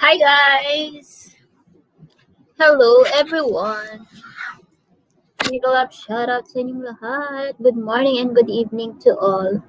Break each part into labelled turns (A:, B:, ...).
A: Hi guys! Hello everyone! Nicolap, shout out sa inyong lahat. Good morning and good evening to all.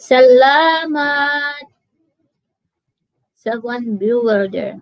A: Salamat sa one viewer there.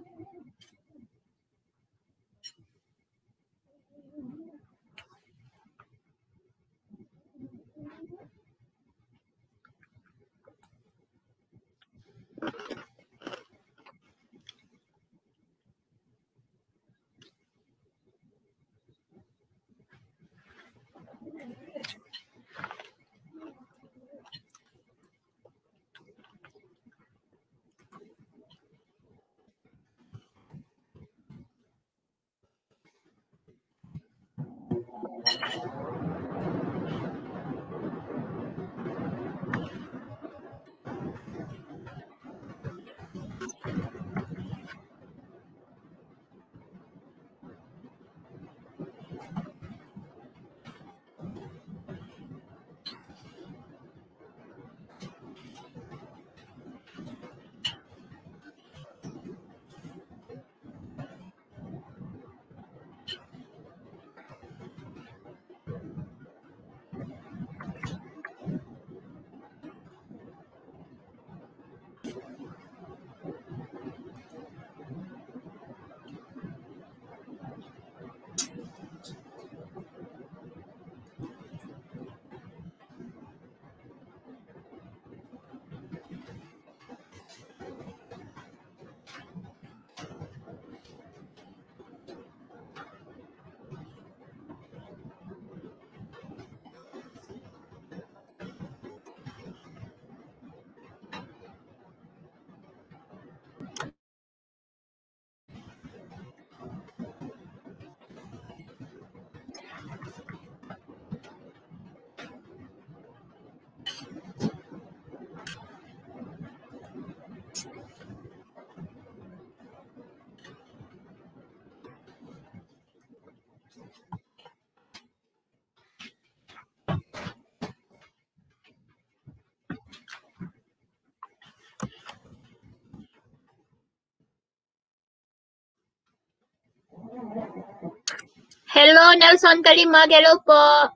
A: Hello Nelson Kalimag, hello po.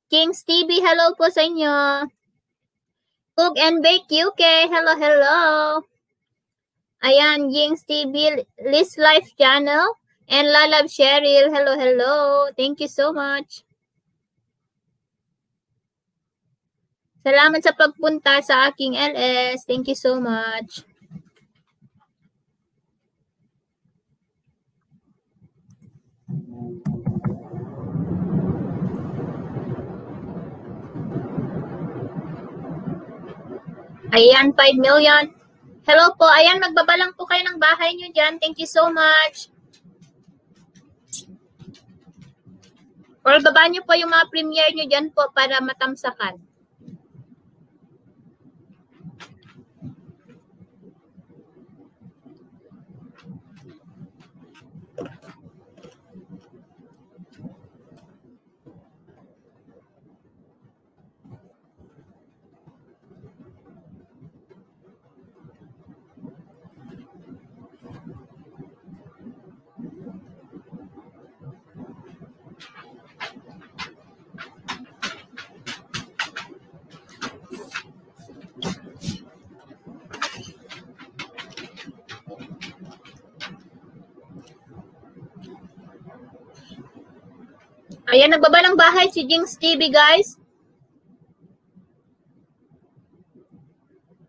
A: Kings TV, hello po sa inyo. Cook and Bake UK, hello, hello. Ayan, Kings TV, Liz Life Channel, and Lalab Cheryl, hello, hello. Thank you so much. Salamat sa pagpunta sa aking LS. Thank you so much. Ayan, 5 million. Hello po. Ayan, magbaba lang po kayo ng bahay nyo dyan. Thank you so much. Or baba nyo po yung mga premiere nyo dyan po para matamsakan. Ayan, nagbaba ng bahay si Jinx TV, guys.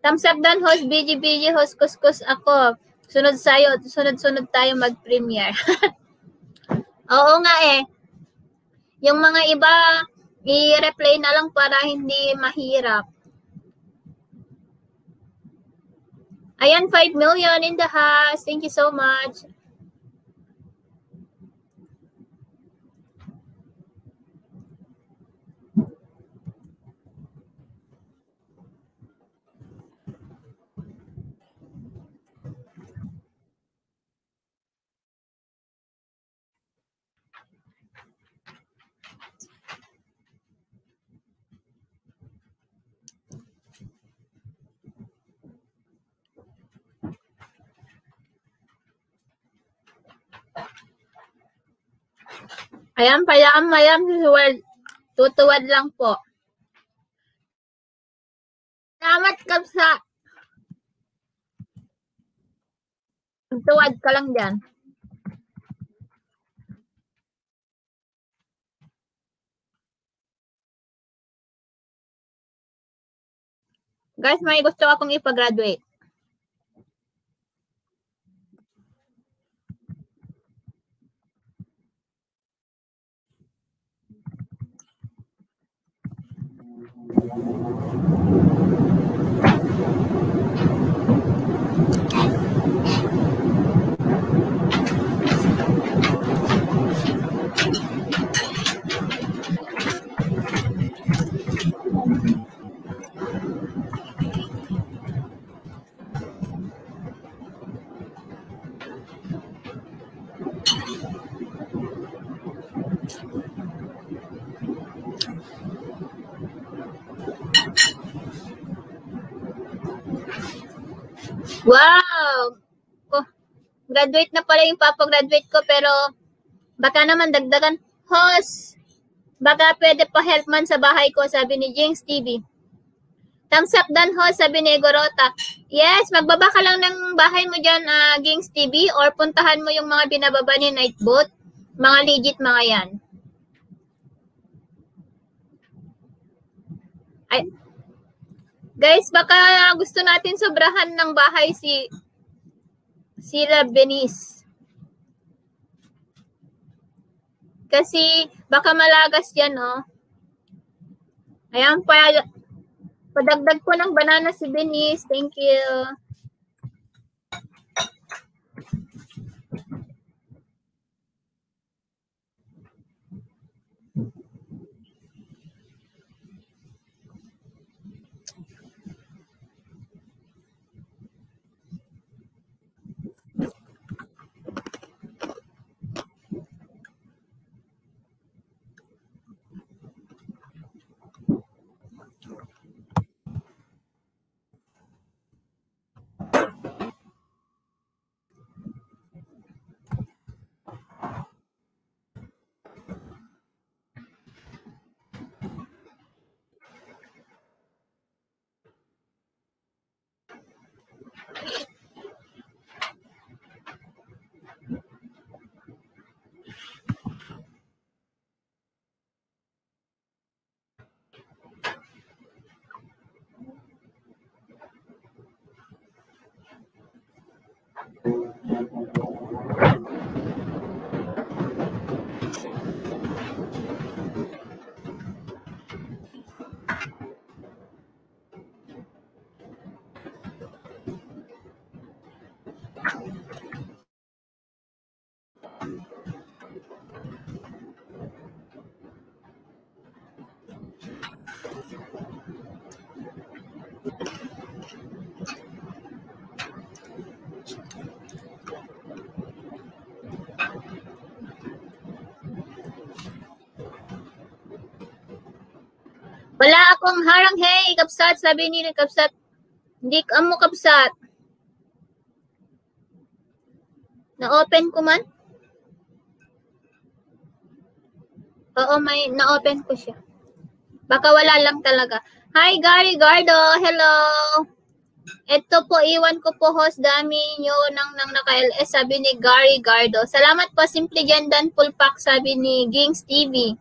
A: Thumbs up dan, host, BG, host, kuskus ako. Sunod tayo mag-premiere. Oo nga eh. Yung mga iba, I-replay na lang para hindi mahirap. Ayan, 5 million in the house. Thank you so much. Ayan, payam-mayam si World. Tutuwad lang po. Salamat, Kapsa. Tuwad ka lang dyan. Guys, may gusto akong ipagraduate. Wow! Oh, graduate na pala yung papagraduate ko, pero baka naman dagdagan. Host, baka pwede pa help man sa bahay ko, sabi ni Jinx TV. Thumbs up dan, host, sabi ni Gorota. Yes, magbaba ka lang ng bahay mo dyan, Jinx TV, or puntahan mo yung mga binababa ni Nightbot. Mga legit mga yan. Ay, guys, baka gusto natin sobrahan ng bahay sila Benice. Kasi baka malagas yan, oh. Ayan, padagdag ko ng banana si Benice. Thank you. Wala akong harang, hey, Kapsat, sabi ni Kapsat. Hindi ka mo, Kapsat. Na-open ko man? Oo, may na-open ko siya. Baka wala lang talaga. Hi, Gary Gardo. Hello. Ito po, iwan ko po, host, dami nyo nang naka-LS, sabi ni Gary Gardo. Salamat po, Simple Jandan Full Pack, sabi ni Gings TV.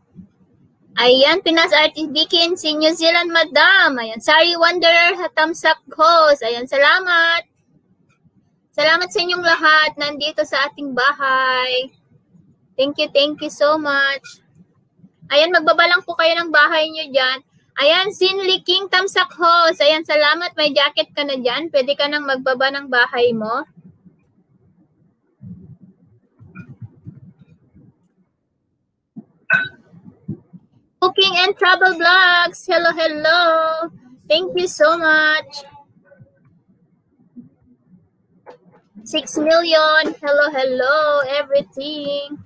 A: Ayan, Pinas Artist Bikin, si New Zealand Madam. Ayan, Sari Wanderer, Hatamsak Host. Ayan, salamat. Salamat sa inyong lahat nandito sa ating bahay. Thank you so much. Ayan, magbaba lang po kayo ng bahay nyo dyan. Ayan, Sinli King Tamsak Host. Ayan, salamat. May jacket ka na dyan. Pwede ka nang magbaba ng bahay mo. Cooking and Travel Vlogs. Hello, hello. Thank you so much. 6 million. Hello, hello. Everything.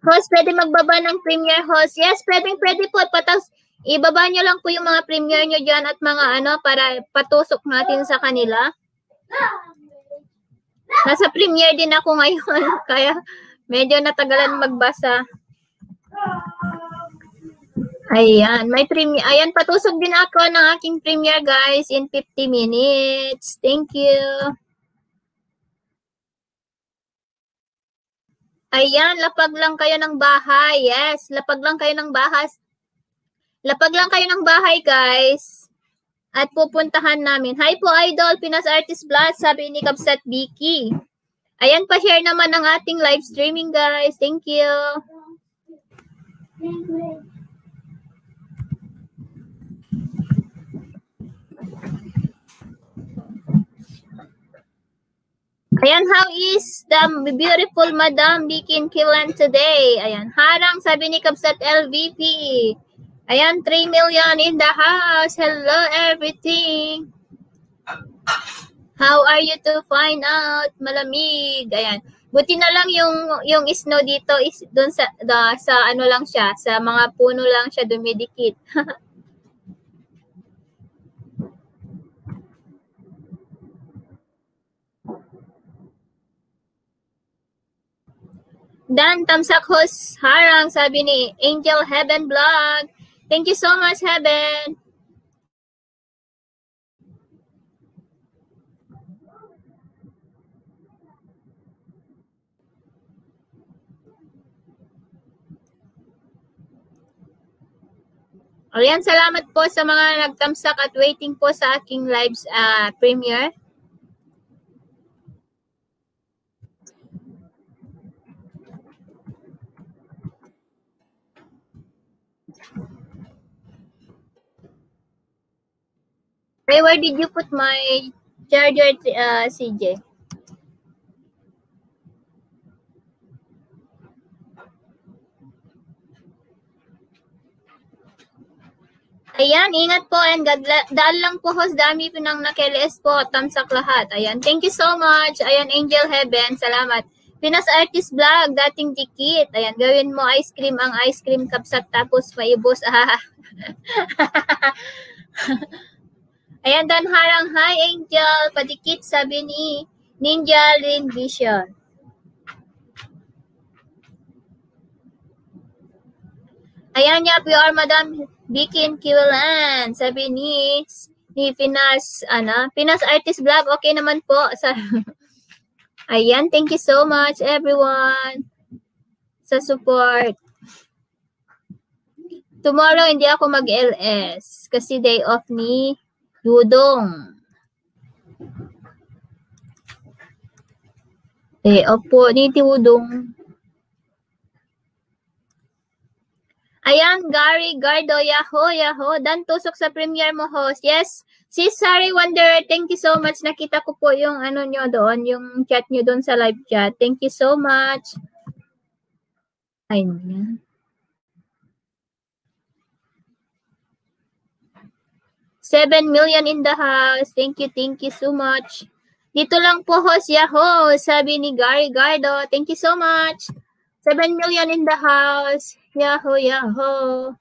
A: Host, pwede magbaba ng premier host. Yes, pwede po. Ibaba nyo lang po yung mga premier nyo dyan at mga para patusok natin sa kanila. Nasa premier din ako ngayon. Kaya medyo natagalan magbasa. Ayan, may premier. Ayan, patusok din ako ng aking premier guys in 50 minutes. Thank you. Ayan, lapag lang kayo ng bahay. Yes, lapag lang kayo ng bahay. Lapag lang kayo ng bahay, guys. At pupuntahan namin. Hi po, Idol. Pinas Artist Blast, sabi ni Kabsat Vicky. Ayan, pa-share naman ang ating live streaming, guys. Thank you. Ayan, how is the beautiful Madam Vicky in Kilan today? Ayan, harang, sabi ni Kabsat LVP. Ayan, 3 million in the house. Hello, everything. How are you to find out? Malamig. Ayan. Buti na lang yung snow dito is doon sa ano lang siya, sa mga puno lang siya dumidikit. Dan Tamsak Host harang, sabi ni Angel Heaven Vlog. Thank you so much, Heaven. Ayan, salamat po sa mga nagtamsak at waiting po sa aking live premiere. Hey, where did you put my charger, CJ? Ayan, ingat po and daan lang po host, dami po ng nakilis po, tamsak lahat. Ayan, thank you so much. Ayan, Angel Heaven, salamat. Pinas Artist Vlog, dating dikit. Ayan, gawin mo ice cream ang ice cream kapsat tapos maibos. Ayan, Dan Harang, hi Angel, padikit, sabi ni Ninja Lin Vision. Ayan, yap, you are Madam Vicky in Kiwalan, sabi ni Pinas, Pinas Artist Vlog, okay naman po. Ayan, thank you so much everyone sa support. Tomorrow, hindi ako mag-LS kasi day off ni Dudong. Opo, ni Dudong. Ayan, Gary Gardo, Yahoo. Dan tusok sa premiere mo, host. Yes, si Sari Wonder, thank you so much. Nakita ko po yung nyo doon, yung chat nyo doon sa live chat. Thank you so much. Ayan. 7 million in the house. Thank you so much. Dito lang po, host, Yahoo, sabi ni Gary Gardo. Thank you so much. 7 million in the house. Yahoo.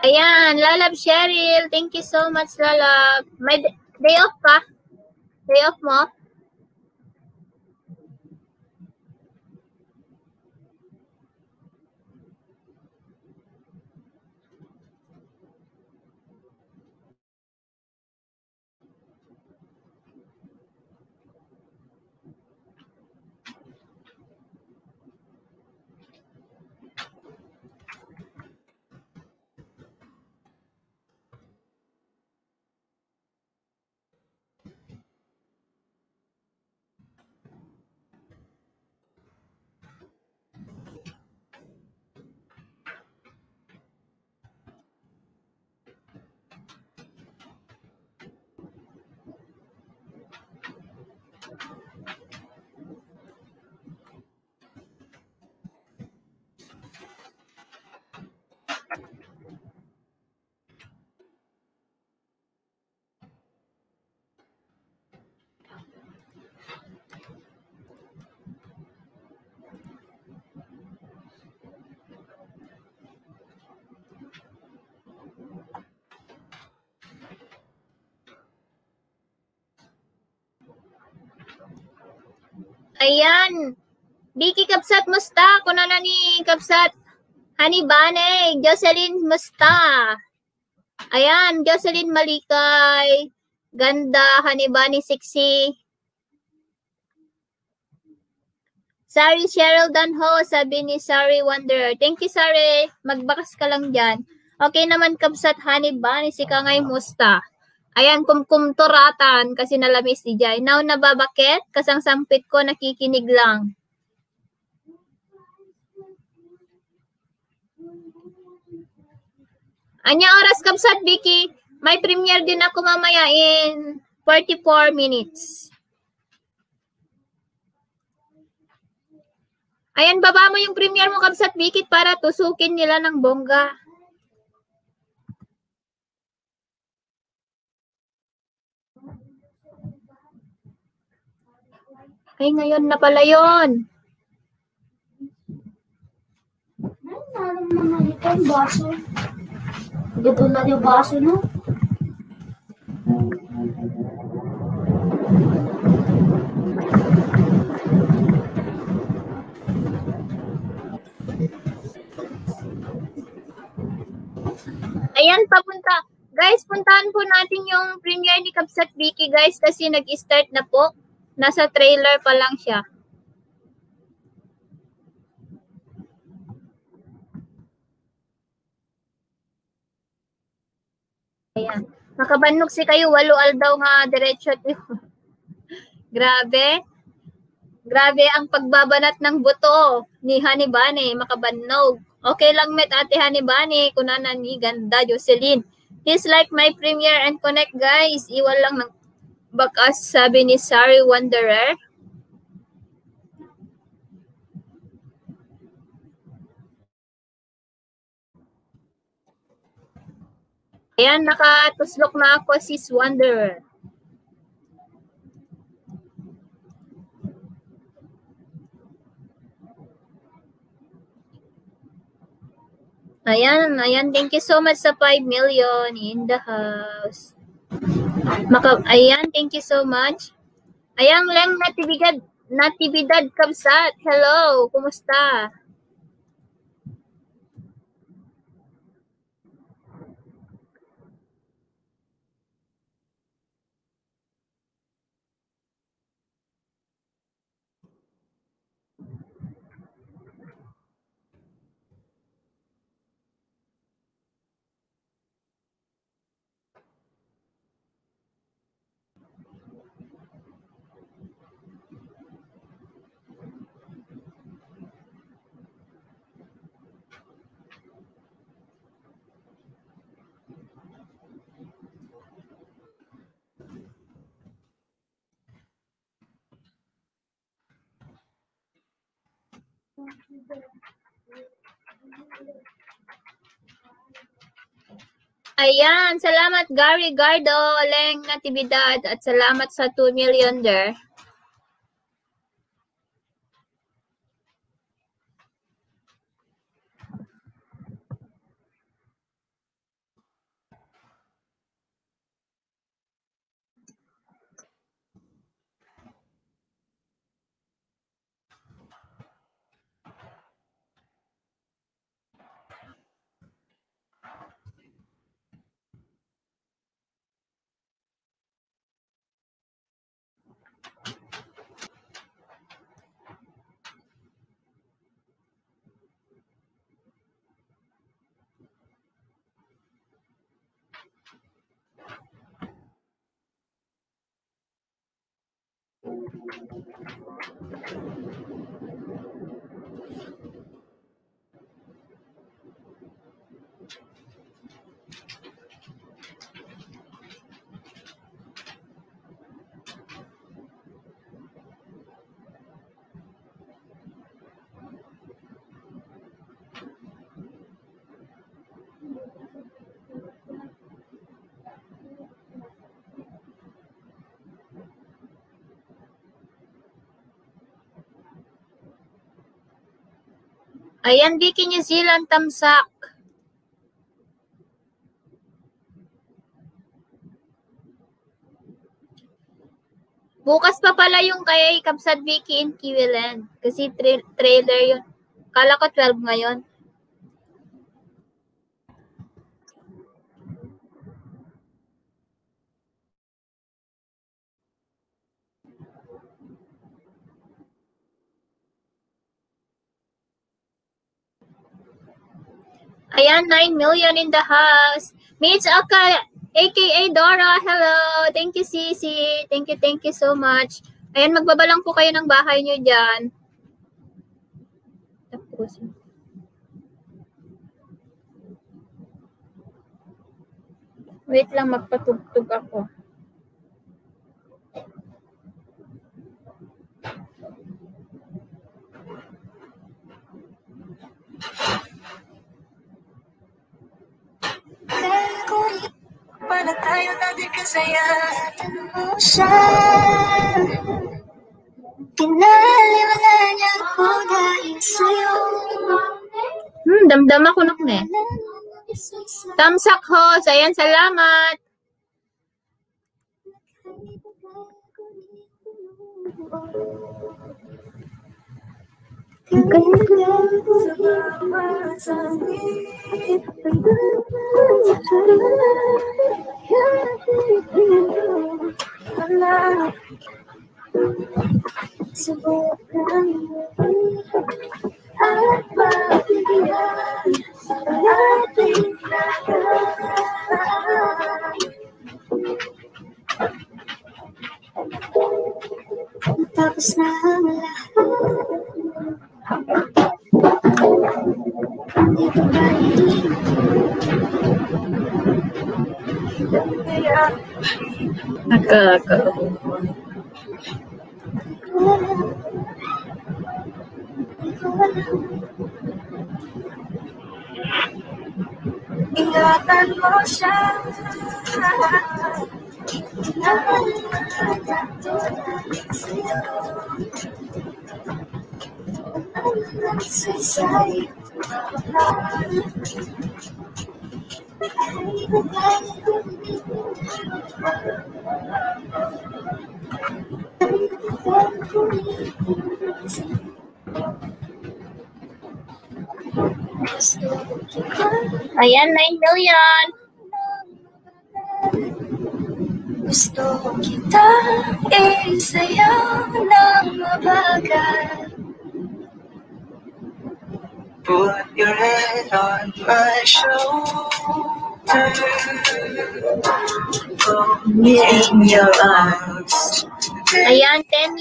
A: Ayan, Lalab Cheryl. Thank you so much, Lalab. May day off ka? Day off mo? Ayan. Vicky Kapsat, musta? Kuna na ni Kapsat. Honey Bane, Jocelyn, musta? Ayan, Jocelyn Malikay. Ganda, Honey Bane, sexy. Sari Cheryl Danho, sabi ni Sari Wanderer. Thank you, Sari. Magbakas ka lang dyan. Okay naman, Kapsat, Honey Bane, si Kangay, musta? Ayan, kumkumturatan kasi nalamis si Jai. Now nababakit, kasang sampit ko, nakikinig lang. Anya oras, Kapsat, Vicky? May premiere din ako mamaya in 44 minutes. Ayan, baba mo yung premiere mo, Kapsat, Vicky, para tusukin nila ng bongga. Ay, ngayon na pala yun.
B: Ay, nalang naman ito ang baso. Dito na yung baso, no?
A: Ayan, papunta. Guys, puntahan po natin yung premiere ni Kapsat Vicky, guys, kasi nag-start na po. Nasa trailer pa lang siya. Ayan. Makabannog si kayo, walo aldaw nga diretso. Grabe. Grabe ang pagbabanat ng buto ni Honey Bane, makabannog. Okay lang met ate Honey Bane, kunana ni ganda Jocelyn. Please like my premiere and connect, guys. Iwan lang ng bakas, sabi ni Sari Wanderer. Ayan, nakatuslok na ako, sis Wanderer. Ayan, ayan. Thank you so much sa 5 million in the house. Ayan, thank you so much. Ayan, Leng Natividad Kapsat. Hello, kumusta? Ayan, salamat Gary Gardo, Leng Natividad, at salamat sa 2 million there. Ayan, Vicky New Zealand, tamsak. Bukas pa pala yung kay Kapsat Vicky in Kiwiland. Kasi trailer yun. Kala ko 12 ngayon. Ayan, 9 million in the house. Mitch Aka, aka Dora, hello. Thank you, Sisi. Thank you so much. Ayan, magbabalang po kayo ng bahay nyo dyan. Tapos, wait lang, magpatugtog ako.
B: Para tayo natin kasaya. Mo siya. Pinaliwala niya ako dahil sa'yo.
A: Damdam ako nakne. Tamsak ho. Ayan, salamat.
B: Tapos na ang lahat. Dito ba ingatan mo siya.
A: Ayan, 9 million.
B: Gusto kita isayaw ng mabagal. Put your head on my shoulder. Hold me in your arms.
A: Ayan, 10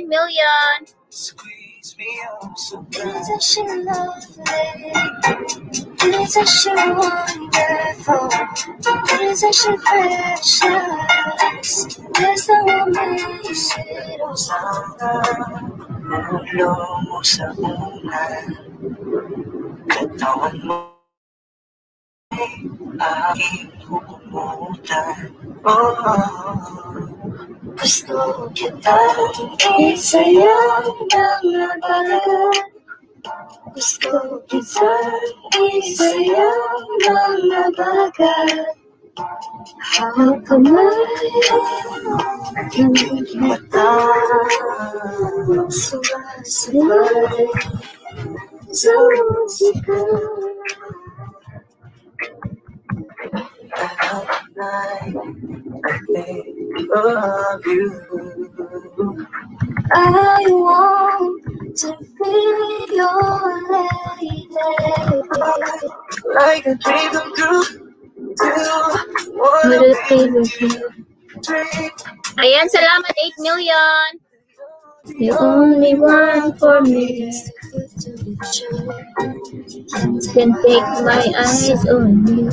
A: million.
B: Squeeze me up so good. Isn't she lovely? Isn't she wonderful? Isn't she precious? There's no amazing. Sana ulo mo sa una. Katawan mo ay aking hukumutan. Gusto kita isayaw ng nabagal. Gusto kita isayaw ng nabagal. Kamay ng mata sumasabay sa musika. I think of you. I want to be your lady. Like a dream come true.
A: Ayan, salamat, 8 million. The only one for me. Can take my eyes on you.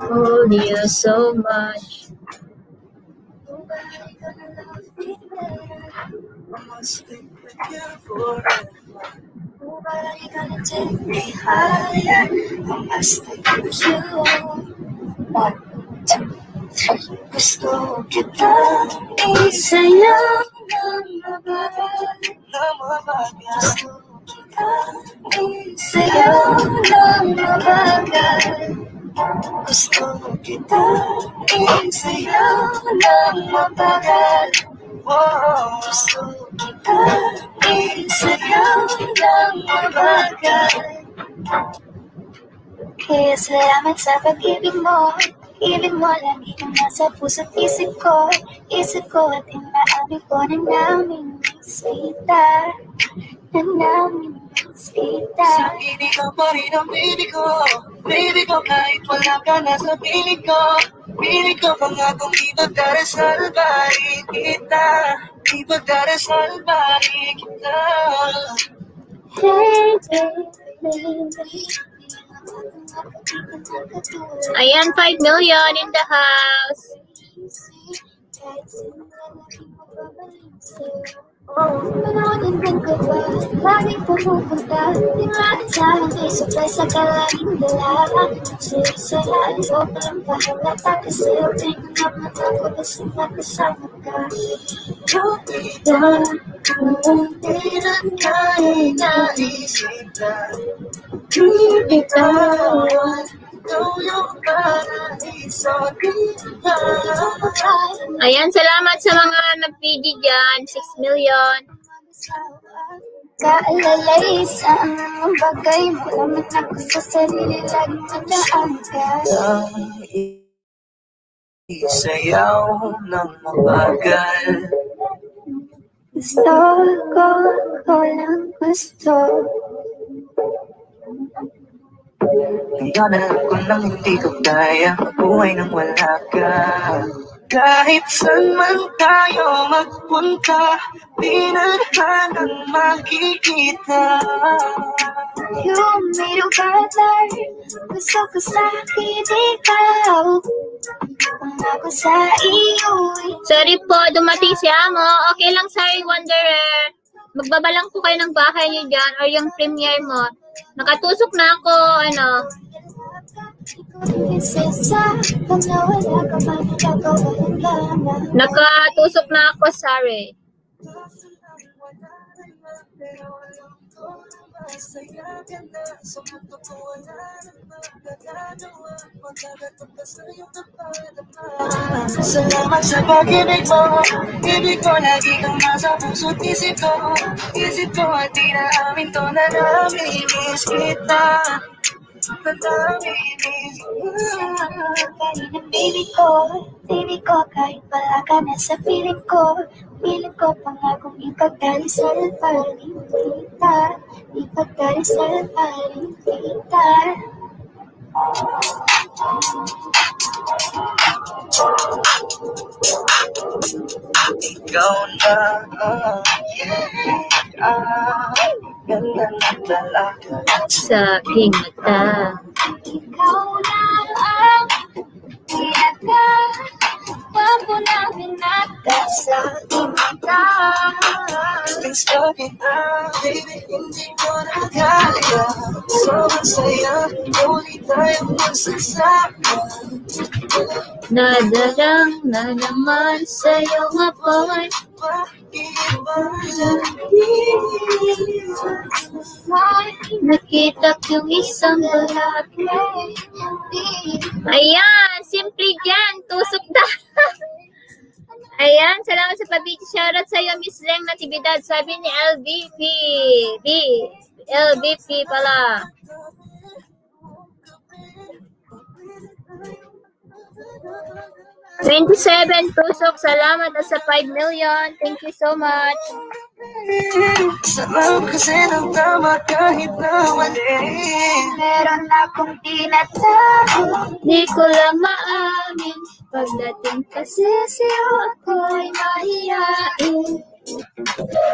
A: Hold you so much.
B: Nobody gonna love me better. I must stick with you forever. Nobody gonna take me higher. I must stick with you. 1, 2, 3. Gusto kita isayaw ng Sayaw ng mabagal. Gusto kita isayaw ng mabagal. Gusto kita isayaw ng mabagal. Kaya salamat sa pag-ibig mo. Ibig mo lagi kang nasa puso't isip ko. Isip ko at inaamin ko na namin kita. Na namin kita.
C: Sa ibig ka pa rin ang baby ko. Baby ko kahit wala ka na sa piling ko. Piling ko pangakong ipagdarasal ba rin kita. Ipagdarasal ba rin kita.
B: Hey, baby.
A: Ayan, 5 million in the house.
B: Manonood ka ba? Laging pumupunta. Di bakit sa akin ay surprise na ka laging dala. Sirasaya, ito palang pahalata. Kasi okay na mata ko basta nakasama ka. Kung tiran ka ay naisip na bibitawan. Ikaw yung paraiso kita.
A: Ayan, salamat sa mga nag-PD dyan. 6 million.
B: Kaalalay sa anong bagay mo. Lamang ako sa sarili, laging magdaan ka.
C: Isayaw ng mabagal.
B: Gusto ko lang gusto.
C: Ngayon alam ko nang hindi ko kaya buhay nang wala ka. Kahit saan man tayo magpunta, di na hanang makikita.
B: You made a brother. Gusto ko sa'kin ikaw. Kung ako sa iyo.
A: Sorry po, dumating si Amo. Okay lang, sorry, Wanderer. Magbabalang po kayo ng bahay niyo dyan or yung premiere mo. Nakatusok na ako, ano. Nakatusok na ako, sorry.
C: Salamat sa pag-ibig mo. Ibig ko lagi kang nasa puso't isip ko. Isip ko at di na amin to na namimiss kita. Na namimiss kita.
B: Baby ko, kahit wala ka na sa piling ko. Piling ko pangakong ipagdarisal pa rin kita. Ipagdarisal pa rin kita.
C: Ikaw na ganda ng talaga
A: Sa aking mata.
B: Ikaw na ang Wapo na binata sa aking mata.
C: Gusto kita, baby, hindi mo na kaya. Sobrang saya, ulit tayong magsasama.
A: Nadarang na naman sa'yo apoy. Nakita ko yung isang lalaki. Ayan, simple dyan. Tusok na. Ayan, salamat sa pabiti. Shoutout sa'yo, Miss Leng Natividad. Sabi ni LVP. LVP pala. $27 tusok. Salamat at sa 5 million. Thank you so much.
C: Salamat kasi ng tama kahit na mali.
B: Meron akong tinatago.
A: Di ko lang maamin. Pagdating kasi sa'yo ako'y mahihain.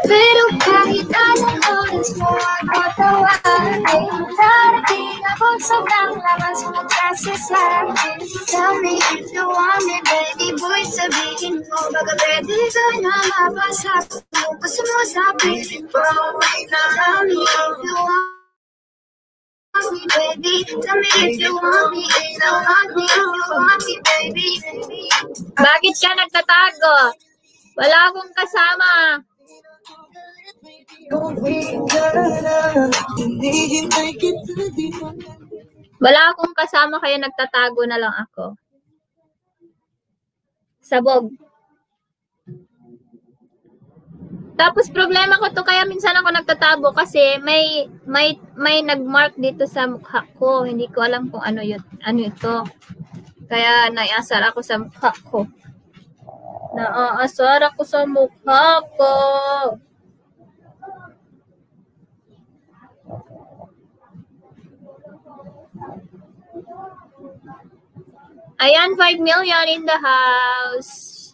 B: Pero kahit anong oras mo ako tawarin, darating ako sobrang lakas magsasasabi. Tell me if you want me, baby boy, sabihin mo. Baka pwede ka na mapasa ko. Gusto mo sa piling ko. Tell me if you want me, baby. Tell me if you want me, if you want me, if you want me, baby.
A: Bakit ka nagtatago? Wala akong kasama. Wala akong kasama kaya nagtatago na lang ako. Sabog. Tapos problema ko to kaya minsan ako nagtatabo kasi may nagmark dito sa mukha ko. Hindi ko alam kung ano yun, ano ito. Kaya naiasar ako sa mukha ko. Naaasar ako sa mukha ko. Ayan, 5 million in the house.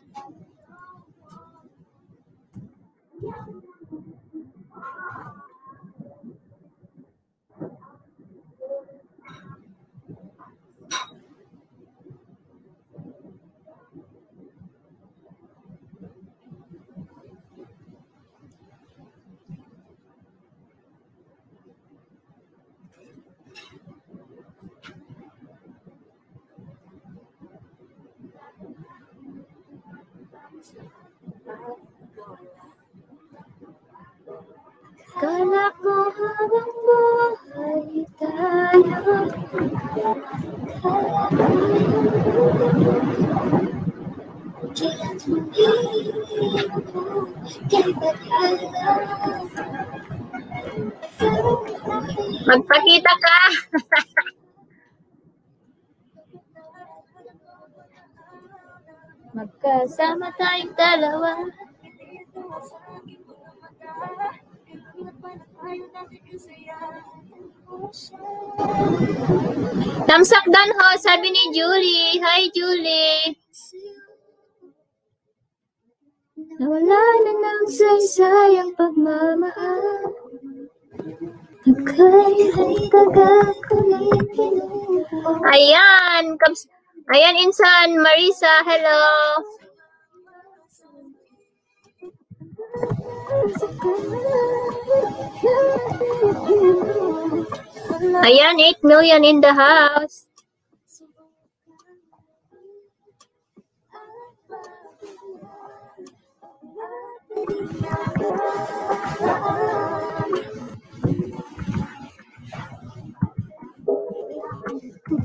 A: Kala ko habang buhay tayo. Kailan tumingin ko kay Bagala. Magpakita ka! Magkasama tayong dalawa. Tamsakdan ho, sabi ni Julie. Hi, Julie. Nawala na ng saysayang pagmamahal. Ayan. Ayan, Insan. Marisa, hello. Ayan, 8 million in the house.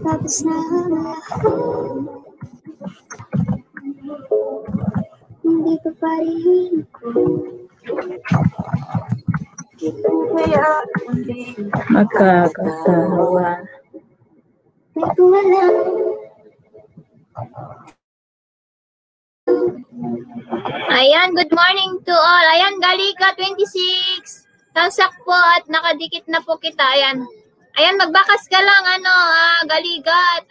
B: Tapos na hindi pa parin ko.
A: Magkakatawa.
B: May kuwalan.
A: Ayan, good morning to all. Ayan, Galika 26. Tasak po at nakadikit na po kita. Ayan. Ayan, magbakas ka lang, Galigat.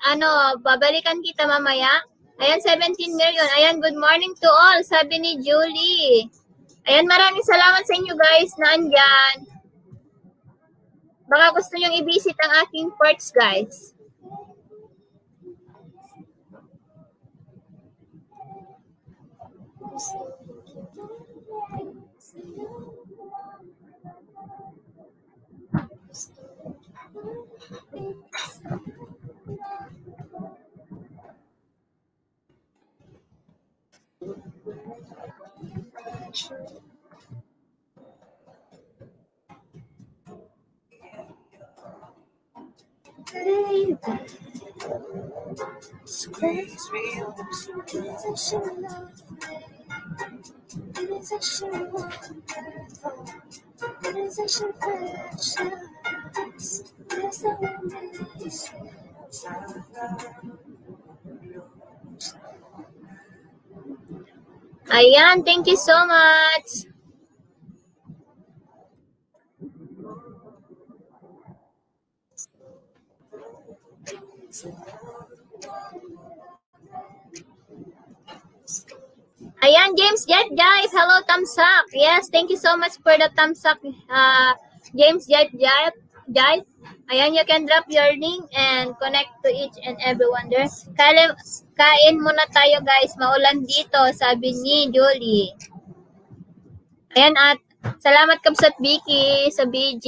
A: Babalikan kita mamaya. Ayan, 17 million. Ayan, good morning to all, sabi ni Julie. Ayan, maraming salamat sa inyo guys na andyan. Baka gusto nyong i-visit ang aking ports, guys. Ayan, thank you so much. Ayan, James Jive. Hello, Tamsak. Yes, thank you so much for the Tamsak, James Jive. Ayan, you can drop your link and connect to each and everyone there. Kain muna tayo, guys. Maulan dito, sabi ni Julie. Ayan, at salamat Kapsat Vicky sa BG.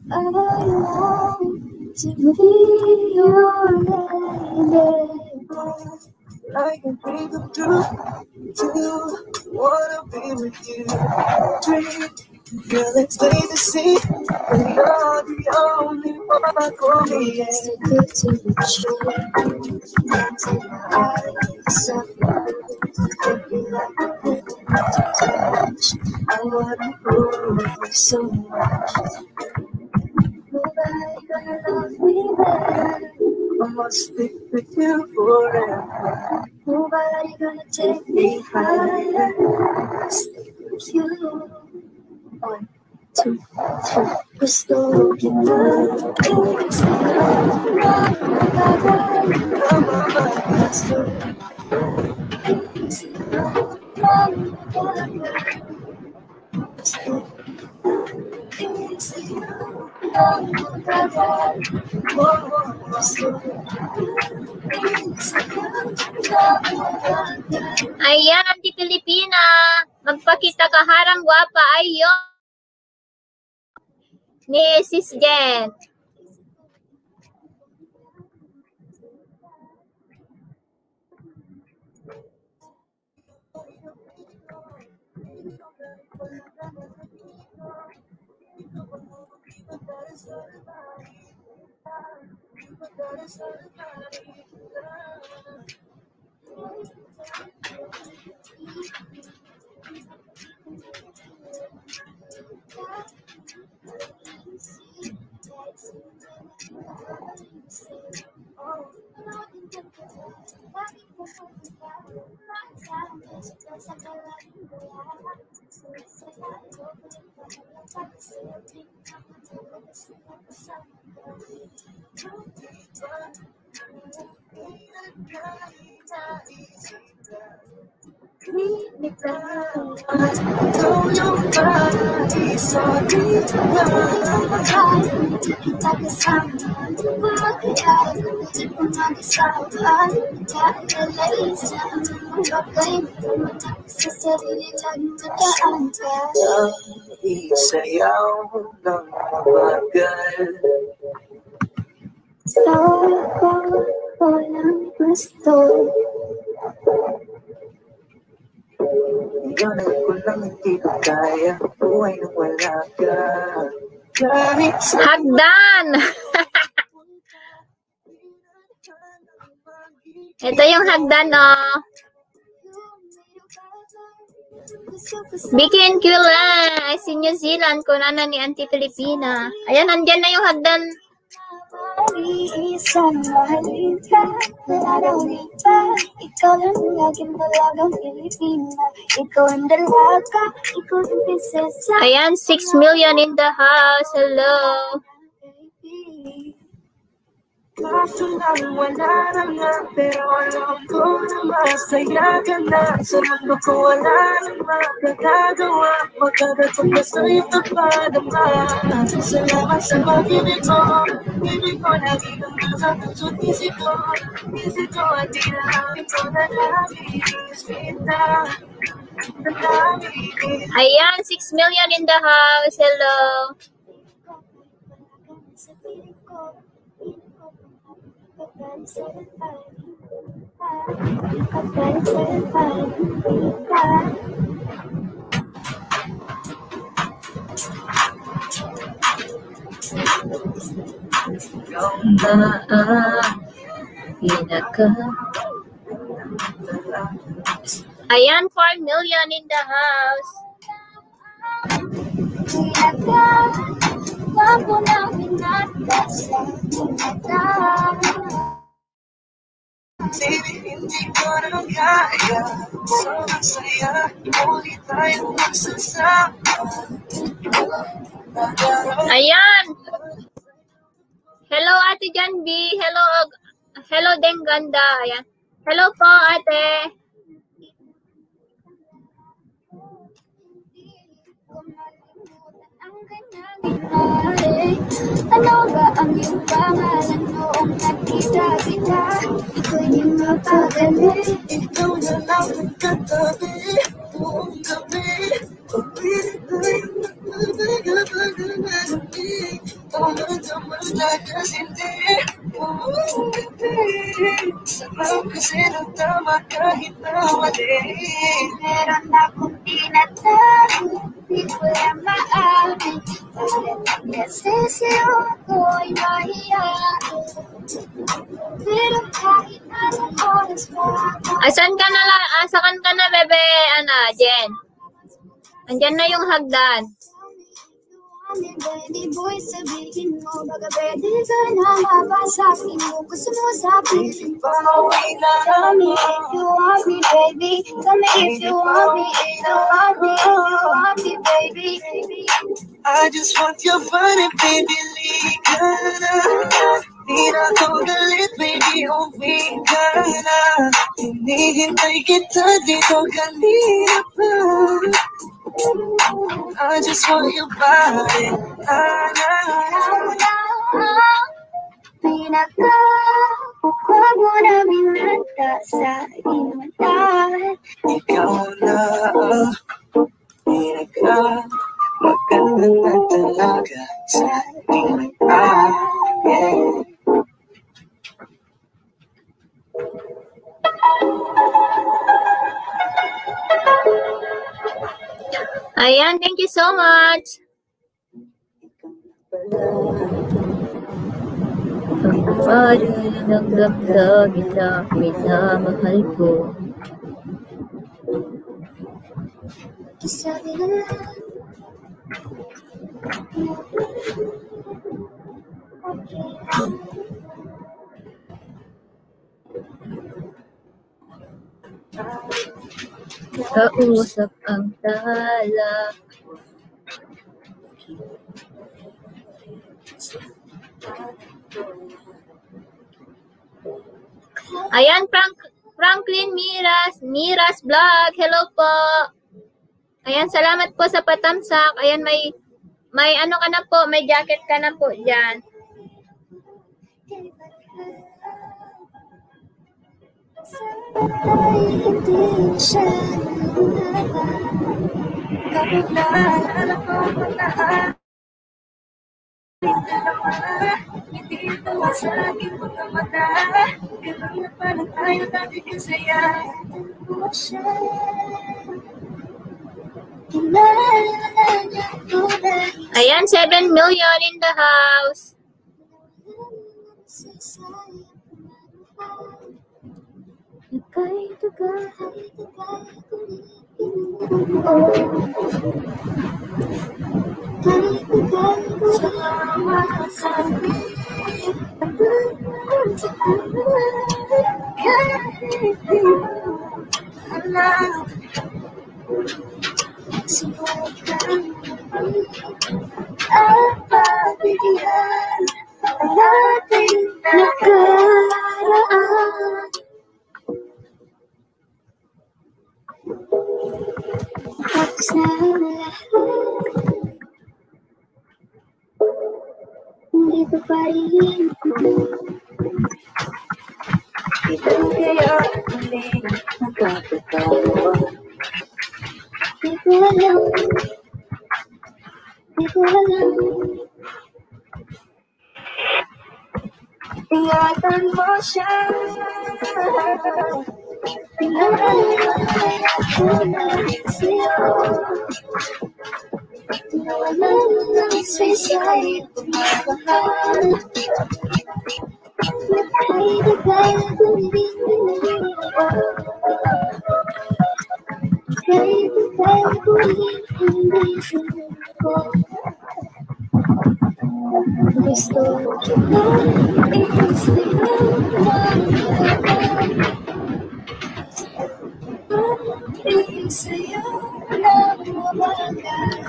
B: I want to be your lady.
C: like a dream come true. Two, wanna be with you. Three, girl, it's plain to see. You're the only one for me.
B: It's too good to be true. Can't take my eyes off you. Baby, like a touch. I wanna prove you so much. Nobody gonna love me better.
C: I must stick with you forever.
B: Nobody gonna take me higher. I'll stick with you. 1, 2, 3. Gusto kita.
A: Ayan, Auntie Pilipina. Magpakita ka harang guwapa. Ayun. Ni Sis Jen.
C: Isayaw ng mabagal.
B: Sa walang gusto.
C: Ikaw na ko lang hindi ko kaya. Buhay nang wala ka. Kahit sa
A: Hagdan! Ito yung hagdan, oh. Vicky and Kula, si New Zealand, kunana ni Auntie Pilipina. Ayan, nandyan na yung hagdan.
B: Isang mahalita, nararita. Ikaw lang laging dalagang Pilipina. Ikaw ang dalaga, ikaw ang prinsesa.
A: Ayan, 6 million in the house. Hello.
C: kaso lang wala na nga. Pero alam ko na masaya ka na. Sa mundo ko wala na makakagawa. Magkagatok na sa'yo kapadama. Salamat sa pag-ibig mo. Ibig ko lagi kang nasa puso't isip ko. Isip ko at tinahamit ko na nabibigis kita.
A: Ayan, 6 million in the house. Hello. Ayan, 4 million in the house.
C: Hindi ko na kaya. Sobrang saya. Muli tayo magsasama.
A: Ayan. Hello, Ate Jan B. Hello, Denganda. Ayan. Hello po, Ate.
B: Ano ba ang iyong pangalan noong nakita kita? Iko'y di mapagalit.
C: Ikaw na lang ang katabi. Buong gabi. Pag-ibig pag-ibig. Tama naman na kasi hindi. Sabaw kasi ng tama kahit na mali.
B: Meron akong tinatago, di ko lang maamin. Kasi sa'yo ako'y mahihain. Pero kahit anong oras pa ako,
A: Asan ka na, asakan ka na, bebe, Jen? Andyan na yung hagdan.
B: baby boy, sabihin mo, baga pwede ka na mapasakin mo. Gusto mo sabihin pa,
C: Pauwi na
B: tell me if you want me, baby. Tell me if you want me, if you want me, if you want me, baby.
C: I just want your body, baby, liga na. Di na ako galit, baby, uwi ka na. Hinihintay kita dito kanina pa. I just want your body,
B: Pinaka, huwag mo na binata sa inuman.
C: ikaw na ang pinaka maganda na talaga sa aking mata. Yeah.
A: Ayan, thank you so much. Ang parang nagdamdamin na minamahal ko.
B: Sabi na lang,
A: Kausap ang tala. Ayan, Franklin Miras Vlog. Hello po. Ayan, salamat po sa patamsak. Ayan, may ano ka na po, may jacket ka na po dyan.
B: hindi siya
C: Kapag naalala ko pagkaan, hindi ito sa aking mga mata. Ganun na pala tayo dati kasaya.
B: mo siya. Kinalala niya ko dahil
A: Ayan, 7 million in the house.
B: sa Nagkay-tagay nakaraan. Tapos na ang lahat, hindi ko pa rin
C: Ito kaya hindi nakakatawa.
B: di ko alam, di ko alam.
C: Ingatan mo siya.
B: Pinalala ko na sa'yo, nawalan ng saysay pagmamahal. Nagkay-tagay ko hindi pinagawa, nagkay-tagay ko hindi sinuko. Gusto kita i-sa'yo sa'yo na bumabagal.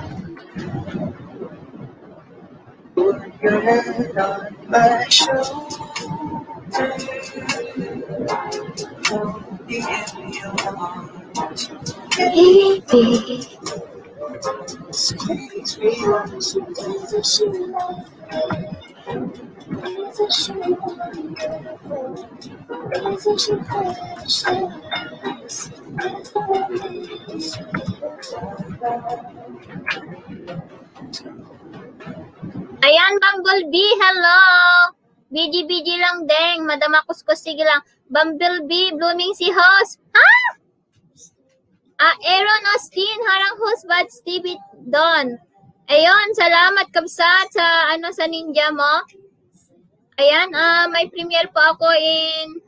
C: Put your hand on my shoulder. Don't give me your arms.
B: Baby,
C: Squeeze me once you
B: isn't she wonderful? Isn't she precious?
A: Ayan, Bumblebee, hello. BG lang, deng. Madama kuskus, sige lang. Bumblebee, blooming si host. Ha? Aaron Austin, harang host, bad Stevie Don. Ayun, salamat kabsat sa sa ninja mo. Ayan, may premiere po ako in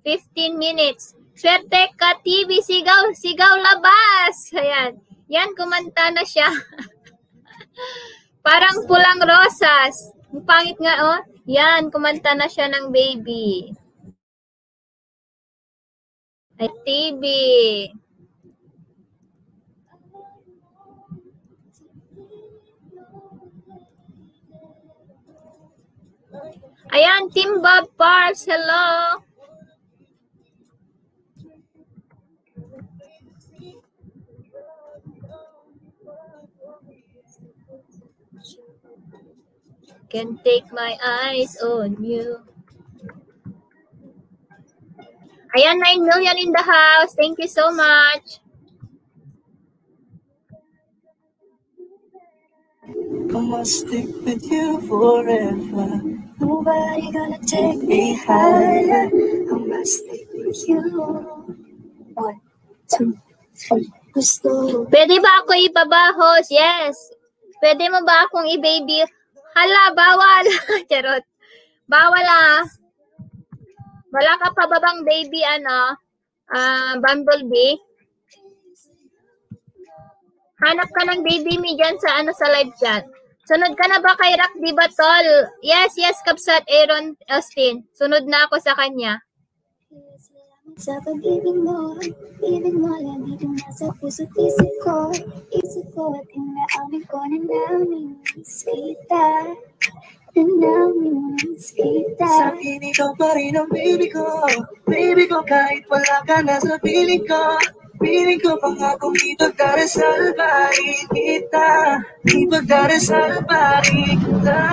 A: 15 minutes. Swerte ka TV, sigaw, sigaw labas. Ayan, yan, kumanta na siya. Parang pulang rosas. Ang pangit nga, oh. Yan, kumanta na siya ng baby. Ay, TV. Ayan, Team Bob Parks, hello. Can't take my eyes on you. Ayan, 9 million in the house. Thank you so much.
C: I must stick with you forever.
B: Nobody gonna take me higher. I must stick with you. 1, 2, 3. Gusto.
A: Pwede ba ako ipabahos? Yes. Pwede mo ba akong i-baby? Hala, bawal. Charot. Bawal Wala ka pa ba bang baby, Bumblebee? Hanap ka ng baby me dyan sa sa live chat. Sunod ka na ba kay Rock Diba Tol? Yes, kabsat Aaron Austin. Sunod na ako sa kanya.
B: Sa pag-ibig mo lang dito nasa puso't isip ko at inaamin ko na nami-miss kita.
C: Sa akin ikaw pa rin ang baby ko kahit wala ka na sa piling ko. Piling ko pangakong ipagdarasal pa rin kita. Ipagdarasal pa rin kita.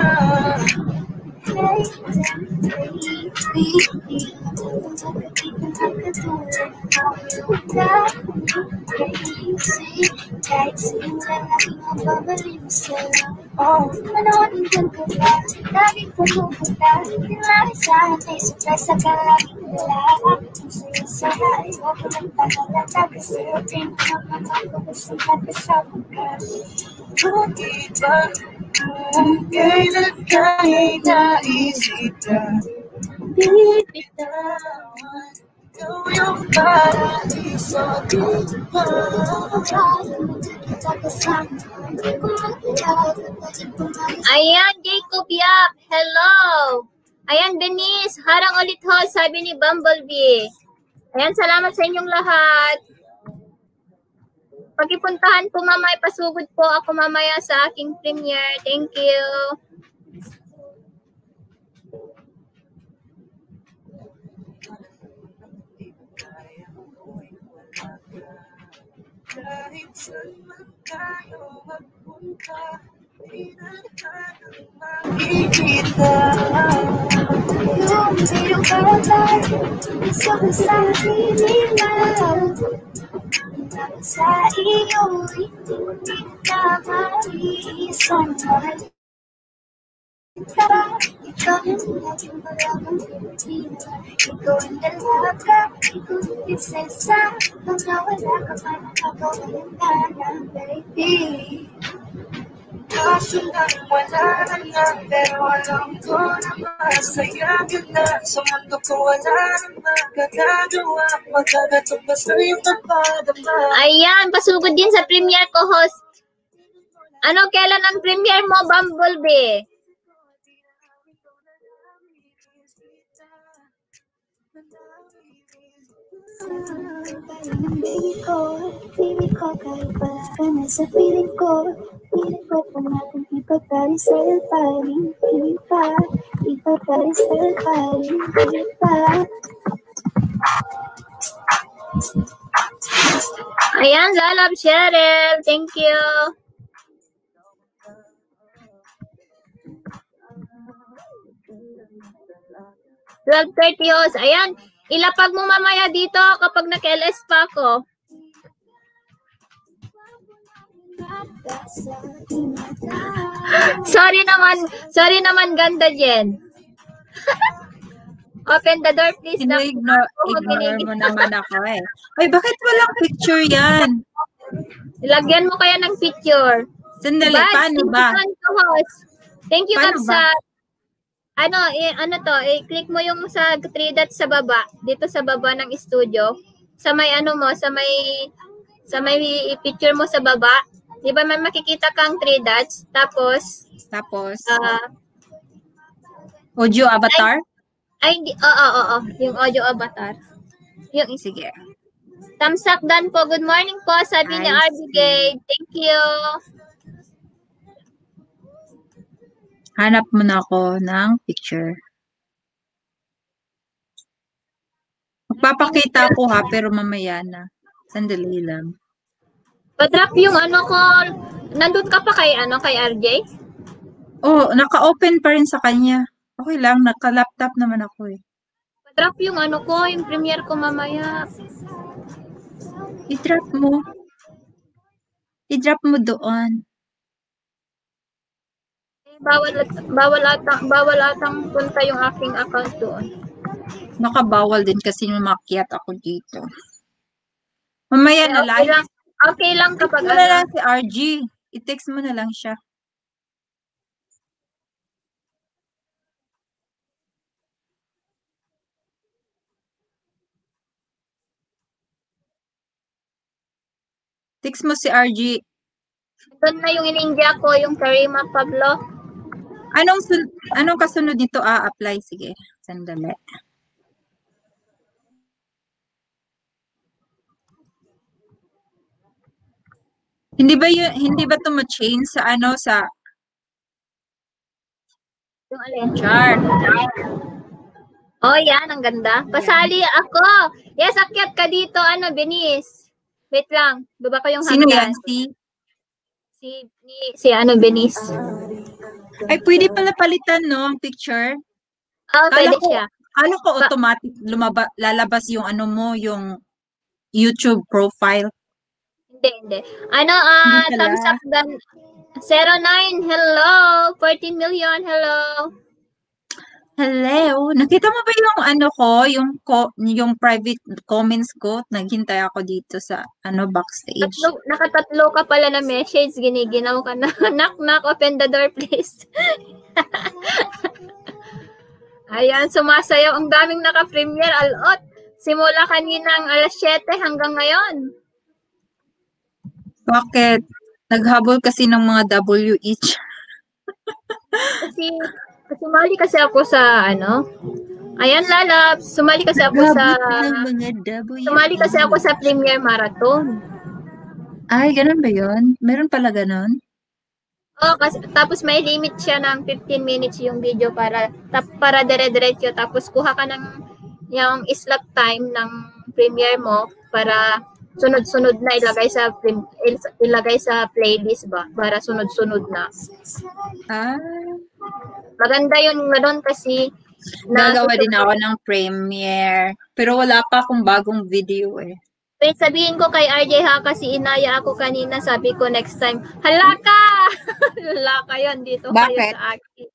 B: Manoodin ko ba? Laging pumupunta. Tinlari sa akin ay surpresa ka laging dala. Masaya sa hari mo ko ng tagalata. Kasi rin naman ako masikat kasama ka.
C: Bakit ba kailan ka'y naisip ka? Bitawan, ikaw yung paraiso ko.
A: Ayan, Jacob Yap. Hello. Ayan, Denise. Harang ulit ho, sabi ni Bumblebee. Ayan, salamat sa inyong lahat. Pag-ipuntahan po mamaya, pasugod po ako mamaya sa aking premiere. Thank you.
C: Kahit saan man tayo magpunta, pinaghanang makikita.
B: Yung iyong karatay, sabay sa hinilang. Sa iyo, hindi ka maiisan. Ikaw yung laging malagang Pilipina. Ikaw ang dalaga, ikaw yung prinsesa. Pag nawala ka pa, nakakawalan ka na, baby.
C: Kaso lang wala na nga, pero alam ko na masaya ka na. Sa mundo ko wala na magagagawa, magkagatog ba sa'yo napadama.
A: Ayan, pasugod din sa premiere ko, host. Ano, kailan ang premiere mo, Bumblebee?
B: Baby ko, kahit wala ka na sa piling ko pa natin ipagparisal pa rin kita. Ipagparisal pa rin kita.
A: Ayan, Lalab Cheryl. Thank you. $12.30 host. Ayan, ilapag mo mamaya dito kapag naka-LS pa ako. Sorry naman ganda Jen. Open the door, please.
B: Ignore mo naman ako eh. Ay, bakit walang picture yan?
A: Ilagyan mo kaya ng picture.
B: Sandali, paano ba?
A: Thank you,
B: Paano
A: Kapsa. I-click mo yung sa 3 dots sa baba, dito sa baba ng studio. Sa may sa may picture mo sa baba. Di ba may makikita kang 3 dots? Tapos,
B: audio avatar?
A: Hindi, oo. Yung audio avatar.
B: Sige.
A: Thumbs up dan po. Good morning po, sabi ni Abigail. Thank you.
B: Hanap muna ako ng picture. Magpapakita ako ha, pero mamaya na. Sandali lang.
A: Pa-drop yung ko. Nandun ka pa kay RJ?
B: Oh, naka-open pa rin sa kanya. Okay lang, naka-laptop naman ako eh.
A: Pa-drop yung yung premiere ko mamaya.
B: I-drop mo. I-drop mo doon.
A: Bawal atang punta yung aking account doon.
B: Nakabawal din kasi makiat ako dito. Mamaya na live.
A: Okay lang kapag
B: I-text mo na lang si RG. I-text mo na lang siya. Text mo si RG.
A: Doon na yung in-India ko, yung Karima Pablo.
B: Anong kasunod nito? Apply. Sige, sandali. Hindi ba to ma-change sa sa
A: yung alin?
B: Char.
A: Oh, yan, ang ganda. Pasali ako. Yes, akyat ka dito, Benice. Wait lang, baba ko yung
B: Sino
A: hanggan.
B: yan?
A: Si Benice.
B: Ay, pwede pala palitan, no, ang picture?
A: Pwede siya.
B: Kala ko automatic lalabas yung yung YouTube profile.
A: Hindi. Thumbs up dan 09, hello. 14 million, hello.
B: Hello. Nakita mo ba yung yung private comments ko? Naghintay ako dito sa backstage.
A: Nakatatlo ka pala na message, giniginaw ka na. Knock, open the door please. Ayan, sumasayaw. Ang daming naka-premiere, alot. Simula kaninang alas 7 hanggang ngayon.
B: Bakit? Naghabol kasi ng mga W each.
A: Kasi sumali kasi ako sa Ayan, Lalab. Sumali kasi ako sa Premiere Marathon.
B: Ay, ganun ba yun? Meron pala ganun?
A: Tapos may limit siya ng 15 minutes yung video para dire-diretso. Tapos kuha ka ng yung slot time ng premiere mo para sunod-sunod na ilagay sa playlist ba para sunod-sunod na. Maganda yun doon kasi
B: nagawa din ako ng premiere pero wala pa akong bagong video eh.
A: Wait, sabihin ko kay RJ ha kasi inaya ako kanina, sabi ko next time hala ka yun dito. Bakit? Kayo sa akin.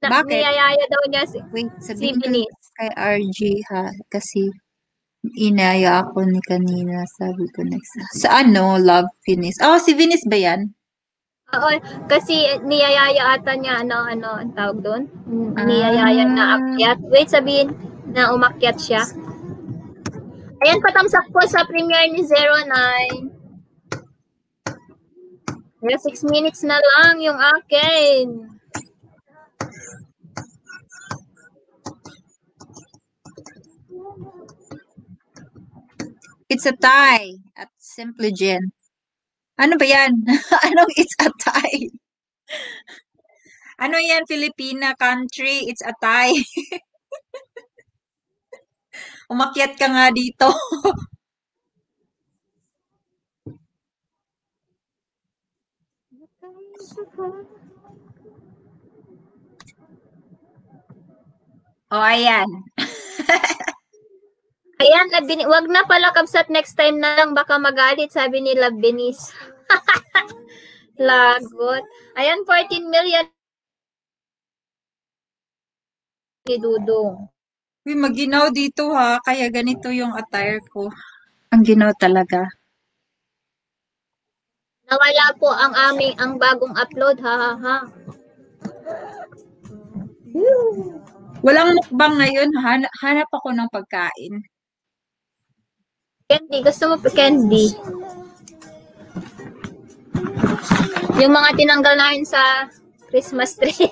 B: Bakit?
A: Niyayaya daw niya si Venice.
B: Kay RJ ha kasi inaya ako ni kanina, sabi ko next. Sa Love Venice. Si Venice ba yan?
A: Oo, kasi niyayaya ata niya, ang tawag doon? Niyayaya na akyat. Wait, sabihin na umakyat siya. Ayan, patamsak po sa premiere ni 09. 6 minutes na lang yung akin.
B: It's a tie at Simply Jen. Ano ba yan? Anong it's a tie? Ano yan, Filipina country? It's a tie. Umakyat ka nga dito. Ayan.
A: Ayan, wag na pala Kabsat, next time na lang baka magalit, sabi ni Love Venice. Lagot. Ayan, 14 million ni Dudong.
B: Uy, maginaw dito ha, kaya ganito yung attire ko. Ang ginaw talaga.
A: Nawala po ang bagong upload, ha ha ha.
B: Walang mukbang ngayon, hanap ako ng pagkain.
A: Candy, gusto mo pa candy? Yung mga tinanggal namin sa Christmas tree.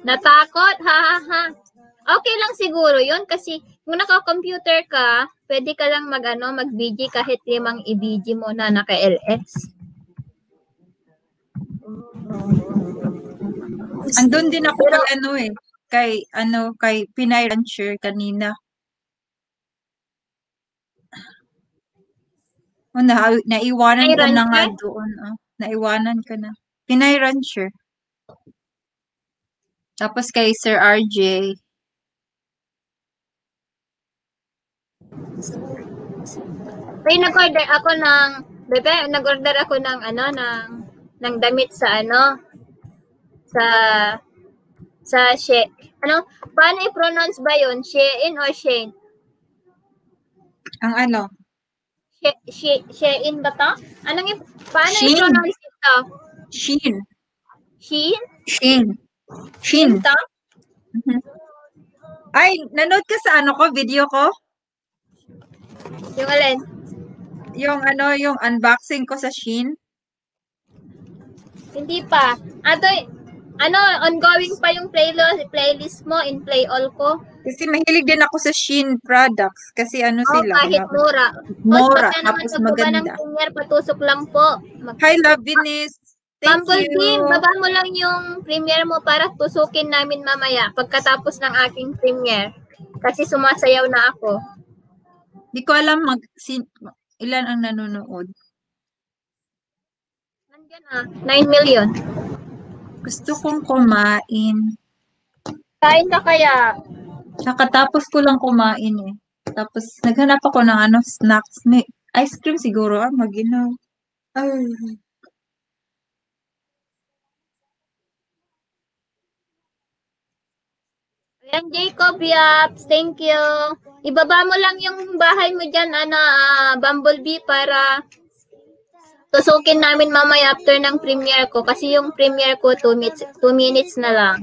A: Natakot? Ha ha ha. Okay lang siguro yun kasi kung naka-computer ka, pwede ka lang mag-BG kahit 5 i-BG mo na naka-LS.
B: Andun din ako kay Pinay Rancher kanina. Oh, naiwanan
A: Pinay
B: ka na nga
A: Rancher?
B: doon. Oh. Naiwanan ka na. Pinay Rancher. Tapos kay Sir RJ.
A: Ay, nag-order ako ng, bebe, nag-order ako ng ng damit sa sa Shein. Paano i-pronounce ba yun? Shein or Shein?
B: Ang ano?
A: Shein ba to? Paano
B: Shein.
A: i-pronounce ito?
B: Shein.
A: Shein?
B: Shein.
A: Shein to?
B: Mhm. Ay, nanood ka sa video ko?
A: Yung alin?
B: Yung unboxing ko sa Shein?
A: Hindi pa. Ongoing pa yung playlist mo in Play All ko?
B: Kasi mahilig din ako sa Shein products. Kasi sila.
A: Kahit mura.
B: Mura,
A: Basta
B: tapos
A: naman
B: maganda.
A: ng premier, patusok lang po.
B: Hi, Loviness. Thank
A: Bumblebee,
B: you.
A: baba mo lang yung premier mo para tusukin namin mamaya pagkatapos ng aking premier. Kasi sumasayaw na ako.
B: Di ko alam ilan ang nanonood.
A: Nandiyan na, 9 million.
B: Gusto kong kumain.
A: Kain ka kaya?
B: Nakatapos ko lang kumain eh. Tapos naghanap ako ng snacks. May ice cream siguro. Maginaw. Ay.
A: Ayan, Jacob Yaps. Thank you. Ibaba mo lang yung bahay mo dyan, Bumblebee, para tusukin namin mamaya after ng premiere ko. Kasi yung premiere ko, 2 minutes na lang.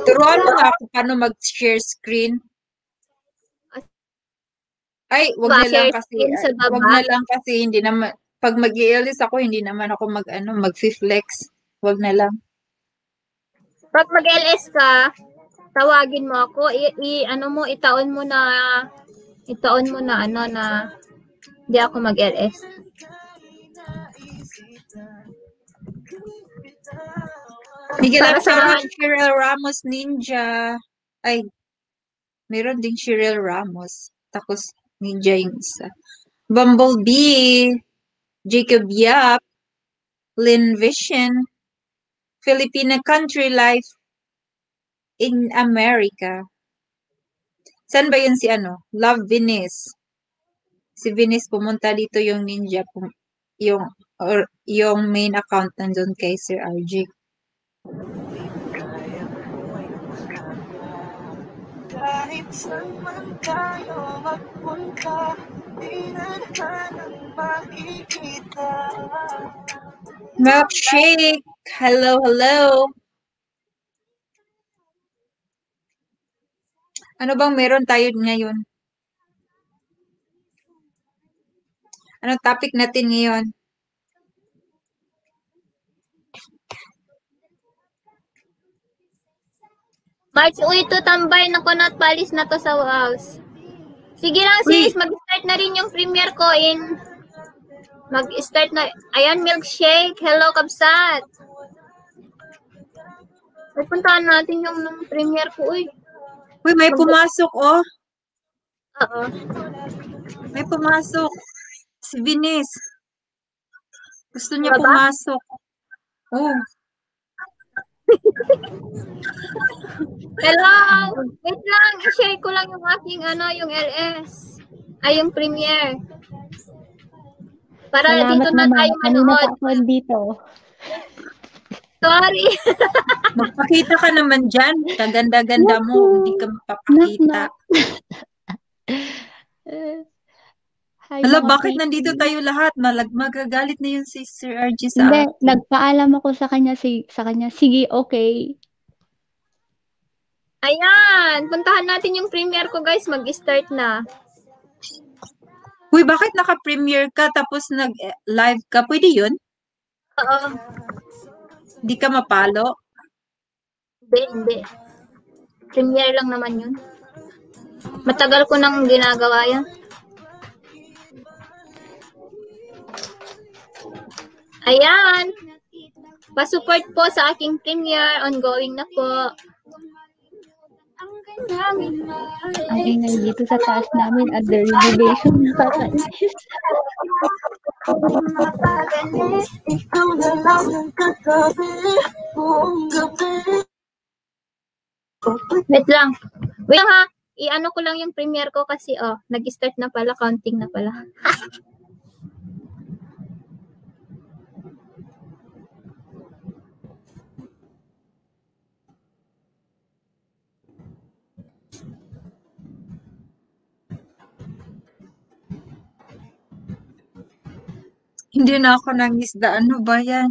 B: Turuan mo nga ako paano mag-share screen. Ay, wag na lang kasi. Wag na lang kasi hindi naman pag mag-i-LS ako, hindi naman ako mag-flex. Wag na lang.
A: Pag mag-LS ka, tawagin mo ako, itaon mo na hindi ako mag-LS.
B: Miguel Alfaro, Cheryl Ramos Ninja. Ay, meron ding Cheryl Ramos. Tapos Ninja yung isa. Bumblebee, Jacob Yap, Lynn Vision, Filipina Country Life in America. Saan ba yun si Love Venice. Si Venice pumunta dito yung Ninja, yung main account nandun kay Sir RJ.
C: Kahit saan man tayo magpunta, di na naman makikita.
B: Milkshake! Hello, hello! Ano bang meron tayo ngayon? Anong topic natin ngayon?
A: March, ito tambay na not palis na to sa house. Sige lang sis, mag-start na rin yung premiere ko mag-start na. Ayan, Milkshake. Hello, Kabsat. Puntahan natin yung premiere ko, uy.
B: Uy, may pumasok, oh.
A: Oo.
B: May pumasok. Si Venice. Gusto niya pumasok. Oh.
A: Hello! Wait lang, i-share ko lang yung aking yung LS. Ay, yung Premiere. Para
B: Salamat
A: dito na
B: naman.
A: tayo
B: Kanina
A: manood.
B: pa ako dito.
A: Sorry.
D: Magpakita ka naman dyan. Kaganda-ganda mo. Hindi ka mapapakita.
B: Hi,
D: Hala,
B: mga
D: bakit
B: Piki.
D: nandito tayo lahat? Magagalit na yun si Sir RG sa
B: Hindi,
D: akin.
B: nagpaalam ako sa kanya, sige, okay.
A: Ayan, puntahan natin yung Premiere ko, guys. Mag-start na.
D: Uy, bakit naka-premiere ka tapos nag-live ka? Pwede yun?
A: Oo.
D: Hindi ka mapalo?
A: Hindi. Premiere lang naman yun. Matagal ko nang ginagawa yan. Ayan. Pa-support po sa aking Premiere. Ongoing na po.
B: Ang ingay dito sa taas namin at the reservation nakakainis.
C: Ikaw na lang ang katabi buong gabi.
A: Wait lang. Wait lang ha. I-ano ko lang yung Premiere ko kasi nag-start na pala. Counting na pala.
D: Hindi na ako nangisda. Ano ba yan?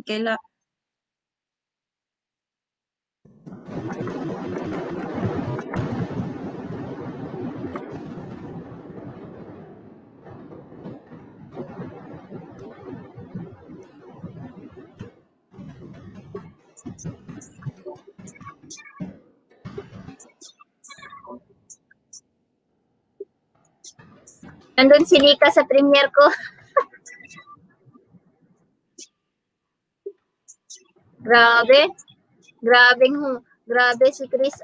A: Nandun si Lika sa Premiere ko. Grabe si Chris,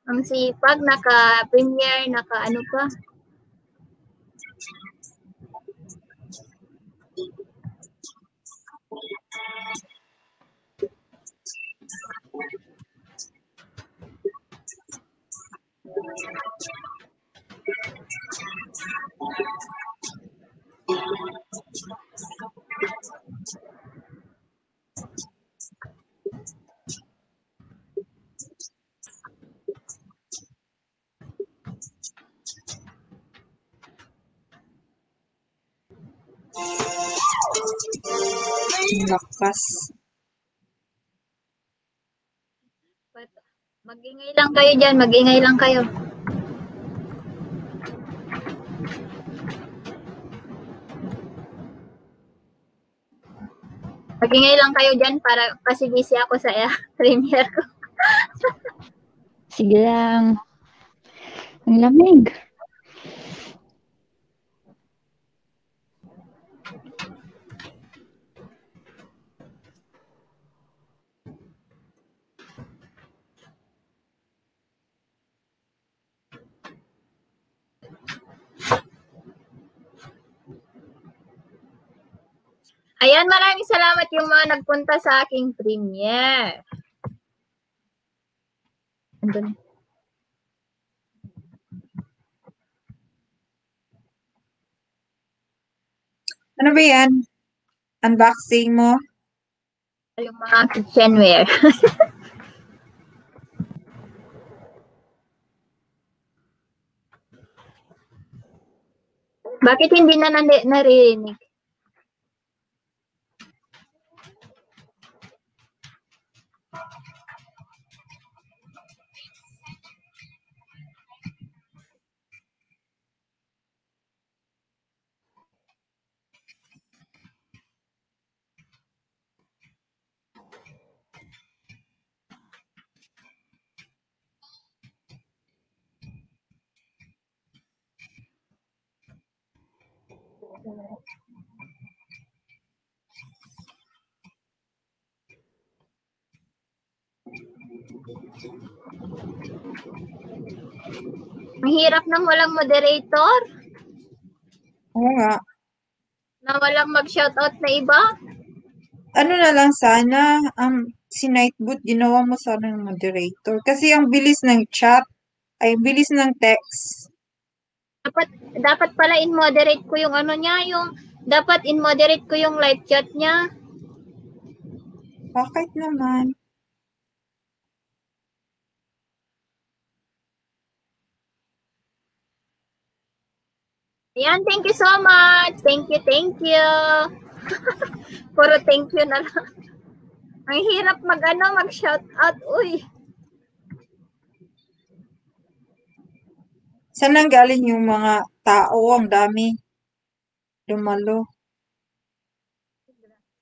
A: Ang sipag, naka-Premiere, naka-ano pa.
D: Lakas.
A: Mag-ingay lang kayo dyan. Mag-ingay lang kayo. Mag-ingay lang kayo dyan para kasi busy ako sa Premiere ko.
B: Sige lang. Ang lamig.
A: Ayan, maraming salamat yung mga nagpunta sa aking Premiere. Andun.
D: Ano ba yan? Unboxing mo?
A: Yung mga kitchenware. Bakit hindi na naririnig? Ang hirap ng walang moderator.
D: Oo nga.
A: Na walang mag-shoutout na iba.
D: ano na lang sana, si Nightboot, ginawa mo sana ng moderator. Kasi ang bilis ng chat, ay bilis ng text.
A: Dapat pala in-moderate ko yung ano niya, dapat in-moderate ko yung live chat niya.
D: Bakit naman?
A: Ayan, thank you so much. Thank you, thank you. Puro thank you na lang. Ang hirap mag-shout out. Uy.
D: Saan nang galing yung mga tao? Ang dami. Dumalo.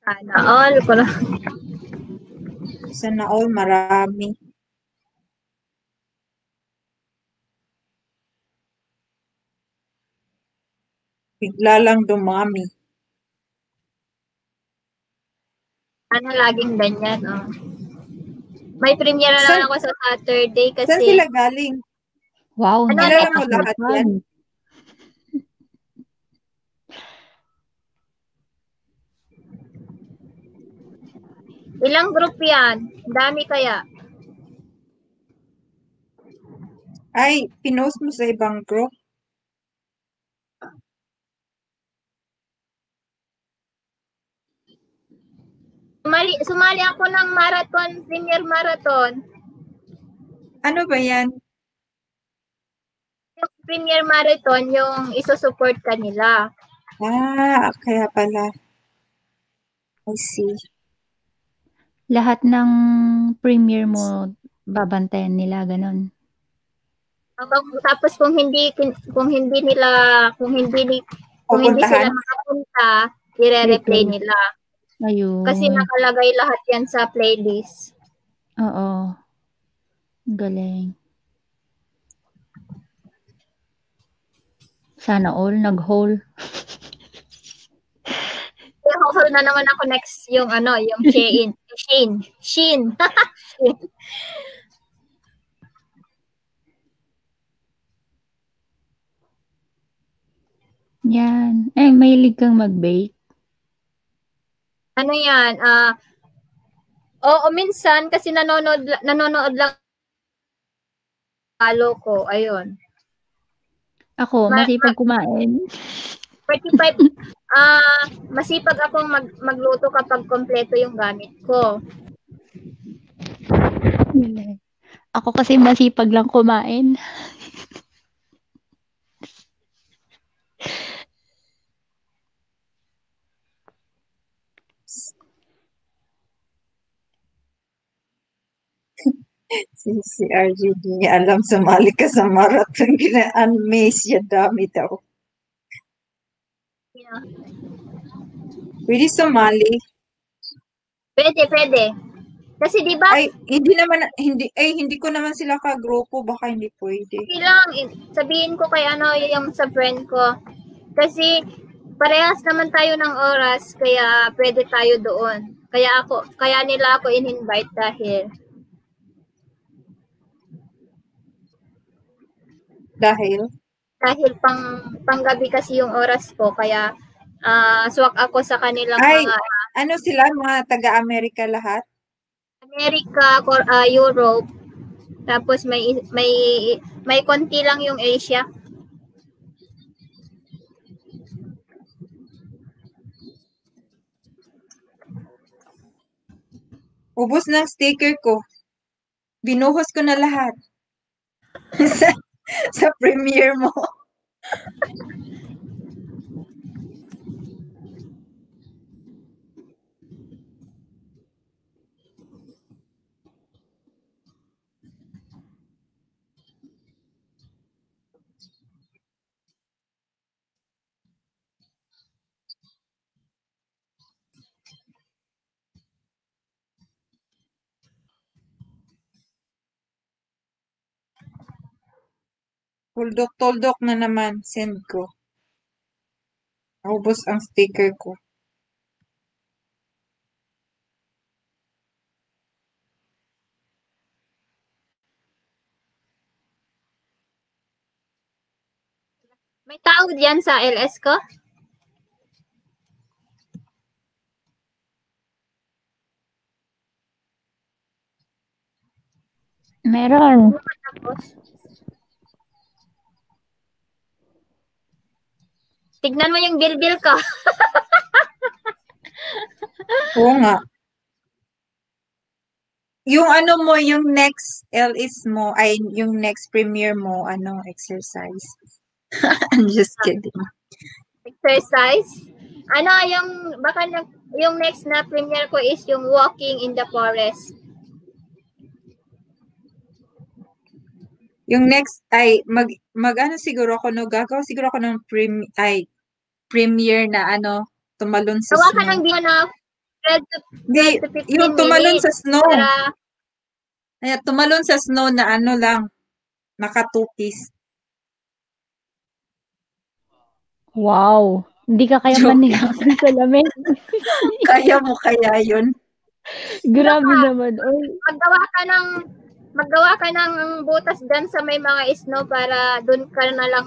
A: Sana all ko na.
D: Sana all, marami. Bigla lang dumami.
A: Ano laging ganyan, oh. May premiere na
D: Saan-
A: lang ako sa Saturday kasi.
D: Saan sila galing?
E: Wow,
A: Ano,
D: Kilala mo
A: next
D: lahat yan?
A: Ilang group yan? Dami kaya?
D: Ay, pinost mo sa ibang group?
A: Sumali ako ng marathon, premier marathon.
D: Ano ba yan?
A: Yung premier marathon, yung isusupport ka nila.
D: Ah, kaya pala. I see.
E: Lahat ng premiere mo, babantayan nila, ganun.
A: Tapos kung hindi sila makapunta, i-replay nila.
E: Ayun.
A: Kasi nakalagay lahat yan sa playlist.
E: Oo. Galing. Sana all nag-haul.
A: I-haul na naman ako next yung Shein. Shein.
E: Yan. Eh, mahilig kang mag-bake?
A: Ano yan? Oo, minsan kasi nanonood lang follow ko. Ayun.
E: Ako, masipag kumain.
A: 45 masipag akong magluto kapag kompleto yung gamit ko.
E: Ako kasi masipag lang kumain.
D: Si RJ, di niya alam sumali ka sa marathon. Ginaan-maze siya, dami daw.
A: Yeah.
D: Pwede sumali.
A: Pwede. Kasi di ba?
D: Ay, hindi ko naman sila ka-grupo, baka hindi pwede.
A: Okay lang, sabihin ko kay yung sa friend ko. Kasi parehas naman tayo ng oras, kaya pwede tayo doon. Kaya nila ako in-invite
D: Dahil
A: panggabi kasi yung oras ko, kaya swak ako sa kanilang mga
D: ano sila, mga taga-Amerika lahat?
A: America, Europe. Tapos may konti lang yung Asia.
D: Ubos ng sticker ko. Binuhos ko na lahat. sa premiere mo. Tuldok-tuldok na naman, send ko. Ubos ang sticker ko.
A: May tao diyan sa LS ko?
E: Meron.
A: Tapos, tignan mo yung bill ko.
D: Oo nga. Yung ano mo, yung next LS mo, ay yung next premiere mo, ano, exercise. I'm just kidding.
A: Exercise. Ano, yung next na premiere ko is yung walking in the forest.
D: Yung next ay ano siguro ako no, gagawa siguro ako ng premiere na ano, tumalon sa
A: Gawa ka
D: snow.
A: ng video na 12 to
D: Hindi,
A: 15
D: yung tumalon sa
A: minutes
D: snow.
A: para
D: Ay, tumalon sa snow na ano lang, naka-two-piece.
E: Wow. Hindi ka kaya
D: Joke.
E: manigasan sa lamig.
D: Kaya mo kaya yun?
E: Grabe naman. Oy.
A: maggawa ka ng butas dyan sa may mga snow para dun ka na lang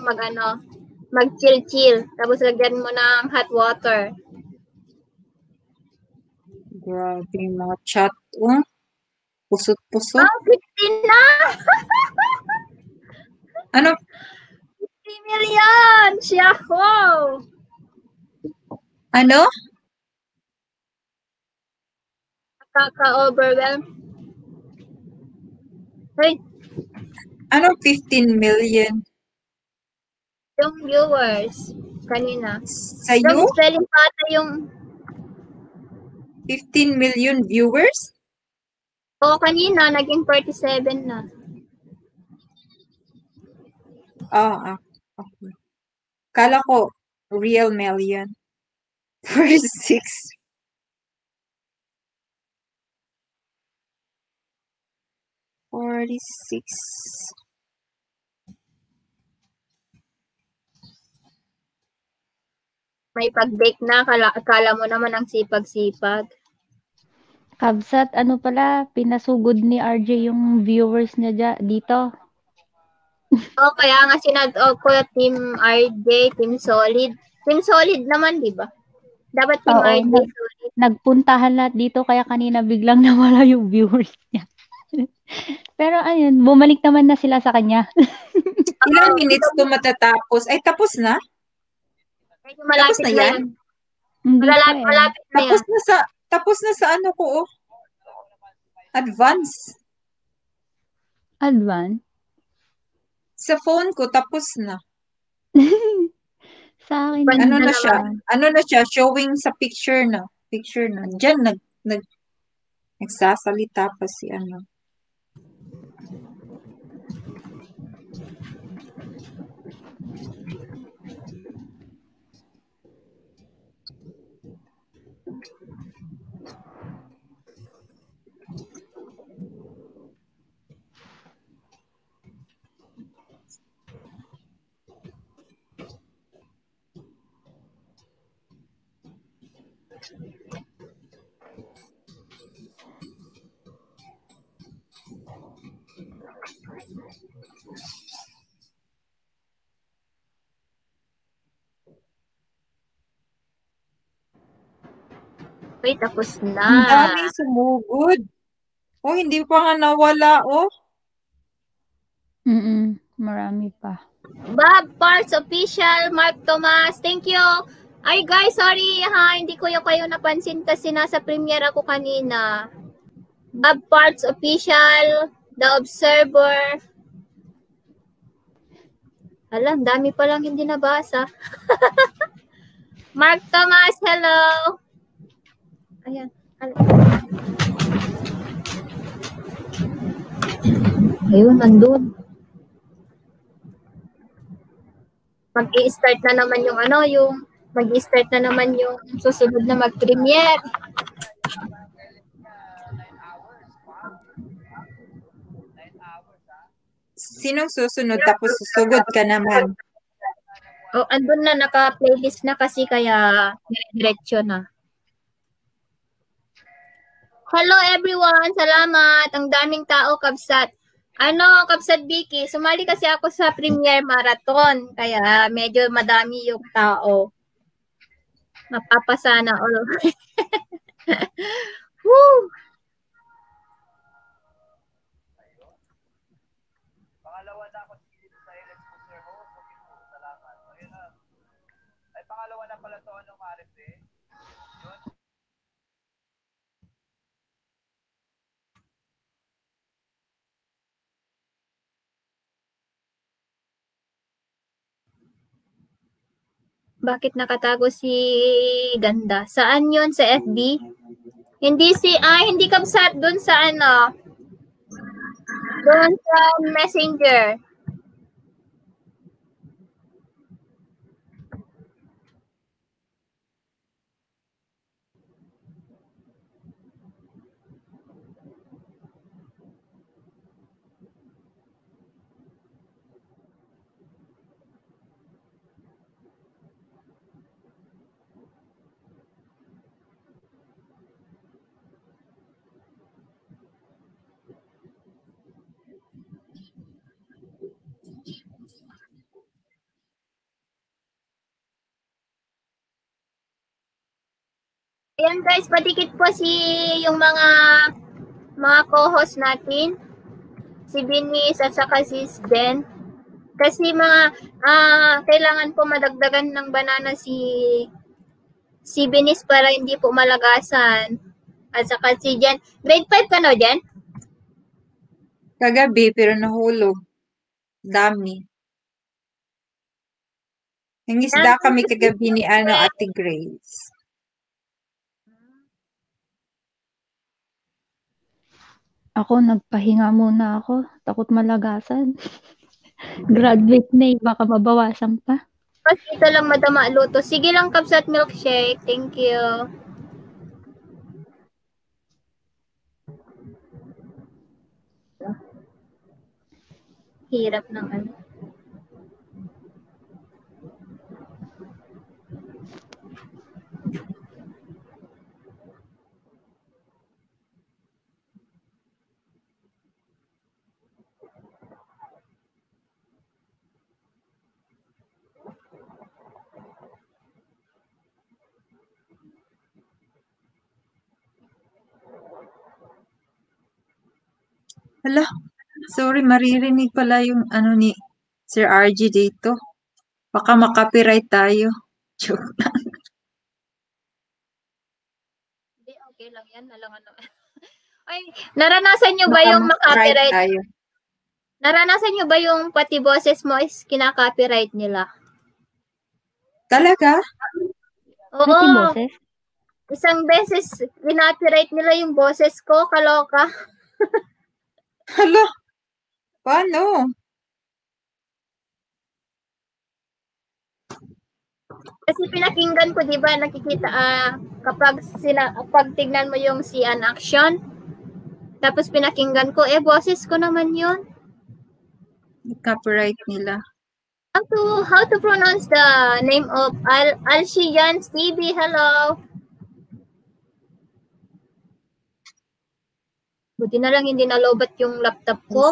A: mag-chill. Tapos lagyan mo ng hot water.
D: Grabe yung mga chat. Oh. Pusot-pusot.
A: 15 na!
D: Ano?
A: 50 million! Yahoo!
D: Ano?
A: Kaka-overwhelm. Hey,
D: Ano 15 million?
A: yung viewers kanina.
D: Sa
A: Yung
D: you?
A: spelling pata yung
D: 15 million viewers?
A: kanina naging 47 na.
D: Okay. Kala ko real million. 46.
A: May pag-bake na, akala mo naman ang sipag-sipag.
E: Kabsat, ano pala, pinasugod ni RJ yung viewers niya dito.
A: Kaya nga ko Team RJ, Team Solid. Team Solid naman, di ba? Dapat Team
E: Oo,
A: RJ Solid.
E: nagpuntahan lahat dito kaya kanina biglang nawala yung viewers niya. Pero ayun, bumalik naman na sila sa kanya.
D: Ilang minutes to matatapos? Ay, tapos na?
A: Medyo malapit
D: Tapos na yan?
E: Hindi pa eh.
A: Malapit na yan.
D: Tapos na sa ano ko, oh. Advance.
E: Advance?
D: Sa phone ko, tapos na.
E: Sa akin
A: Ano
E: hindi
D: na siya?
E: pa.
D: Ano na siya? Showing sa picture na. Diyan, nagsasalita pa si ano.
A: Wait, tapos na.
D: Ang daming sumugod. Oh, hindi pa nga nawala, oh.
E: Marami pa.
A: Bob Parts Official, Mark Tomas, thank you. Ay guys, sorry ha, hindi ko yung kayo napansin kasi nasa premiere ako kanina. Bob Parts Official, The Observer. Alam, dami pa lang hindi nabasa. Mark Tomas, hello. Ayan. Ayun, nandun. Mag-i-start na naman yung susunod na mag-premiere.
D: Sinong susunod tapos susugod ka naman?
A: Oh, andun na, naka-playlist na kasi kaya diretso na. Hello everyone, salamat. Ang daming tao, Kabsat. Kabsat Vicky, sumali kasi ako sa premiere marathon, kaya medyo madami yung tao. Mapapasana all. Woo! Bakit nakatago si Ganda? Saan yon? Sa FB? Hindi kabsat dun sa ano, dun sa Messenger. Ayan guys, padikit po yung mga co-host natin. Si Binis at saka si Sden. Kasi kailangan po madagdagan ng banana si Binis para hindi po malagasan. At saka si Jen. Grade 5 ka na, Jen?
D: Kagabi, pero nahulog. Dami. Nangisda kami kagabi ni Ate Grace.
E: Ako, nagpahinga muna ako. Takot malagasan. Graduate na eh. Baka mabawasan pa.
A: Kasi ito lang madama luto. Sige lang, Kapsat Milkshake. Thank you. Hirap ng ano.
D: Hala, sorry, maririnig pala yung ano ni Sir RG dito. Baka makapiright tayo. Joke lang.
A: Hindi, okay lang yan. Ano. Ay, naranasan nyo ba
D: Baka
A: yung
D: makapiright
A: makapiright?
D: tayo.
A: Naranasan nyo ba yung pati boses mo is kinaka-copyright nila?
D: Talaga?
A: Oo.
E: Pati boses?
A: Isang beses, kinopyright nila yung boses ko. Kaloka.
D: Hala, paano?
A: Kasi pinakinggan ko, di ba, nakikita, pag tignan mo yung si an action, tapos pinakinggan ko, boses ko naman yun.
D: Copyright nila.
A: How to pronounce the name of Alshian TV? Hello. Buti na lang hindi nalobat yung laptop ko.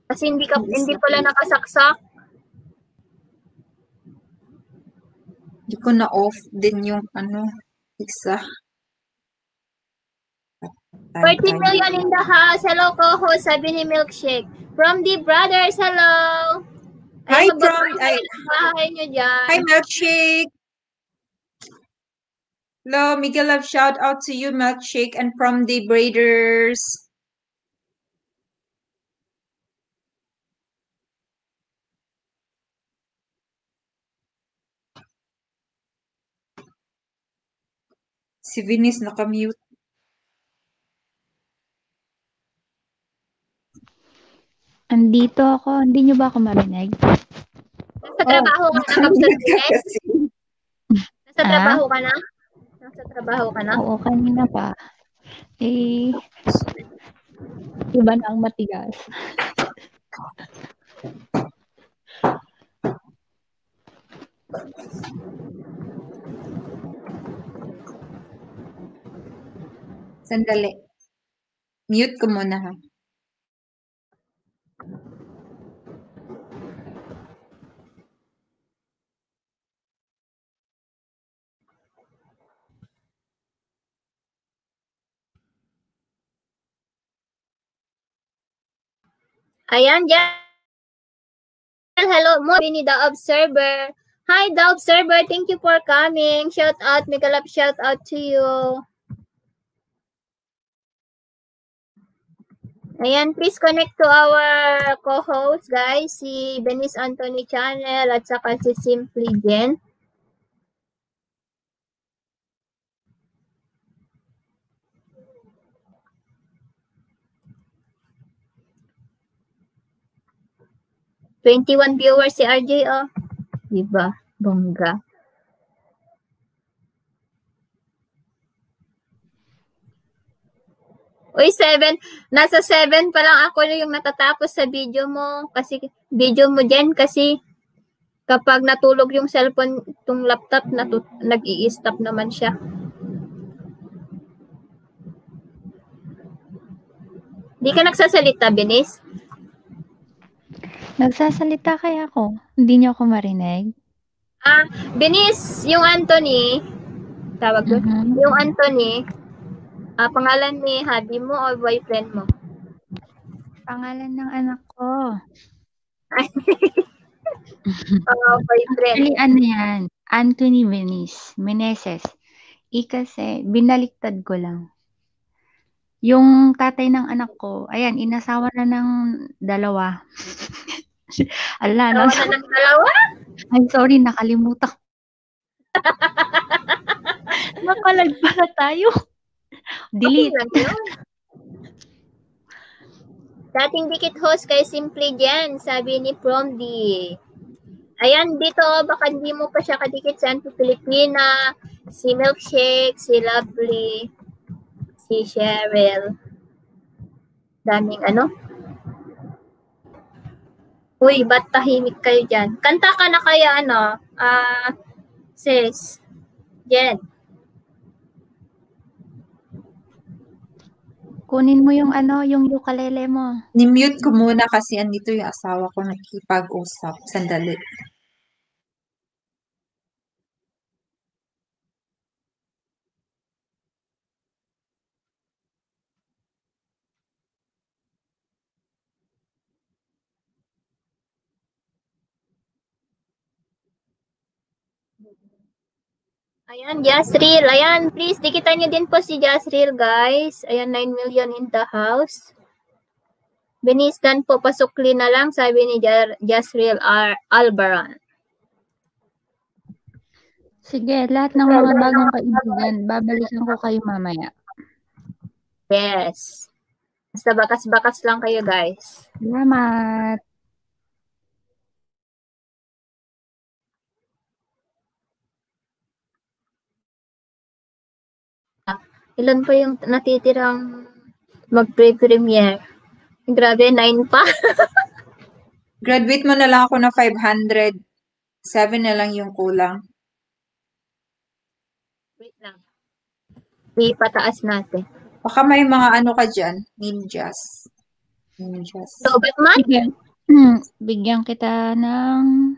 A: Kasi hindi pala nakasaksak.
D: Hindi ko na off din yung isa.
A: 14 million in the house. Hello, co-host, sabi ni Milkshake. From the brothers, hello.
D: Hi,
A: bahay nyo dyan.
D: Hi, Milkshake. Hello, Miguel Love, shout out to you, Milkshake, and from the brothers. Si Vinis nakamute.
E: Andito ako. Hindi nyo ba ako marinig?
A: Nasa trabaho ka na, Kapsat Vinis? Nasa trabaho ka na? Nasa trabaho ka na?
E: Oo, kanina pa. Iba na ang matigas.
D: Sandali. Mute ko muna ha.
A: Ayan, dyan. Hello, mo ni The Observer. Hi, The Observer. Thank you for coming. Shout out, Megalap, shout out to you. Ayan, please connect to our co-host, guys. Si Benice Anthony Channel at saka si Simply Jen. #21 viewers si RJ, oh. Diba? Bongga. Uy, 7. Nasa 7 pa lang ako yung natatapos sa video mo. Kasi, video mo dyan kasi kapag natulog yung cellphone, itong laptop, nag-i-stop naman siya. Di ka nagsasalita, Benice?
E: Nagsasalita kaya ako. Hindi niyo ako marinig.
A: Benice, yung Anthony, tawag doon, yung Anthony, pangalan ni hubby mo o boyfriend mo?
E: Pangalan ng anak ko.
A: Boyfriend.
E: Actually, ano yan? Anthony Meneses. Kasi binaliktad ko lang. Yung tatay ng anak ko, ayan, inasawa na ng 2. Ala,
A: Tawa na ng 2?
E: I'm sorry, nakalimutan. Nakalag pala tayo. Delete.
A: Okay, dating dikit host kay Simply Jen, sabi ni Promdi. Ayan, dito, baka hindi mo pa siya kadikit sa Anto Pilipina, si Milkshake, si Lovely, si Cheryl. Daming ano? Uy, ba't tahimik kayo dyan? Kanta ka na kaya ano? Sis, Jen.
E: Kunin mo yung ano, yung ukulele mo.
D: Ni-mute ko muna kasi andito yung asawa ko nakikipag-usap. Sandali.
A: Ayan, Jasril. Ayan, please, dikitan niyo din po si Jasril, guys. Ayan, 9 million in the house. Benistan po, pasukli na lang, sabi ni Jasril Albaran.
E: Sige, lahat ng mga bagong kaibigan, babalikan ko kayo mamaya.
A: Yes. Basta bakas-bakas lang kayo, guys.
E: Salamat.
A: Ilan pa yung natitirang mag-pre-premiere? Grabe, 9 pa.
D: Graduate mo na lang ako ng 500. 7 na lang yung kulang.
A: Wait lang. Ipataas natin.
D: Baka may mga ano ka dyan, ninjas.
A: So, but man?
E: Bigyan kita ng...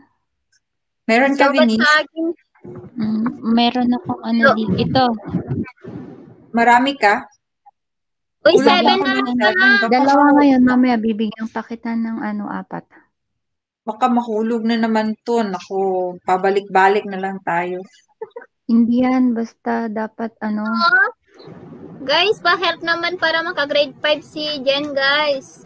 D: Meron ka, Venice?
E: Meron akong ano dito. Ito.
D: Marami ka?
A: Uy,
D: Kulang
A: 7
D: ako
A: na
D: ng
A: lang.
D: 7.
E: Dalawa ngayon, mamaya bibigyan pa kita ng 4.
D: Baka mahulog na naman to. Naku, pabalik-balik na lang tayo.
E: Hindi yan, basta dapat ano.
A: Guys, pa-help naman para maka-grade 5 si Jen, guys.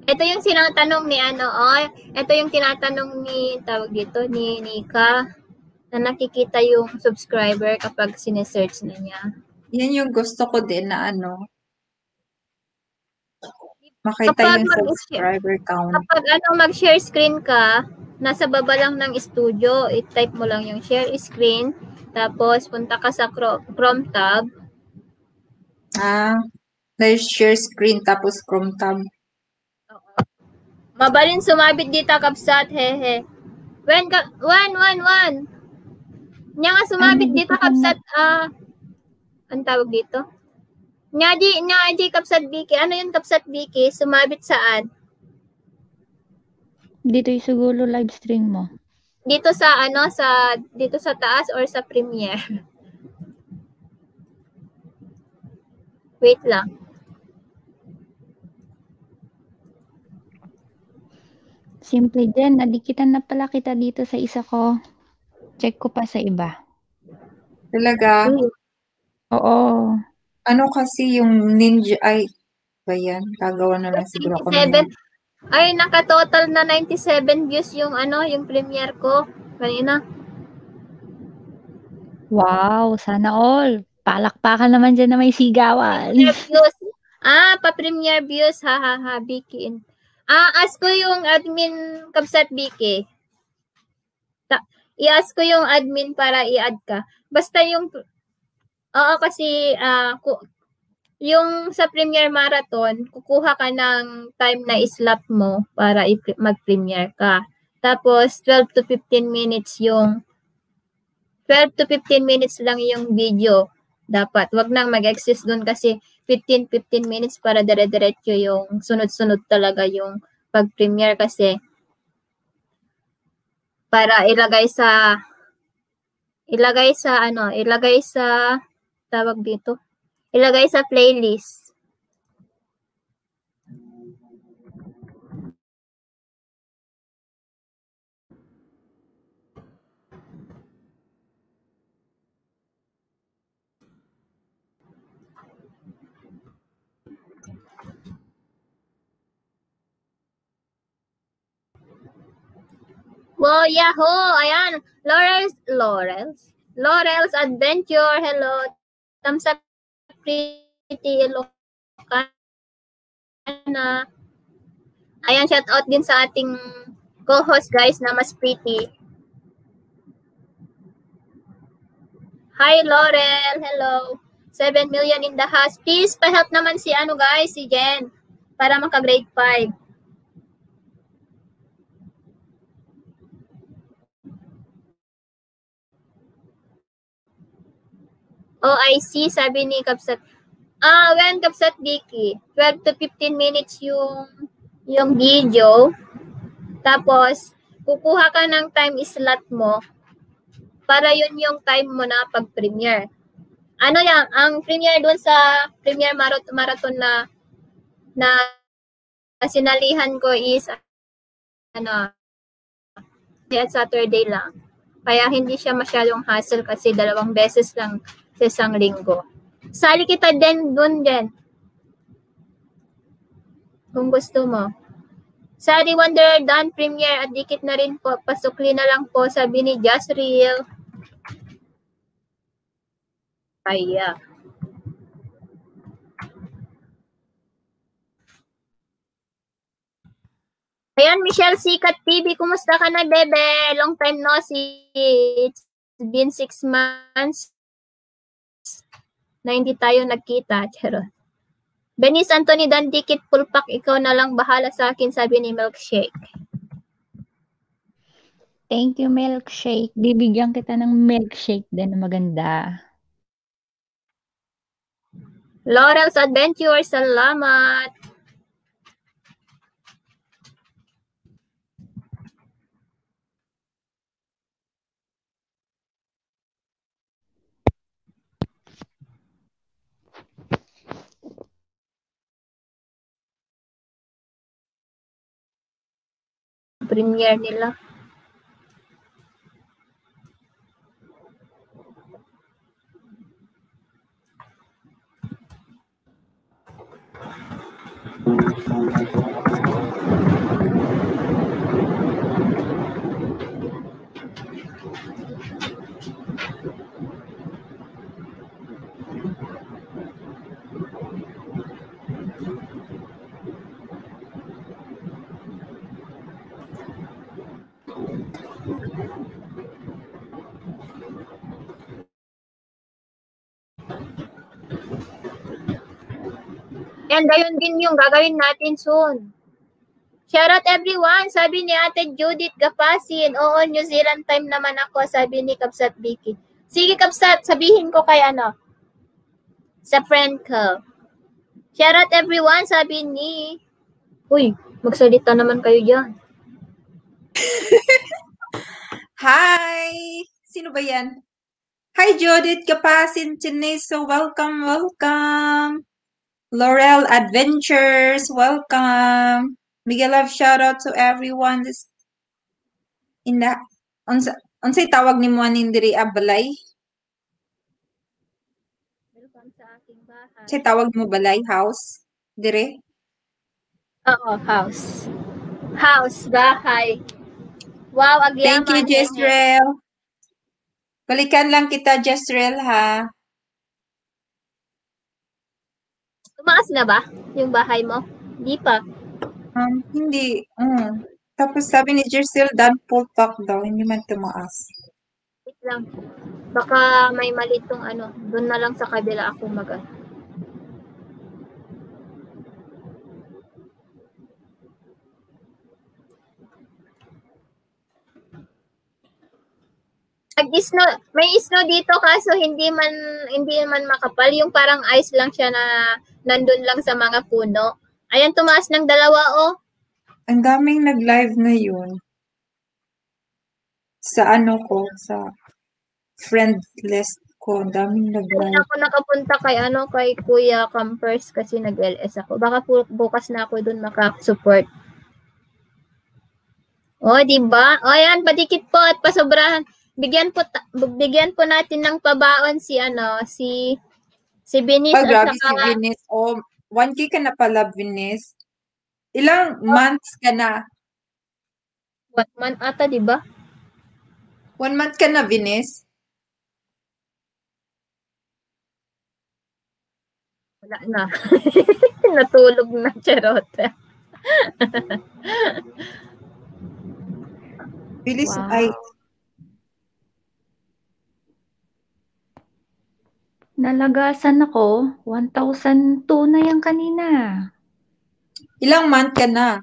A: Ito yung sinatanong ni ito yung tinatanong ni, tawag dito, ni Nika, na nakikita yung subscriber kapag sinesearch na niya.
D: Yan yung gusto ko din na ano, makita yung subscriber count.
A: Kapag mag-share screen ka, nasa baba lang ng studio, i-type mo lang yung share screen, tapos punta ka sa Chrome tab.
D: There's share screen, tapos Chrome tab.
A: Mabalin sumabit dito, kapsat, hehe. Wan. Nya nga sumabit dito, kapsat, ang tawag dito? Nya kapsat Biki. Ano yung kapsat Biki? Sumabit saan?
E: Dito yung siguro live stream mo.
A: Dito sa dito sa taas or sa Premiere? Wait lang.
E: Simple din, nadikitan na pala kita dito sa isa ko. Check ko pa sa iba.
D: Talaga?
E: Oo.
D: Ano kasi yung ninja, ay, ba yan? Gagawa na lang siguro ako ng
A: 97. Ay, naka-total na 97 views yung yung premiere ko kanina.
E: Wow, sana all. Palakpakan naman dyan na may sigawan.
A: Premiere views. Pa-premiere views. Ha, ha, ha, Vicky. Ask ko yung admin Kabsat Vicky. I-ask ko yung admin para i-add ka. Basta yung, kasi, yung sa Premiere Marathon, kukuha ka ng time na slot mo para mag-premiere ka. Tapos, 12 to 15 minutes lang yung video. Dapat. Wag nang mag-exist doon kasi 15 minutes para dire-diretso yung sunod-sunod talaga yung pag-premiere kasi para ilagay sa tawag dito. Ilagay sa playlist. Wow, yahoo! Ayan. Laurel's Adventure. Hello. Thumbs up, pretty Ilocana. Ayan, shout out din sa ating co-host guys na mas pretty. Hi, Laurel. Hello. 7 million in the house. Please, pa-help naman si si Jen. Para maka-grade 5. Oh, I see. Sabi ni Kapsat. When Kapsat Vicky, 12 to 15 minutes yung video. Tapos, kukuha ka ng time slot mo para yun yung time mo na pag-premiere. Ano yan? Ang premiere dun sa Premiere Marathon na sinalihan ko is at Saturday lang. Kaya hindi siya masyadong hassle kasi 2 beses lang sa isang linggo. Sali kita din dun din. Kung gusto mo. Sari Wonder Dan Premiere at dikit na rin po. Pasukli na lang po, sabi ni Just Real. Kaya. Ayan, Michelle Sikat TV. Kumusta ka na, bebe? Long time no see. It's been 6 months na hindi tayo nagkita. Charot. Benis Anthony Dan Dikit Pulpak, ikaw na lang bahala sa akin, sabi ni Milkshake.
E: Thank you, Milkshake. Bibigyan kita ng milkshake din na maganda.
A: Laurel's Adventure, salamat. Premiere nila. And ayun din yung gagawin natin soon. Shoutout everyone, sabi ni Ate Judith Gapasin. Oo, New Zealand time naman ako, sabi ni Kapsat Vicky. Sige Kapsat, sabihin ko kay sa friend ko. Shoutout everyone, sabi ni... Uy, magsalita naman kayo dyan.
D: Hi! Sino ba yan? Hi, Judith Gapasin Chineso. Welcome. Laurel Adventures. Welcome. Mega love shout out to everyone this in the unsay tawag nimo aning diri balay?
A: Welcome sa aking bahay.
D: Unsay tawag mo balay house? Dire?
A: Oo, house. House, bahay. Wow,
D: Thank you,
A: agyaman.
D: Jezreel. Balikan lang kita, Jezreel, ha?
A: Tumaas na ba yung bahay mo? Hindi pa.
D: Hindi. Tapos sabi ni Jezreel, done full talk daw. Hindi man tumaas.
A: Wait lang. Baka may malitong ano. Doon na lang sa kabila ako Nag-snow, may snow dito kaso hindi man makapal, yung parang ice lang siya na nandun lang sa mga puno. Ayan, tumaas ng 2 oh.
D: Ang daming nag-live na yun. Sa ano ko, sa friend list ko, ang daming
A: Hindi
D: nag-live.
A: ako nakapunta kay Kuya Campers kasi nag-LS ako. Baka bukas na ako dun makasupport. Oh, di ba? O ayan, padikit po at pasobrahan. Bigyan po natin ng pabaon si Binis at
D: Grabe si
A: saka
D: Venus. 1K ka na pala, Venus. Ilang months ka na?
A: 1 month ata, di ba?
D: 1 month ka na, Venus?
A: Wala na. Natulog na, charot.
D: Bilis,
E: Wow.
D: ay,
E: Nalagasan ako. 1,002 na yan kanina.
D: ilang month ka na?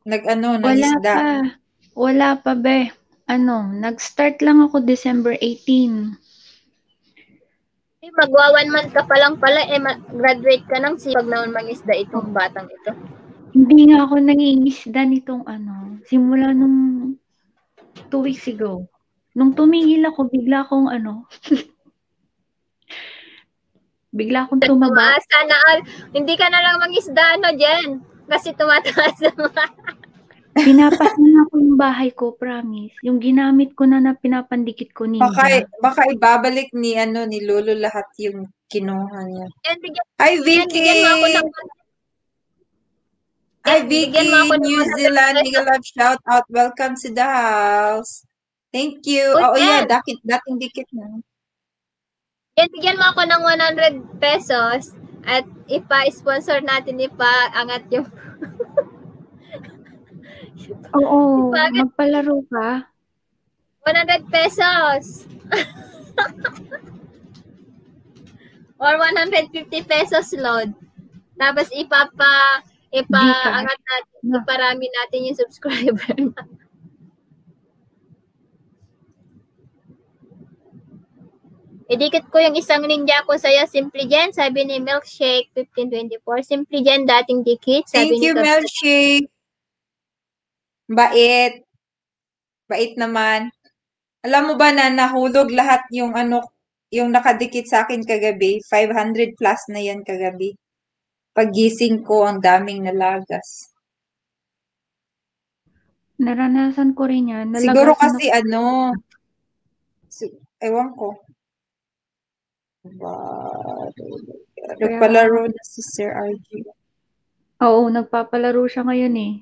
D: Nag-ano,
E: Wala
D: nag-isda?
E: pa. Wala pa, be. Nag-start lang ako December 18.
A: Magwa 1 month ka pa lang pala, graduate ka nang sipag naman mangisda itong batang ito.
E: Hindi nga ako nangingisda nitong simula nung 2 weeks ago. Nung tumigil ako, bigla akong bigla akong tumaba.
A: Tumaasa na, hindi ka na lang mangisda, Jen. Kasi tumataas na mga.
E: Pinapasin ako yung bahay ko, promise. Yung ginamit ko na pinapandikit ko ninja.
D: Baka ibabalik ni Lolo lahat yung kinuha niya. Hi, Vicky!
A: Bigyan mo ako ng
D: Hi, Vicky!
A: bigyan mo ako ng
D: New
A: 100
D: Zealand,
A: pesos.
D: mega love shout out. Welcome to the house. Thank you.
A: Uy,
D: Oh, yeah,
A: Jen!
D: dating dikit na.
A: Bigyan mo ako ng 100 pesos at ipa-sponsor natin, ipa-angat yung
E: Oo,
A: Bakit?
E: magpalaro ka.
A: 100 pesos. Or 150 pesos load. Tapos ipa-angat natin, iparami natin yung subscriber. Idikit ko yung isang ninja ko sa'yo, Simply Jen, sabi ni Milkshake 1524. Simply Jen, dating dikit, sabi
D: Thank you, Milkshake. Bait. Bait naman. Alam mo ba na nahulog lahat yung yung nakadikit sa akin kagabi? 500 plus na yan kagabi. Paggising ko, ang daming nalagas.
E: Naranasan ko rin yan.
D: Siguro kasi ewan ko. Nagpalaro na si Sir RG.
E: Oo, nagpapalaro siya ngayon eh.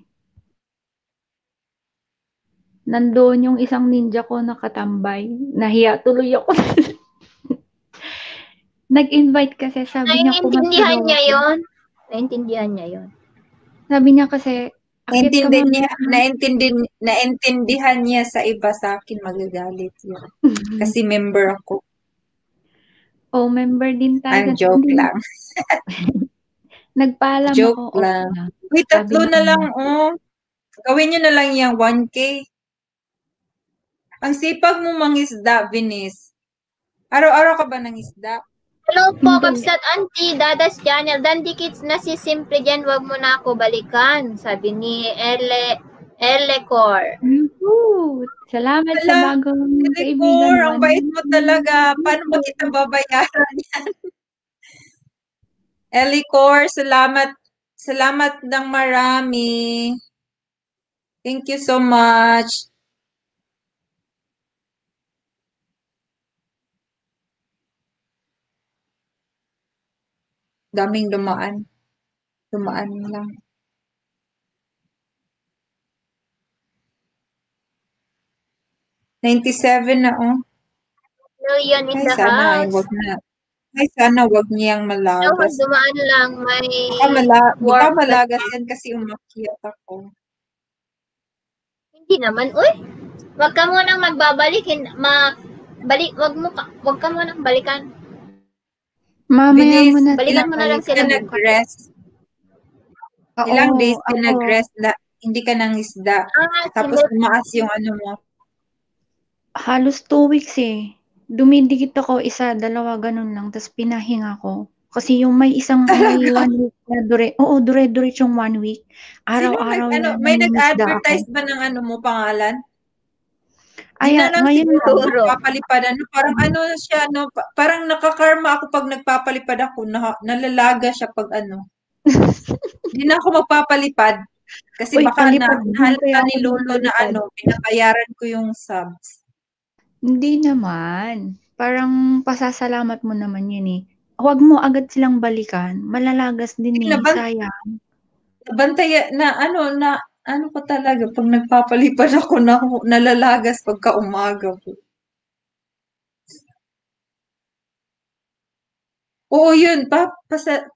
E: Nandoon yung isang ninja ko nakatambay. Nahiya tuloy ako. Nag-invite kasi, sabi niya
A: Naintindihan niya yun. Naintindihan niya yun.
E: Sabi niya kasi,
D: naintindihan niya sa iba, sa akin magagalit yun. Kasi member ako.
E: Oh, member din tayo.
D: Joke lang.
E: Nagpaalam
D: Joke
E: ako.
D: lang.
E: Okay.
D: Uy, 3 na lang, Gawin nyo na lang yung 1K. Ang sipag mo mangisda, Vinis. Araw-araw ka ba nangisda?
A: Hello po, Kapsat Auntie, Dadas Channel. Dandikits na si Simple Jen, wag mo na ako balikan. Sabi ni Elecor.
E: Salamat sa bagong
D: kaibigan. Ang bait mo talaga. Paano ba kita babayaran yan? Elicor, salamat Salamat ng marami. Thank you so much. Daming dumaan. Dumaan lang. $97 na, oh.
A: Million in
D: Ay,
A: the
D: sana ay
A: house.
D: wag na. Ay, sana wag niyang
A: No,
D: malagas.
A: dumaan lang. May
D: Baka
A: work.
D: malagas yan kasi umakyat ako.
A: Hindi naman. Uy, wag ka munang magbabalik. Wag ka munang balikan.
E: Mamaya
D: Bilis,
E: mo na
A: Balikan mo na lang
D: ka
A: sila bukas.
D: nag-rest.
E: Oo,
D: Ilang days ka
E: ako.
D: nag-rest, hindi ka nang isda. Tapos tumaas yung ano mo.
E: Halos 2 weeks eh. Dumidikit ako isa, dalawa, ganun lang. Tapos pinahinga ko. Kasi yung may 1 week na dire-diretsong 1 week. Araw-araw yan,
D: May
E: nangingisda ako.
D: nag-advertise ba ng ano mo, pangalan? Di
E: Ay,
D: na lang
E: ngayon
D: siguro
E: lang.
D: magpapalipad. Parang ano siya, no? Parang nakakarma ako pag nagpapalipad ako. Nalalaga siya pag ano. Di na ako magpapalipad. Kasi
E: Uy,
D: baka
E: palipad din
D: nahalata
E: kaya
D: ni
E: ako
D: Lolo na
E: magpalipad.
D: ano, pinabayaran ko yung subs.
E: Hindi naman. Parang pasasalamat mo naman yun eh. Huwag mo agad silang balikan. Malalagas din eh. Sayang.
D: Nabantaya na ano ko talaga, pag nagpapalipad ako nalalagas pagka umaga po. Oo, yun.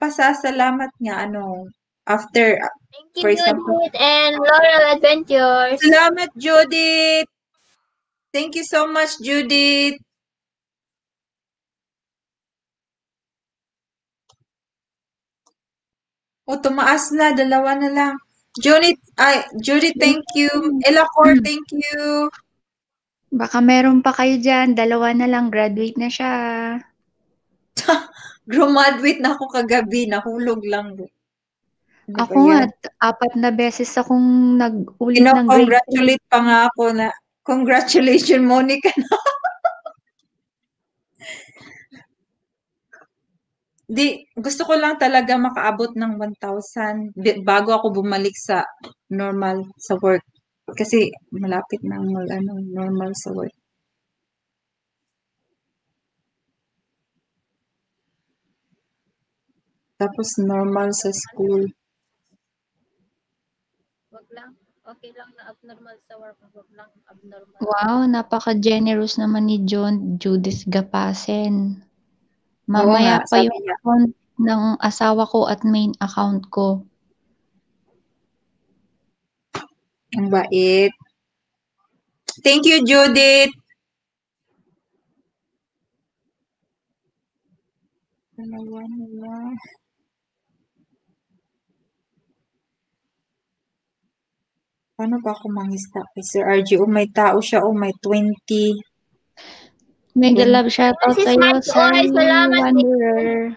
D: Pasasalamat nga, ano, after,
A: Thank you,
D: for example.
A: Judith and Laurel Adventures.
D: Salamat, Judith! Thank you so much, Judith! O, tumaas na. Dalawa na lang. Judith, thank you. Elacor, thank you.
E: Baka meron pa kayo dyan. 2 na lang. Graduate na siya.
D: Graduate na ako kagabi. Nahulog lang. Ano
E: Ako
D: ba
E: nga,
D: yan?
E: 4 na beses akong nag-ulit ng grade 3.
D: Congratulate pa nga ako na, congratulations, Monica. Gusto ko lang talaga makaabot ng 1,000 bago ako bumalik sa normal sa work. Kasi malapit na normal sa work. Tapos normal sa school.
A: Wag lang. Okay lang na abnormal sa work. Wag lang abnormal.
E: Wow, napaka-generous naman ni Judith Gapasen. Mamaya
D: nga,
E: pa
D: sabi
E: yung
D: niya.
E: account ng asawa ko at main account ko.
D: Ang bait. Thank you, Judith. Paano ba ako manghista kay Sir RG? Oh, may tao siya. Oh, may 20.
E: Mega love shoutout
A: Sis
E: sa'yo,
A: Marky, oy, salamat.
E: Wanderer.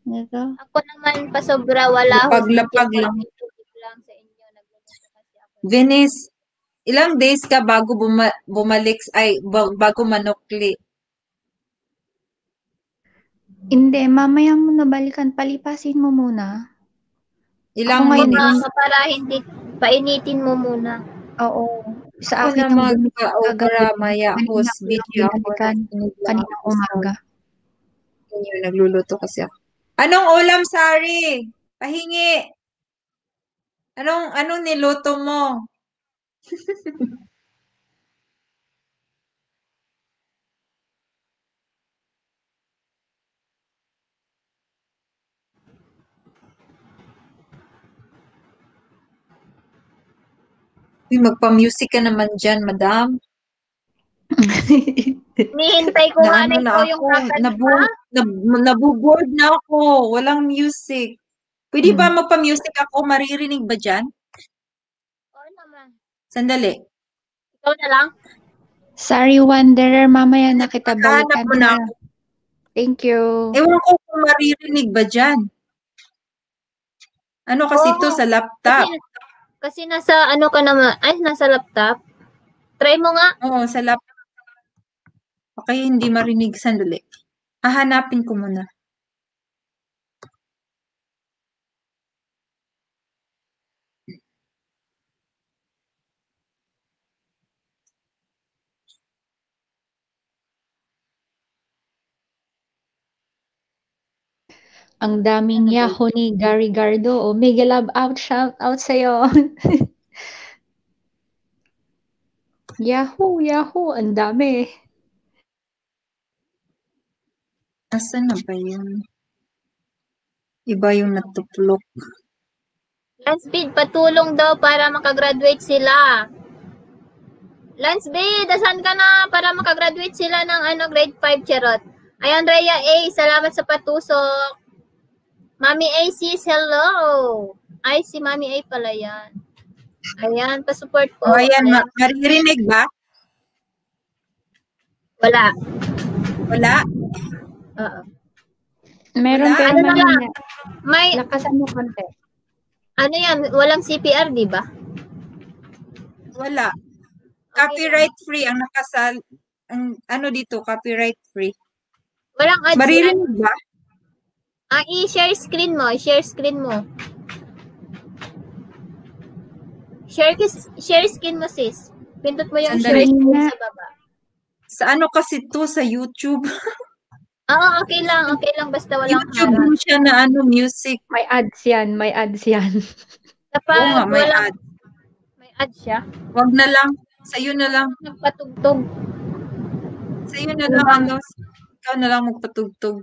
E: Ito.
A: Ako naman pasobra wala.
D: Lapag-lapag lang.
A: Lang sa inyo. Nagluluto kasi ako.
D: Venice, ilang days ka bago bumalik, bago manukli?
E: Hindi, mamaya mo na balikan. Palipasin mo muna.
D: Ilang
E: Ako ngayon,
D: minutes?
A: Para hindi painitin mo muna.
E: Oo. Sa
D: Ako
E: akin
D: na
E: ang
D: mag-obra maya
E: Kanina
D: host
E: ko lang
D: video ako.
E: binalikan. Kaninang umaga.
D: Nagluluto kasi ako. Anong ulam, Sari? Pahingi. Anong niluto mo? Uy, magpa-music ka naman dyan, madam.
A: Nihintay ko nga na ikaw yung kakanta.
D: Nabuboard na ako. Walang music. Pwede ba magpa-music ako? Maririnig ba dyan?
A: Oo naman.
D: Sandali.
A: Ikaw na lang?
E: Sorry, Wanderer. Mamaya na kita
D: Maghahanap
E: balikan
D: mo na
E: na.
D: ako.
E: Thank you.
D: Ewan ko kung maririnig ba dyan. Ano kasi ito sa laptop?
A: Kasi nasa ano ka naman, nasa laptop. Try mo nga.
D: Oo, sa laptop. Okay, hindi marinig. Sandali. Hahanapin ko muna.
E: Ang daming
D: Ano ba
E: Yahoo ni Gary Gardo. Oh, mega love out, shout out sa'yo. Yahoo, Yahoo, ang dami.
D: Nasaan na ba yun? Iba yung natuplok.
A: Lance Bid, patulong daw para makagraduate sila. Lance Bid, asan ka na para makagraduate sila ng grade 5, charot. Ayan, Rhea A, salamat sa patusok. Mami A, sis, hello. Ay, si Mami A pala yan. Ayan, pa-support po.
D: O, ayan, maririnig ba?
A: Wala.
D: Wala?
A: Oo.
E: Meron
D: Wala?
E: pero
A: Ano na lang?
E: mahina.
A: May,
E: Lakasan mo konti.
A: ano yan, walang CPR, di ba?
D: Wala. Copyright free ang nakasal. Ang ano dito, copyright free.
A: Walang ads yan.
D: Maririnig ba?
A: I-share screen mo, share screen mo. Share screen mo, sis. Pindot mo yung
D: Sandali.
A: share screen sa baba.
D: Sa ano kasi to sa YouTube?
A: Oo, okay lang. Basta walang
D: YouTube
A: harap.
D: mo siya na ano, music.
E: May ads yan, may ads yan.
A: Kapag
D: Oo nga, may
A: walang,
D: ad.
A: may ad siya,
D: Wag na lang. Sa'yo na lang.
A: nagpatugtog.
D: Sa'yo na lang, ano. Ikaw na lang magpatugtog.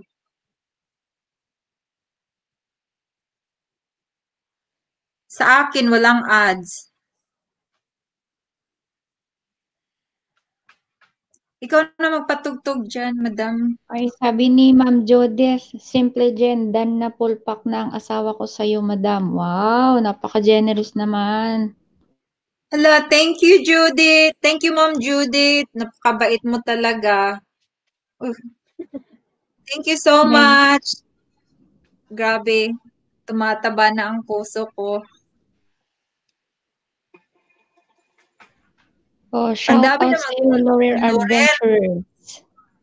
D: Sa akin, walang ads. Ikaw na magpatugtog dyan, madam.
E: Ay, sabi ni Ma'am Jodith, simple Jen, dan na pulpak na ang asawa ko sa'yo, madam. Wow, napaka-generous naman.
D: Hala, thank you, Judith. Thank you, Ma'am Judith. Napakabait mo talaga. Thank you so much. Grabe. Tumataba na ang puso ko.
E: Oh, shout out
D: dami
E: sa
D: naman.
E: Laurel
D: Laurel.
E: Adventures.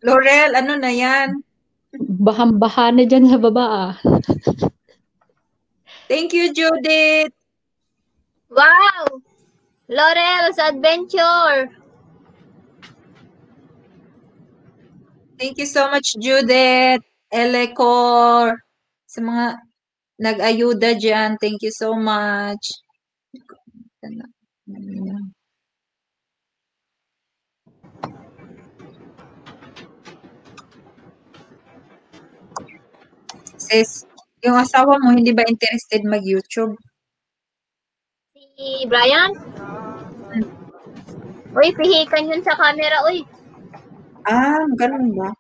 D: Laurel, ano na yan?
E: Bahang-baha na dyan sa baba ah.
D: Thank you, Judith.
A: Wow! Laurel's Adventure!
D: Thank you so much, Judith. Elecor. Sa mga nag-ayuda dyan. Thank you so much. Sis, yung asawa mo hindi ba interested mag-YouTube?
A: Si Brian? Uy, pihikan yun sa camera, uy.
D: Ah, ganun ba?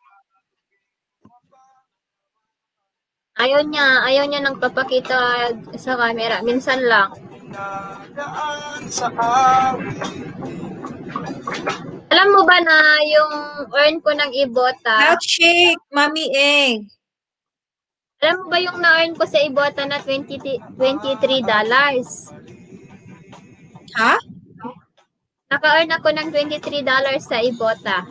A: Ayaw niya nang papakita sa camera. Minsan lang. Alam mo ba na yung earn ko ng Ibota?
D: Milkshake, Mami A.
A: Alam mo ba yung na-earn ko sa Ibota na $23?
D: Ha?
A: Naka-earn ako ng $23 sa Ibota.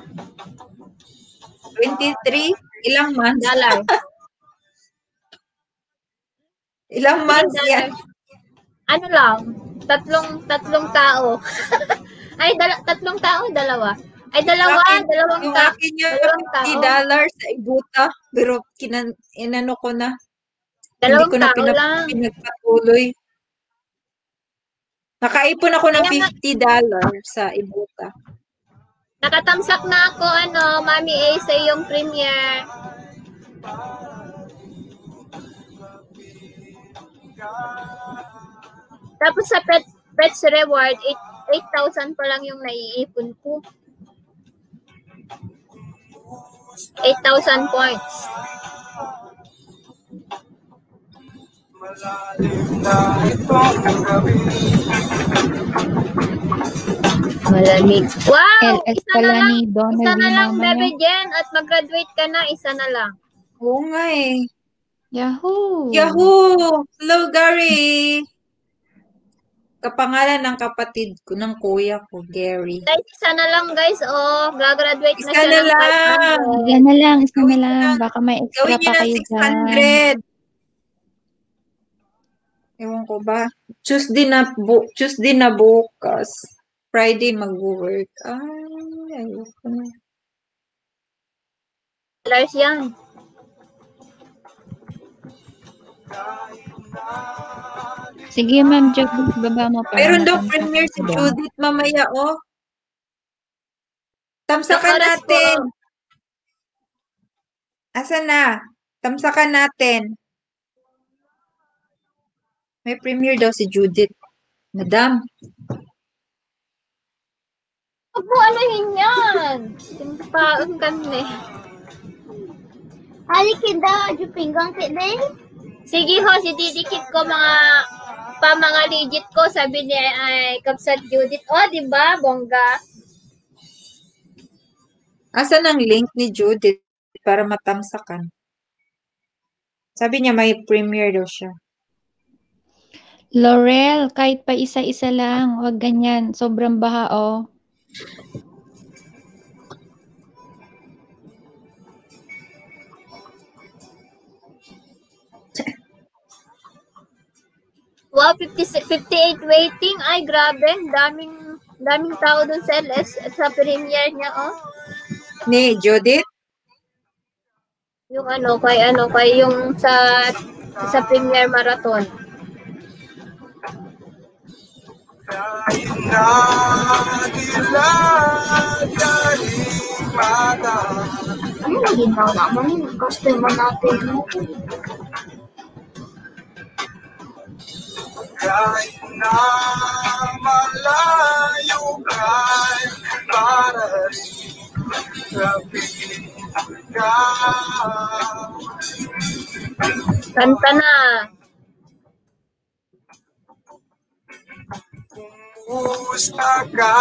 D: 23? Ilang months?
A: Dollar.
D: Ilang months yan?
A: Ano lang? Tatlong tao. Ay, tatlong tao, dalawa. Ay, dalawang
D: Yung
A: tao.
D: akin yung
A: Dalawang tao.
D: $50 sa Ibuta. Pero inano ko na.
A: Dalawang
D: Hindi ko na
A: tao lang.
D: pinagpatuloy. Nakaipon ako ng
A: Kaya nga-
D: $50 sa Ibuta.
A: Nakatamsak na ako, Mami A, sa iyong premiere. Tapos sa Pets Reward, 8,000 pa lang yung naiipon ko. 8,000 points. Malamig. Wow!
E: LS
A: Isa na
E: pala
A: lang.
E: ni Donald
A: Isa na
E: yung
A: lang,
E: mama
A: Bebe
E: niya.
A: Jen. At mag-graduate ka na, isa na lang.
D: Oo nga eh.
E: Yahoo!
D: Yahoo! Hello, Gary! Kapangalan ng kapatid ko, ng kuya ko, Gary.
A: Guys, isa na lang guys. Oh, gagraduate na
D: Isa
A: siya
D: na
A: ng
D: lang.
A: 500.
E: Yan na lang, isa na
D: Gawin
E: lang.
D: niyo
E: Baka may extra
D: Gawin niyo
E: pa
D: na
E: kayo dyan.
D: 600. Ewan ko ba? Tuesday na bukas. Friday mag-work. Ay, ayoko na.
A: Dollars yan.
E: Sige, Ma'am Judith, baba mo para
D: Mayroon daw
E: matamsak
D: premiere si
E: ko doon.
D: Judith mamaya, oh. Tamsakan
A: Oras po.
D: natin. Asan na? Tamsakan natin. May premiere daw si Judith. Madam.
A: Huwag mo anahin yan. Paang kami.
B: Ali kita, jupinggang kide.
A: Sige ho, didikit ko mga legit ko. Sabi ni Kapsat Judith. Oh, di ba? Bongga.
D: Asan ang link ni Judith para matamsakan? Sabi niya may premiere daw siya.
E: Laurel, kahit pa isa-isa lang, wag ganyan. Sobrang baha, oh.
A: Wow, 58 waiting. Ay, grabe. Daming tao dun sa LS at sa premiere niya, oh.
D: Ni Judith?
A: Yung kay yung sa premiere marathon.
B: Ano na ginawa naman yung customer natin?
C: Kahit na malayo kay para rin ka.
A: Kanta na.
C: Kumusta ka?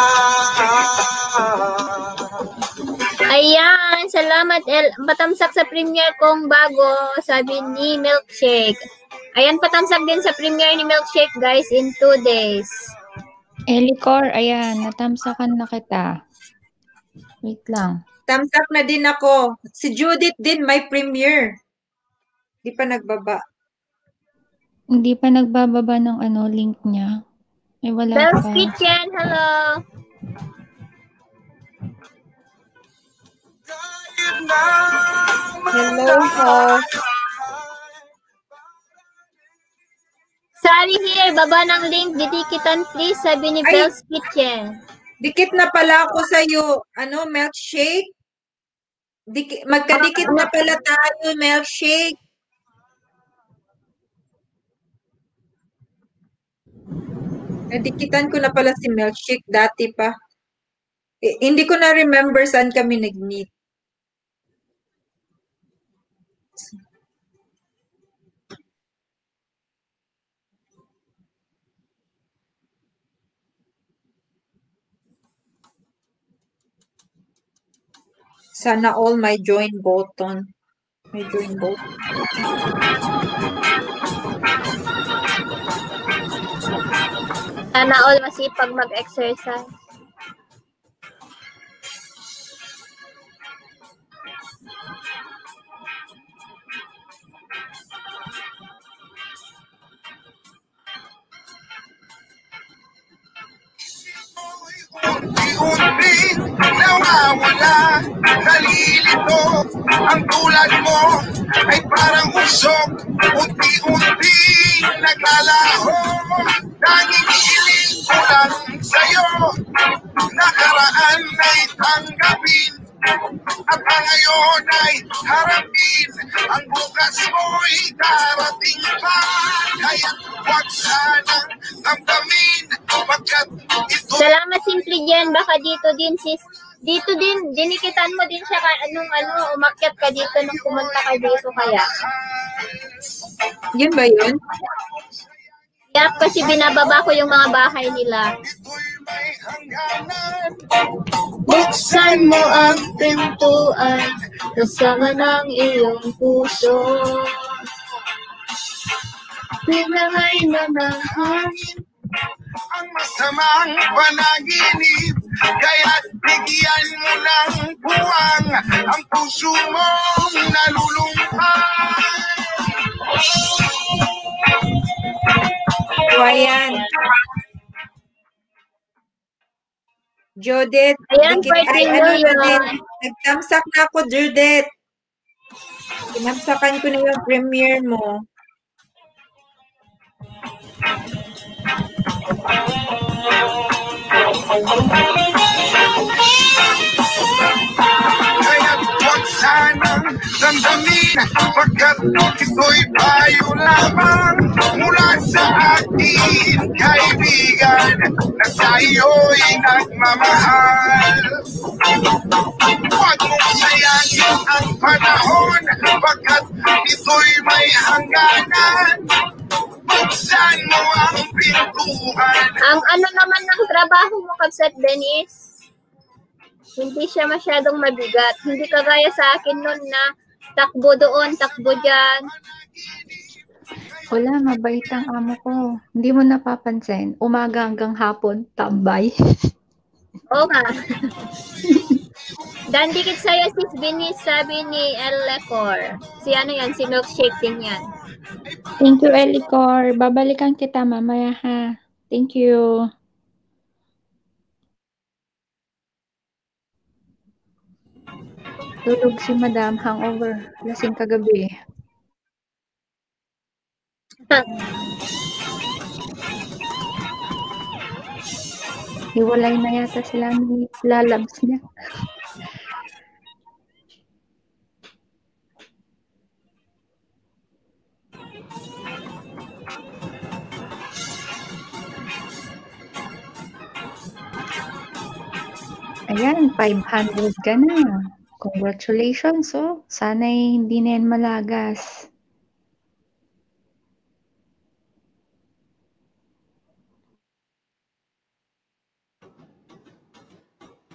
A: Ayan, salamat patamsak sa premiere kong bago, sabi ni Milkshake. Ayan, patamsak din sa premiere ni Milkshake, guys, in 2 days.
E: Elicor, ayan, natamsakan na kita. Wait lang.
D: Tamsak na din ako. Si Judith din may premiere. Di pa nagbaba.
E: Hindi pa nagbababa ng link niya. Ay, wala
A: Bell's
E: pa.
A: Kitchen, hello.
D: Hello po.
A: Sorry here, baba ng link, didikitan please, sabi ni
D: Ay.
A: Bell's Kitchen.
D: Dikit na pala ako sa'yo. Milkshake? Magkadikit na pala tayo, Milkshake. Nadikitan ko na pala si Milkshake dati pa. Hindi ko na remember saan kami nag-meet. Sana all my join button. May join button.
A: Sana all masipag mag-exercise.
C: Unti-unti nawawala, nalilito. Ang tulad mo ay parang usok. Unti-unti naglalaho. Nangingiling ko lang sa'yo. Nakaraan ay tanggapin, at ang ngayon ay harapin. Ang bukas mo'y darating pa, kaya huwag sanang damdamin, pagkat ito.
A: Salamat Simple Jen, baka dito din dinikitan mo din siya umakyat ka dito nung pumunta ka dito kaya.
D: Yun ba yun?
A: Yap, kasi binababa ko yung mga bahay nila. Buksan mo ang pintuan, kasama ng iyong puso. Pinangay na ng hangin
C: Ang masamang panaginip, kaya't bigyan mo ng buwang ang puso mong nalulungkot.
D: O, ayan. Judith.
A: Ayan, pwede nyo yun.
D: Nagtamsak na ako, Judith. Tinamsakan ko na yung premiere mo.
C: Kaya't huwag sanang damdamin, pagkat ito'y payo lamang mula sa ating kaibigan na sa iyo'y nagmamahal. Huwag mong sayangin ang panahon, pagkat ito'y may hangganan. Buksan mo ang pintuan.
A: Ang ano naman ng trabaho mo, Kabsat Dennis? Hindi siya masyadong mabigat. Hindi kagaya sa akin nun na takbo doon, takbo dyan.
E: Wala, mabait ang amo ko. Hindi mo napapansin. Umaga hanggang hapon, tambay.
A: Oo nga. Dandikit sa'yo, sis Binis, sabi ni El Lecor. Si ano yan, si Milkshake din yan.
E: Thank you, Elicor. Babalikan kita mamaya, ha? Thank you. Tulog si Madam, hangover. Lasing kagabi. Hiwalay na yata sila ni lalabs niya. Ayan, 500 ka na. Congratulations, oh. Sana'y hindi na yan malagas.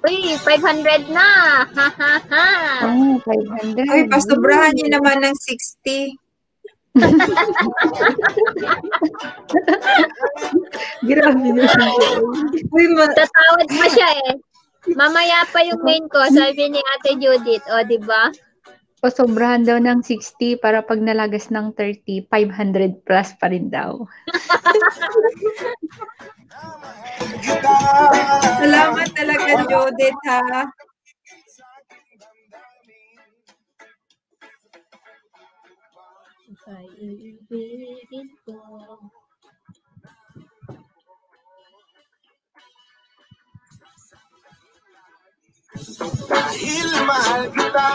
A: Uy, 500 na! Ha, ha, ha!
E: Oh, 500.
D: Ay, pasobrahan niyo naman ng 60.
E: Grabe na siya.
D: Uy,
A: Tatawad pa siya eh. Mamaya pa yung main ko, sabi ni Ate Judith. O, di ba?
E: Pasobrahan daw ng 60 para pag nalagas ng 30, 500 plus pa rin daw.
D: salamat talaga, Judith, ha?
A: Ibigin ko.
C: Dahil mahal kita,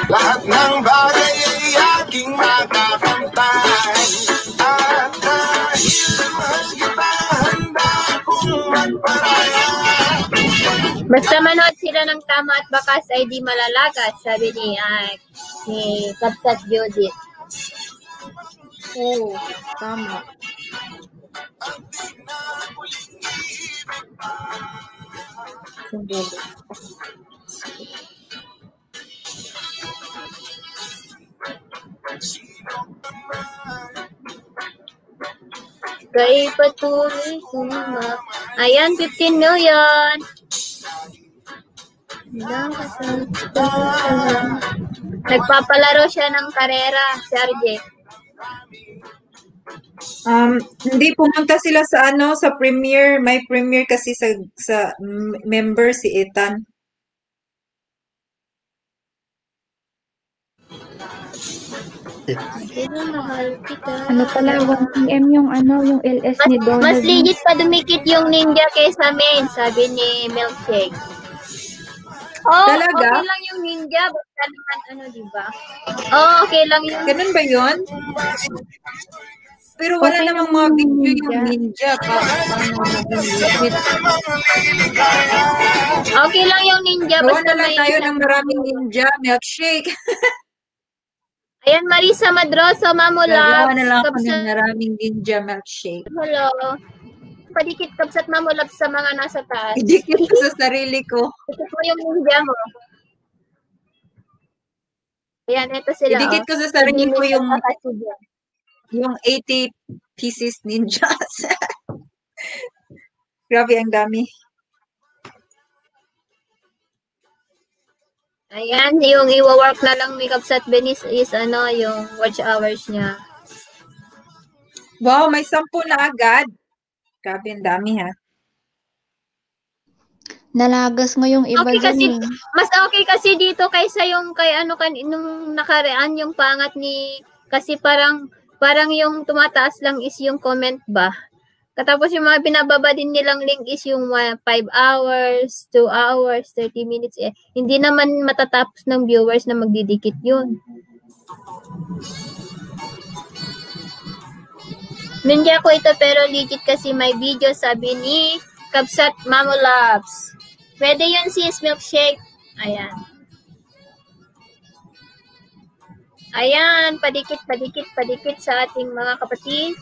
C: lahat ng bagay ay aking makakantay. At dahil mahal kita, handa akong magparaya.
A: Basta manood sila ng tama at bakas ay di malalagas, sabi ni Kapsat Judith.
D: Oo, tama.
A: Kay patuloy kumama. Ayan, 15 million. Nagpapalaro siya ng karera, si RJ.
D: Hindi pumunta sila sa sa premiere. May premiere kasi sa member si Ethan.
A: Mahal kita.
E: Ano pala, 1 PM yung yung LS ni Donald.
A: Mas legit pa dumikit yung ninja kaysa main, sabi ni Milkshake. Oh,
D: Talaga?
A: okay lang yung ninja, basta naman di ba? Oh, okay lang yung...
D: Ganun ba yun? Pero wala
E: Okay
D: namang
E: lang
D: mga
E: yung
D: video
E: ninja.
D: yung ninja. Paano naging legit?
A: Okay lang yung ninja,
D: Gawa
A: basta
D: na lang
A: may
D: tayo
A: isang-
D: ng maraming ninja milkshake.
A: Ayan, Marisa Madroso, Mamo
D: Gagawa na lang
A: Labs,
D: ako ng maraming ninja milkshake.
A: Hello. Padikit Kabsat Mamo Labs sa mga nasa taas.
D: Idikit ko sa sarili ko.
A: Dikit mo yung ninja mo. Ayan, ito sila.
D: Idikit ko sa sarili ko yung 80 pieces ninjas. Grabe, ang dami.
A: Ayan, yung iwa-work na lang ni Kabsat Benis is yung watch hours niya.
D: Wow, may 10 na agad. Grabe, ang dami ha.
E: Nalagas mo yung iba
A: Okay kasi,
E: dyan eh.
A: mas okay kasi dito kaysa yung kay nung nakaraan yung pangat ni, kasi parang yung tumataas lang is yung comment ba? Tapos yung mga binababa din nilang link is yung 5 hours, 2 hours, 30 minutes. Eh. Hindi naman matatapos ng viewers na magdidikit yun. Ninja ko ito pero legit kasi may video, sabi ni Kabsat Mamo Loves. Pwede yun sis, milkshake. Ayan. Ayan, padikit sa ating mga kapatid.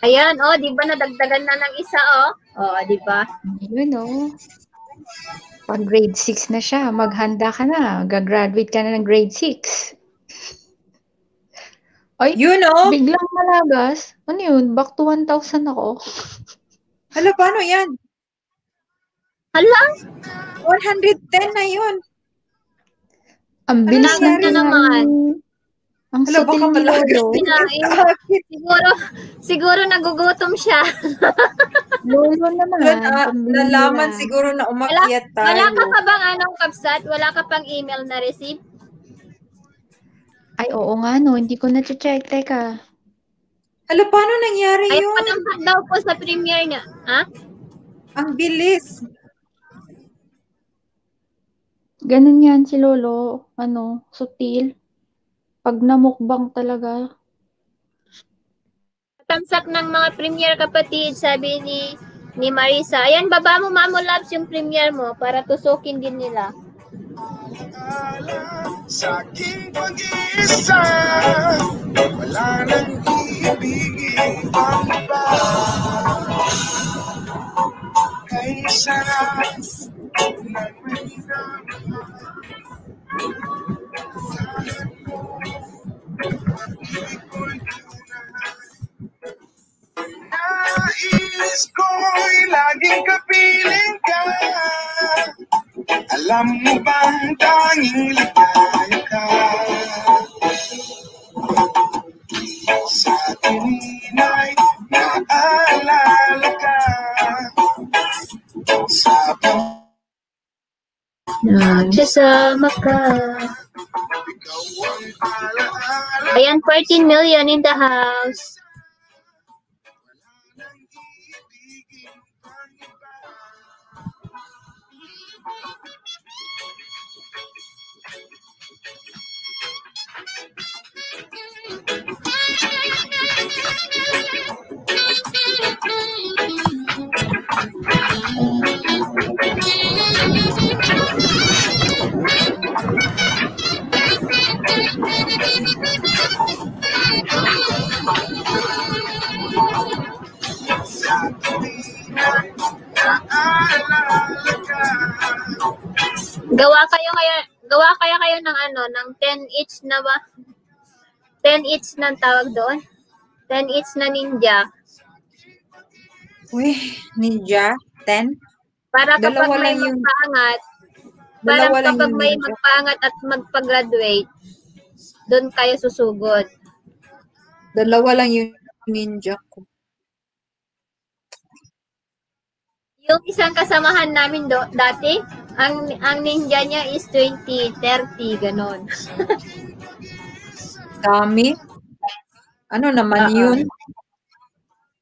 A: Ayan, oh, di ba nadagdagan na ng isa, oh? Oh, di ba?
E: Yun, oh. Pag grade 6 na siya, maghanda ka na. Gagraduate ka na ng grade 6. Ay, biglang malagas. Ano yun? Back to 1,000 ako.
D: Hala, paano yan?
A: Hala?
D: 110 na yun.
E: Ang bilis
A: na naman.
E: Ang
D: Hala, baka malagas.
A: Siguro nagugutom siya.
E: Lolo naman.
D: Nalaman siguro na umakyat tayo.
A: Wala ka pa bang anong Kabsat? Wala ka pang email na receive?
E: Ay, oo nga no. Hindi ko na-check. Teka.
D: Hala, paano nangyari yun?
A: Ay, patampak daw po sa premiere niya. Ha?
D: Ang bilis.
E: Ganun yan si Lolo. Sutil. Pag namukbang talaga.
A: Tamsak ng mga premiere kapatid, sabi ni Marisa. Ayan, baba mo, Mamo Loves, yung premiere mo para tusukin din nila.
B: Sa aking pag-iisa, wala nang ibigin ang iba. Kay sarap nais ko'y laging kapiling ka. Alam mo bang tanging ligaya ka? Sa tuwina'y naalala ka. Sa
A: nagsasama ka. Ayan, 14 million in the house. Gawa kaya kayo ng ng 10 each na ba? 10 each na tawag doon? 10 each na ninja.
D: Uy, ninja? 10?
A: Para kapag may magpaangat, parang kapag may magpaangat at magpa-graduate, doon kayo susugod.
D: Dalawa lang yung ninja ko.
A: Yung isang kasamahan namin dati, ang ninja niya is 20, 30, ganon.
D: Dami? Ano naman yun?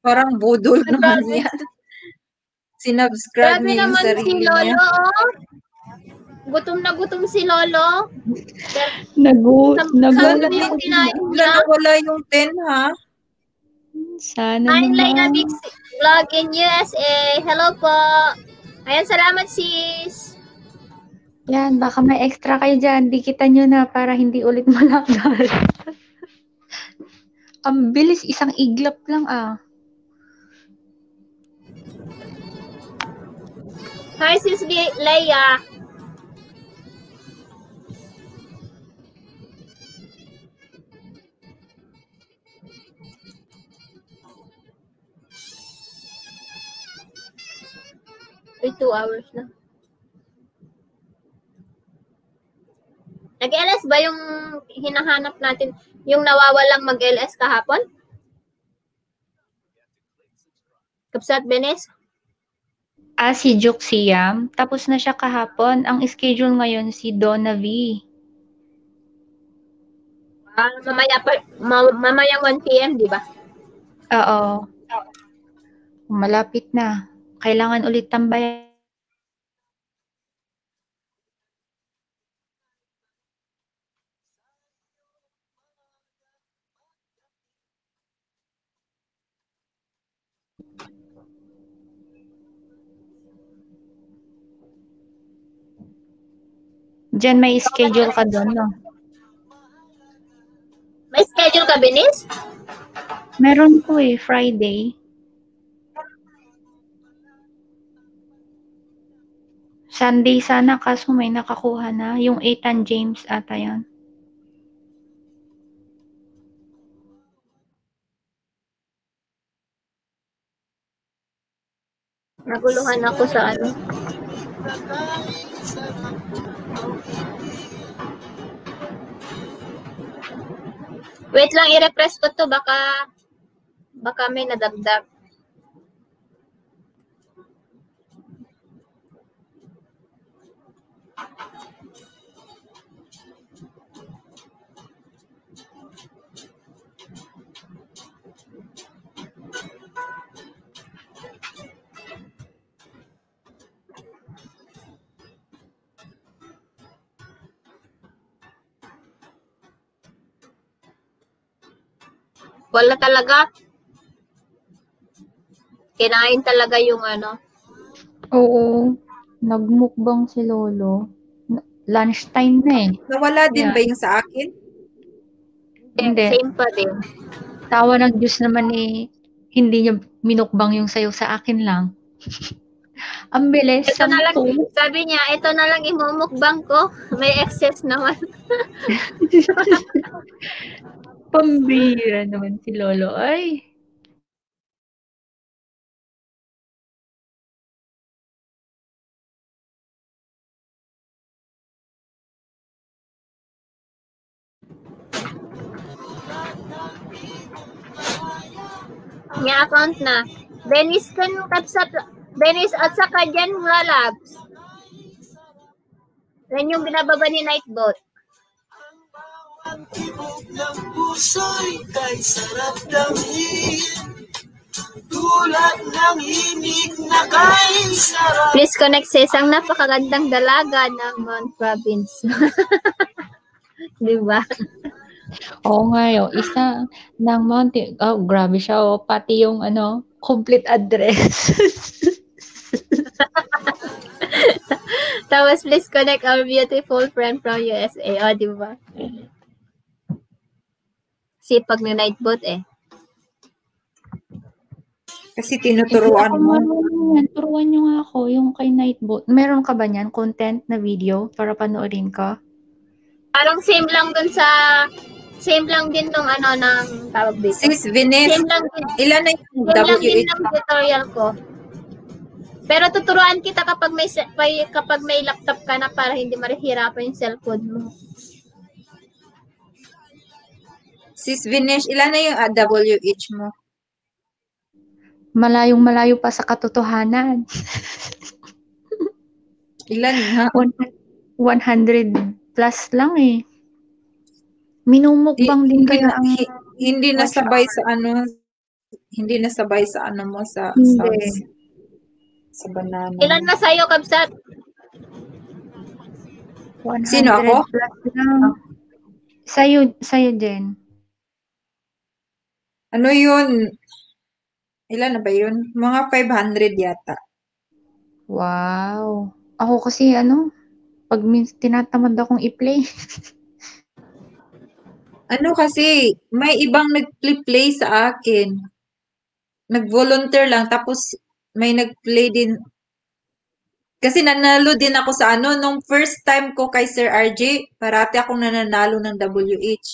D: Parang budol naman yan. Sinubscribe niya yung sarili
A: si Lolo,
D: niya.
A: Gutom na gutom si Lolo.
E: Nagulat
A: yung kinain niya.
D: Nawala yung 10, ha?
E: Sana
A: naman.
E: naman.
A: Big vlog in USA. Hello po. Ayan, salamat sis.
E: Yan, baka may extra kayo dyan. Dikitan nyo na para hindi ulit malakal. Ang bilis, isang iglap lang
A: Hi sis Leia. Ay, 2 hours na. Nag-LS ba yung hinahanap natin? Yung nawawalang mag-LS kahapon? Kabsat Benes?
E: Si Juxiam. Tapos na siya kahapon. Ang schedule ngayon si Donna V.
A: Mamayang 1 p.m., di ba?
E: Oo. Malapit na. Kailangan ulit tambayan. Diyan may schedule ka doon, no?
A: May schedule ka, Binis?
E: Meron po eh, Friday. Sunday sana, kaso may nakakuha na. Yung Ethan James ata yan.
A: Naguluhan ako sa ano. Wait lang, i-refresh ko to. Baka may nadagdag. Wala talaga. Kinain talaga yung ano.
E: Oo. Nagmukbang si Lolo. Lunchtime na eh.
D: Nawala din
E: Yeah.
D: ba yung sa akin?
E: Hindi.
A: Same pa din.
E: Tawa ng Diyos naman eh. Hindi niya minukbang yung sayo sa akin lang. Ang bilis.
A: Ito na lang,
E: 10.
A: sabi niya, ito na lang imumukbang ko. May excess naman.
E: Pambira naman si Lolo. Ay.
A: May account na. Dennis at saka dyan mga labs. Yan yung binababa ni Nightbot.
C: Ang tibok ng puso'y kay sarap damhin. Tulad ng himig na kay sarap.
A: Please connect sa isang napakagandang dalaga ng Mount Province. Di ba?
E: Oo nga yun. Isa ng Monte. Oh, grabe siya. Oh. Pati yung ano, complete address.
A: Tapos, please connect our beautiful friend from USA. O, di ba? Sipag na Nightbot eh.
D: Kasi tinuturuan
E: Ako
D: mo.
E: marunong yan. Turuan nyo nga ako yung kay Nightbot. Meron ka ba niyan? Content na video para panoorin ka?
A: Parang same lang din nung ano ng tawag dito.
D: Sis Vines,
A: Same lang din.
D: ilan na yung
A: Same lang din
D: WH?
A: ng tutorial ko. Pero tuturuan kita kapag may laptop ka na para hindi mahirapan yung cellphone mo.
D: Sis Vines, ilan na yung WH mo?
E: Malayong-malayo pa sa katotohanan.
D: Ilan ha?
E: 100 plus lang eh. Minumukbang din kaya ang...
D: Hindi nasabay sa ano, hindi nasabay sa ano mo sa
E: Hindi.
D: sa banana.
A: Ilan na sa'yo, Kabsat?
E: 100
D: Sino ako?
E: plus lang. Sa'yo, Jen.
D: Ano yun? Ilan na ba yun? Mga 500 yata.
E: Wow. Ako kasi pag tinatamad akong i-play.
D: Ano kasi, may ibang nag-play sa akin. Nag-volunteer lang, tapos may nag-play din. Kasi nanalo din ako sa nung first time ko kay Sir RJ, parati akong nananalo ng WH.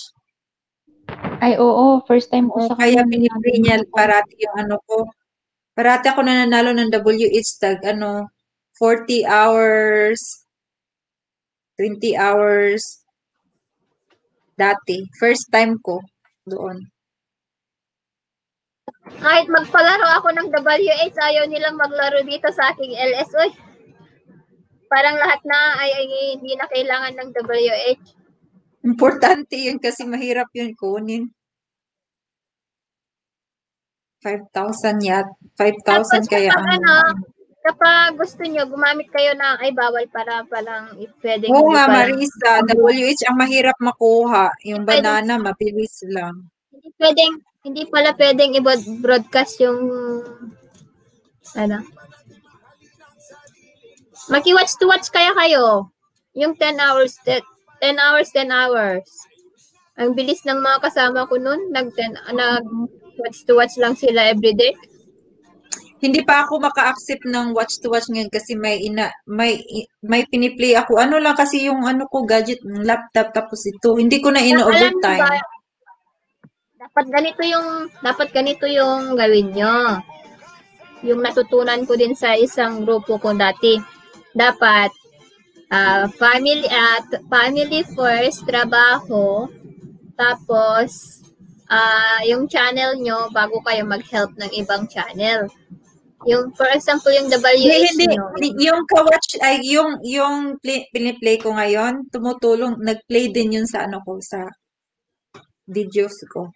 E: Ay, oo. First time ko
D: Oo,
E: sa
D: kaya
E: kanya.
D: pinipray niya parati yung ko. Parati ako nananalo ng WH tag 40 hours, 20 hours. Dati. First time ko doon.
A: Kahit magpalaro ako ng WH, ayaw nilang maglaro dito sa aking LS. Uy, parang lahat na ay hindi na kailangan ng WH.
D: Importante yun kasi mahirap yun kunin. 5,000 yat.
A: Tapos
D: 5,000 kaya
A: kapag
D: ang...
A: kapag gusto nyo, gumamit kayo ng, ay bawal para palang pwedeng
D: Oo
A: hindi
D: nga,
A: parang,
D: Marisa. WH ang mahirap makuha. Yung
A: pwedeng,
D: banana, mabilis lang.
A: hindi pala pwedeng i-broadcast yung, ano. Maki-watch to watch kaya kayo. Yung 10 hours. Ang bilis ng mga kasama ko nun. Nag-watch to watch lang sila everyday.
D: Hindi pa ako maka-accept ng watch to watch ngayon kasi may piniplay ako. Ano lang kasi yung ano ko gadget, ng laptop tapos ito. Hindi ko na
A: Alam niyo ba,
D: ino-overtime.
A: dapat ganito yung gawin nyo. Yung natutunan ko din sa isang grupo ko dati. Dapat family first, trabaho, tapos yung channel nyo bago kayo mag-help ng ibang channel. Yung for example yung WH nyo.
D: Yung ka-watch ay yung piniplay ko ngayon, tumutulong, nag-play din yun sa ano ko sa videos ko.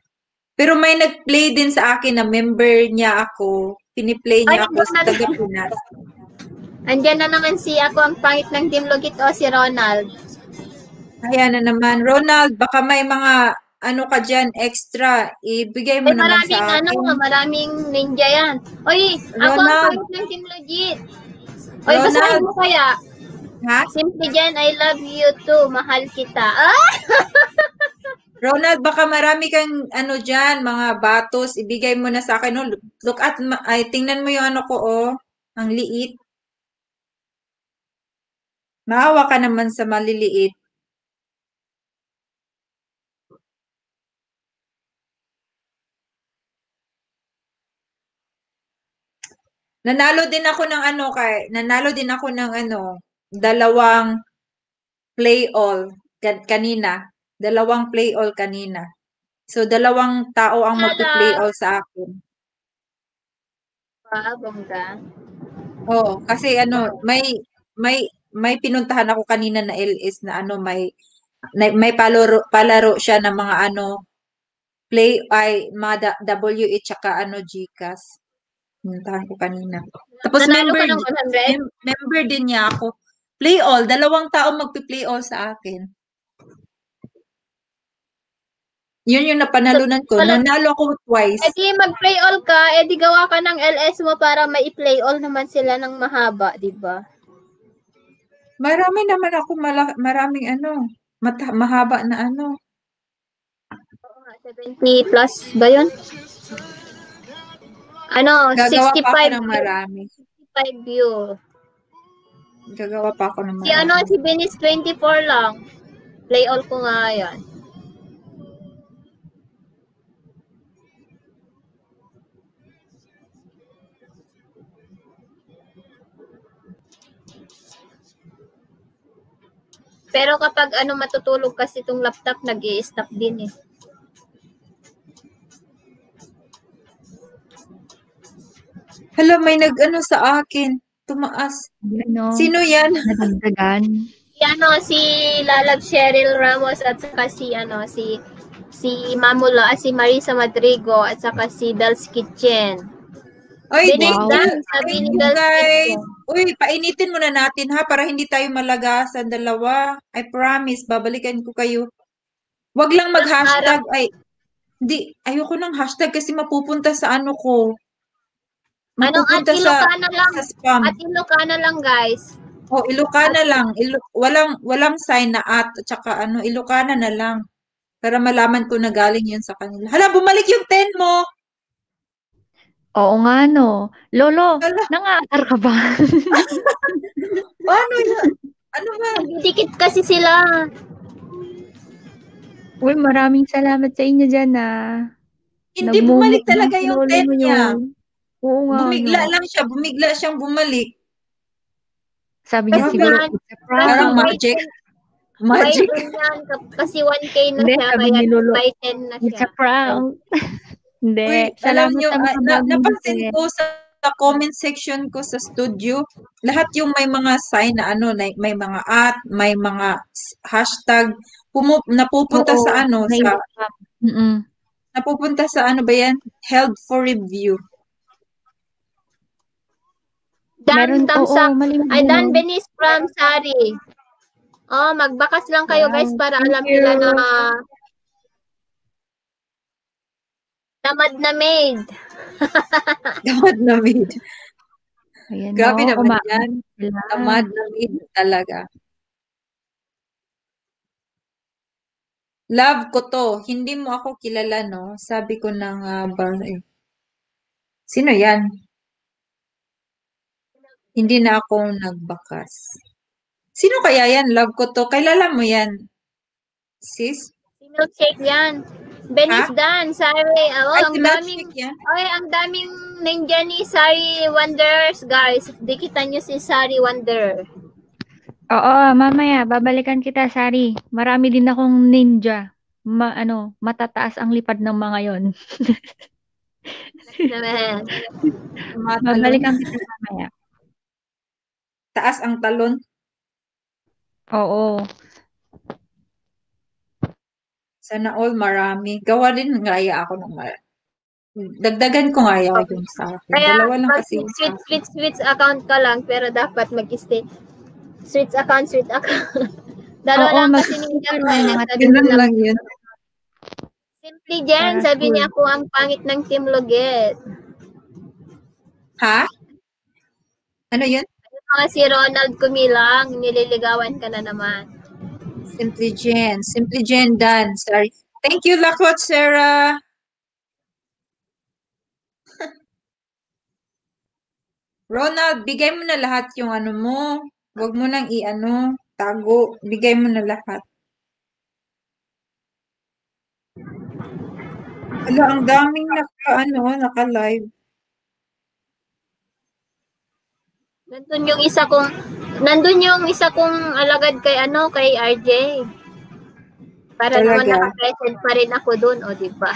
D: Pero may nag-play din sa akin na member niya ako, piniplay niya ako sa taga-Pinas.
A: Andiyan na naman ako ang pangit ng Team Lugit si Ronald.
D: Ayan na naman. Ronald, baka may mga ano ka dyan, extra, ibigay mo naman sa akin.
A: Maraming ninja yan. Oy, ako ang pangit ng Team Lugit. Oy,
D: Ronald,
A: basahin mo kaya.
D: Ha?
A: Simply Jen, I love you too. Mahal kita.
D: Ronald, baka marami kang ano dyan, mga batos, ibigay mo na sa akin. Oh, look at, tingnan mo yung ano ko, oh. Ang liit. Maawa ka naman sa maliliit. Nanalo din ako ng dalawang play all kanina. Dalawang play all kanina. So, dalawang tao ang magpi-play all sa akin.
A: Bongga.
D: Oo, kasi may pinuntahan ako kanina na LS na may palaro siya ng mga mga WH tsaka GCash. Pinuntahan ko kanina. Tapos member din niya ako. Play all, dalawang tao magpi-play all sa akin. Yun yung napanalunan ko. Nanalo ako twice.
A: Edi mag-play all ka, edi gawa ka ng LS mo para mai-play all naman sila ng mahaba, di ba?
D: Marami naman ako maraming mahaba na
A: 70 plus ba yun?
D: Gagawa
A: 65
D: pa ako ng marami.
A: 65 view.
D: Gagawa pa ako ng marami.
A: Si Benis 24 lang. Play all ko nga yan. Pero kapag matutulog kasi itong laptop, nag-i-stop din eh.
D: Hala, may sa akin. Tumaas. Sino yan?
E: Nadagdagan.
A: Si Lalab Cheryl Ramos at saka si Mamula, si Marisa Madrigo at saka si Dal's Kitchen.
D: Ay, thank you guys. Uy, painitin muna natin ha para hindi tayo malagasan dalawa. I promise, babalikan ko kayo. Wag lang mag-hashtag. Ayoko ng hashtag kasi mapupunta sa ko. Mapupunta sa spam.
A: At Ilocana lang, guys.
D: Oh, Ilocana lang. Walang sign na at saka Ilocana na lang. Para malaman ko na galing yun sa kanila. Hala, bumalik yung 10 mo.
E: Oo nga, no. Lolo, nangaasar ka ba?
D: Paano yun? Ano ba?
A: Dikit kasi sila.
E: Uy, maraming salamat sa inyo dyan,
D: Hindi bumalik talaga yung 10 niya.
E: Oo nga.
D: Bumigla siyang bumalik.
E: Sabi niya siguro, it's a prank.
D: Parang magic. Magic.
A: Kasi 1K na siya, kaya by 10 na siya.
E: It's a prank. Hindi.
D: Uy,
E: salamat
D: nyo,
E: sa mga
D: napansin ko sa comment section ko sa studio, lahat yung may mga sign na may mga at, may mga hashtag, napupunta sa sa napupunta sa ano ba yan? Held for review.
A: Dan
E: Meron, oo,
A: Tamsak.
E: malimit
A: Ay, Dan
E: ganun.
A: Benis from Sari. Oh, magbakas lang kayo guys
E: Wow,
A: para
E: thank
A: alam nila na
E: you.
A: tamad na maid.
D: Tamad na maid.
E: Ayan,
D: Grabe
E: no,
D: naman
E: kumain
D: yan.
E: sila.
D: Tamad na maid talaga. Love ko to. Hindi mo ako kilala, no? Sabi ko na nga ba eh. Sino yan? Hindi na ako nagbakas. Sino kaya yan? Love ko to. Kilala mo yan, sis?
A: Milkshake yan. Benis
D: Ha?
A: Dan, Sari. Oh,
D: Ay,
A: ang
D: si
A: daming
D: Milkshake yan?
A: Ay, ang daming ninja ni Sari Wonders, guys. Dikitan nyo si Sari Wonder.
E: Oo, mamaya, babalikan kita, Sari. Marami din akong ninja. Matataas ang lipad ng mga yon.
A: Naman.
D: Tumatalon.
E: Babalikan kita mamaya.
D: Taas ang talon.
E: Oo.
D: Sana all marami. Gawa din ngaya ako ng marami. Dagdagan ko nga yung sa akin.
A: Kaya,
D: Dalawa lang
A: pag
D: kasi yung sa akin.
A: switch account ka lang, pero dapat mag-stay. Switch account. Dalawa
E: Oo,
A: lang kasi ninja ko.
E: mag-sticker lang.
A: Sabi
D: Ganun
A: nila,
D: lang yun.
A: Simply Jen,
E: Para
A: sabi
E: sure.
A: niya ako ang pangit ng Team Loget.
D: Ha? Ano yun?
A: Mga si Ronald Kumilang, nililigawan ka na naman.
D: Simply Jen. Simply Jen done. Sorry. Thank you, Lakot, Sarah. Ronald, bigay mo na lahat yung ano mo. Huwag mo nang i-ano, tago. Bigay mo na lahat. Ala, ang daming naka-live.
A: Nandun yung isa kong alagad kay RJ. Para naman
D: Talaga.
A: naka-present pa rin ako doon, o di ba?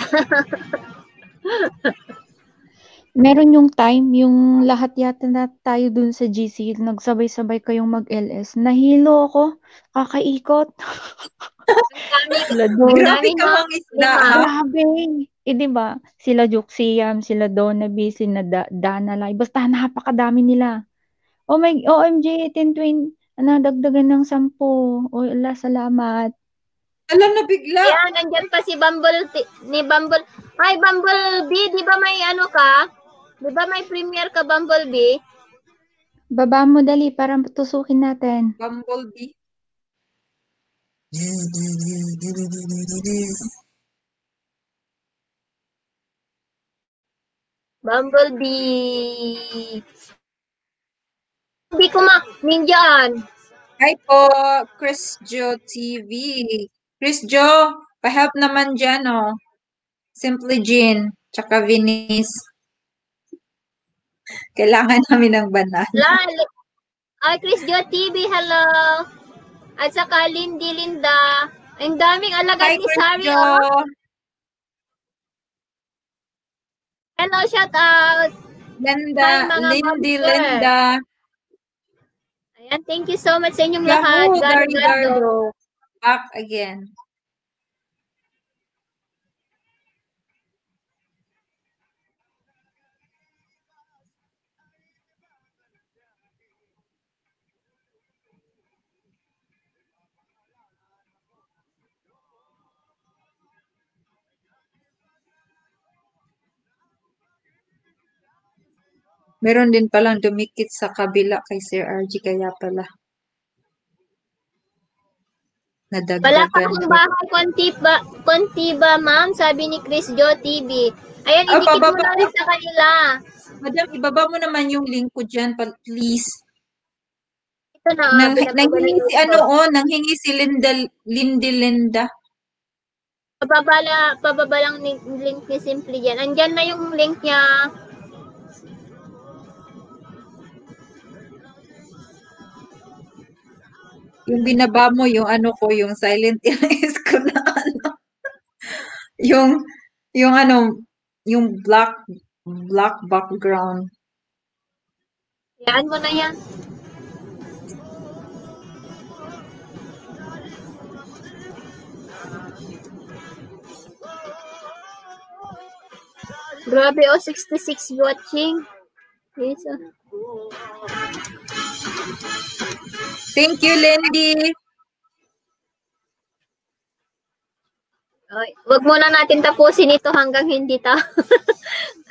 E: Meron yung time, yung lahat yata na tayo dun sa GC, nagsabay-sabay kayong mag-LS. Nahilo ako, kakaikot. Sila doon.
D: Grabe ka mang isda, ha?
E: Grabe. Di ba? Sila Juxiam, sila Donaby, sila Danalay. Basta napakadami nila. Oh my, OMG, 10-20, dagdagan ng 10. Oh, salamat.
D: Alam na bigla.
A: Yan, nandyan pa si Bumble. Ay, Bumblebee, di ba may ka? Di ba may premiere ka, Bumblebee?
E: Baba mo dali para tusukin natin.
D: Bumblebee.
A: Bumblebee. Hindi ko ninjaan.
D: Hi po, Chris Jo TV. Chris Jo, pa-help naman dyan, oh. Simply Jean, tsaka Venice. Kailangan namin ng banana.
A: Ay, Chris Jo TV, hello. At saka Linda. Ang daming alagad
D: Hi,
A: ni
D: Chris
A: Sari,
D: Jo.
A: oh. Hello, shout out. Hi, mga
D: Linda.
A: Ayan, thank you so much sa inyong
D: Yahoo,
A: lahat.
D: Gardo. Back again. Meron din palang dumikit sa kabila kay Sir RG, kaya pala. Nadagdagan.
A: Wala pa akong bahay, konti ba, ma'am? Sabi ni Chris Jo TV. Ayan, idikit mo na rin sa kanila.
D: Madam, ibaba mo naman yung link ko dyan, please.
A: Ito na.
D: Nanghingi si Linda.
A: Pababa lang link ni Simply yan. Andyan na yung link niya.
D: Yung binaba mo, yung yung silent is ko na yung black background.
A: Yan mo na yan. Grabe, 66 watching. Yes,
D: Thank you, Lindy.
A: Wag muna natin tapusin ito hanggang hindi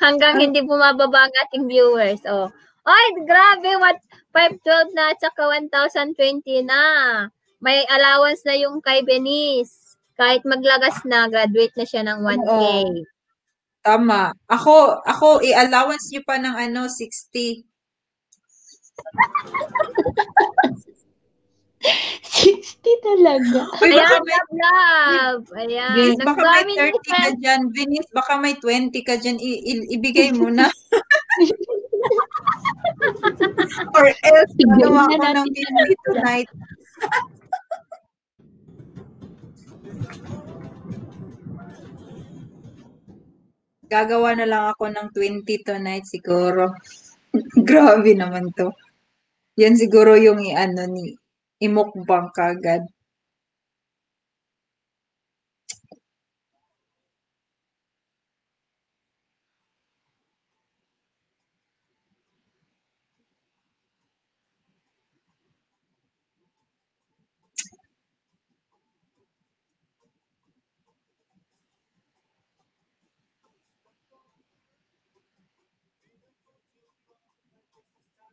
A: hanggang hindi bumababa ang ating viewers. Ay, grabe, 512 na at saka 1,020 na. May allowance na yung kay Benice. Kahit maglagas na, graduate na siya ng 1K.
D: Tama. Ako i-allowance niyo pa ng 60.
E: 60 talaga.
A: Ayan, love. Ayan.
D: Baka may 30 ka dyan. Venice, baka may 20 ka dyan. Ibigay mo na. Or else, gagawa ko ng video tonight. Gagawa na lang ako ng 20 tonight siguro. Grabe naman to. Yan siguro yung imukbang kagad.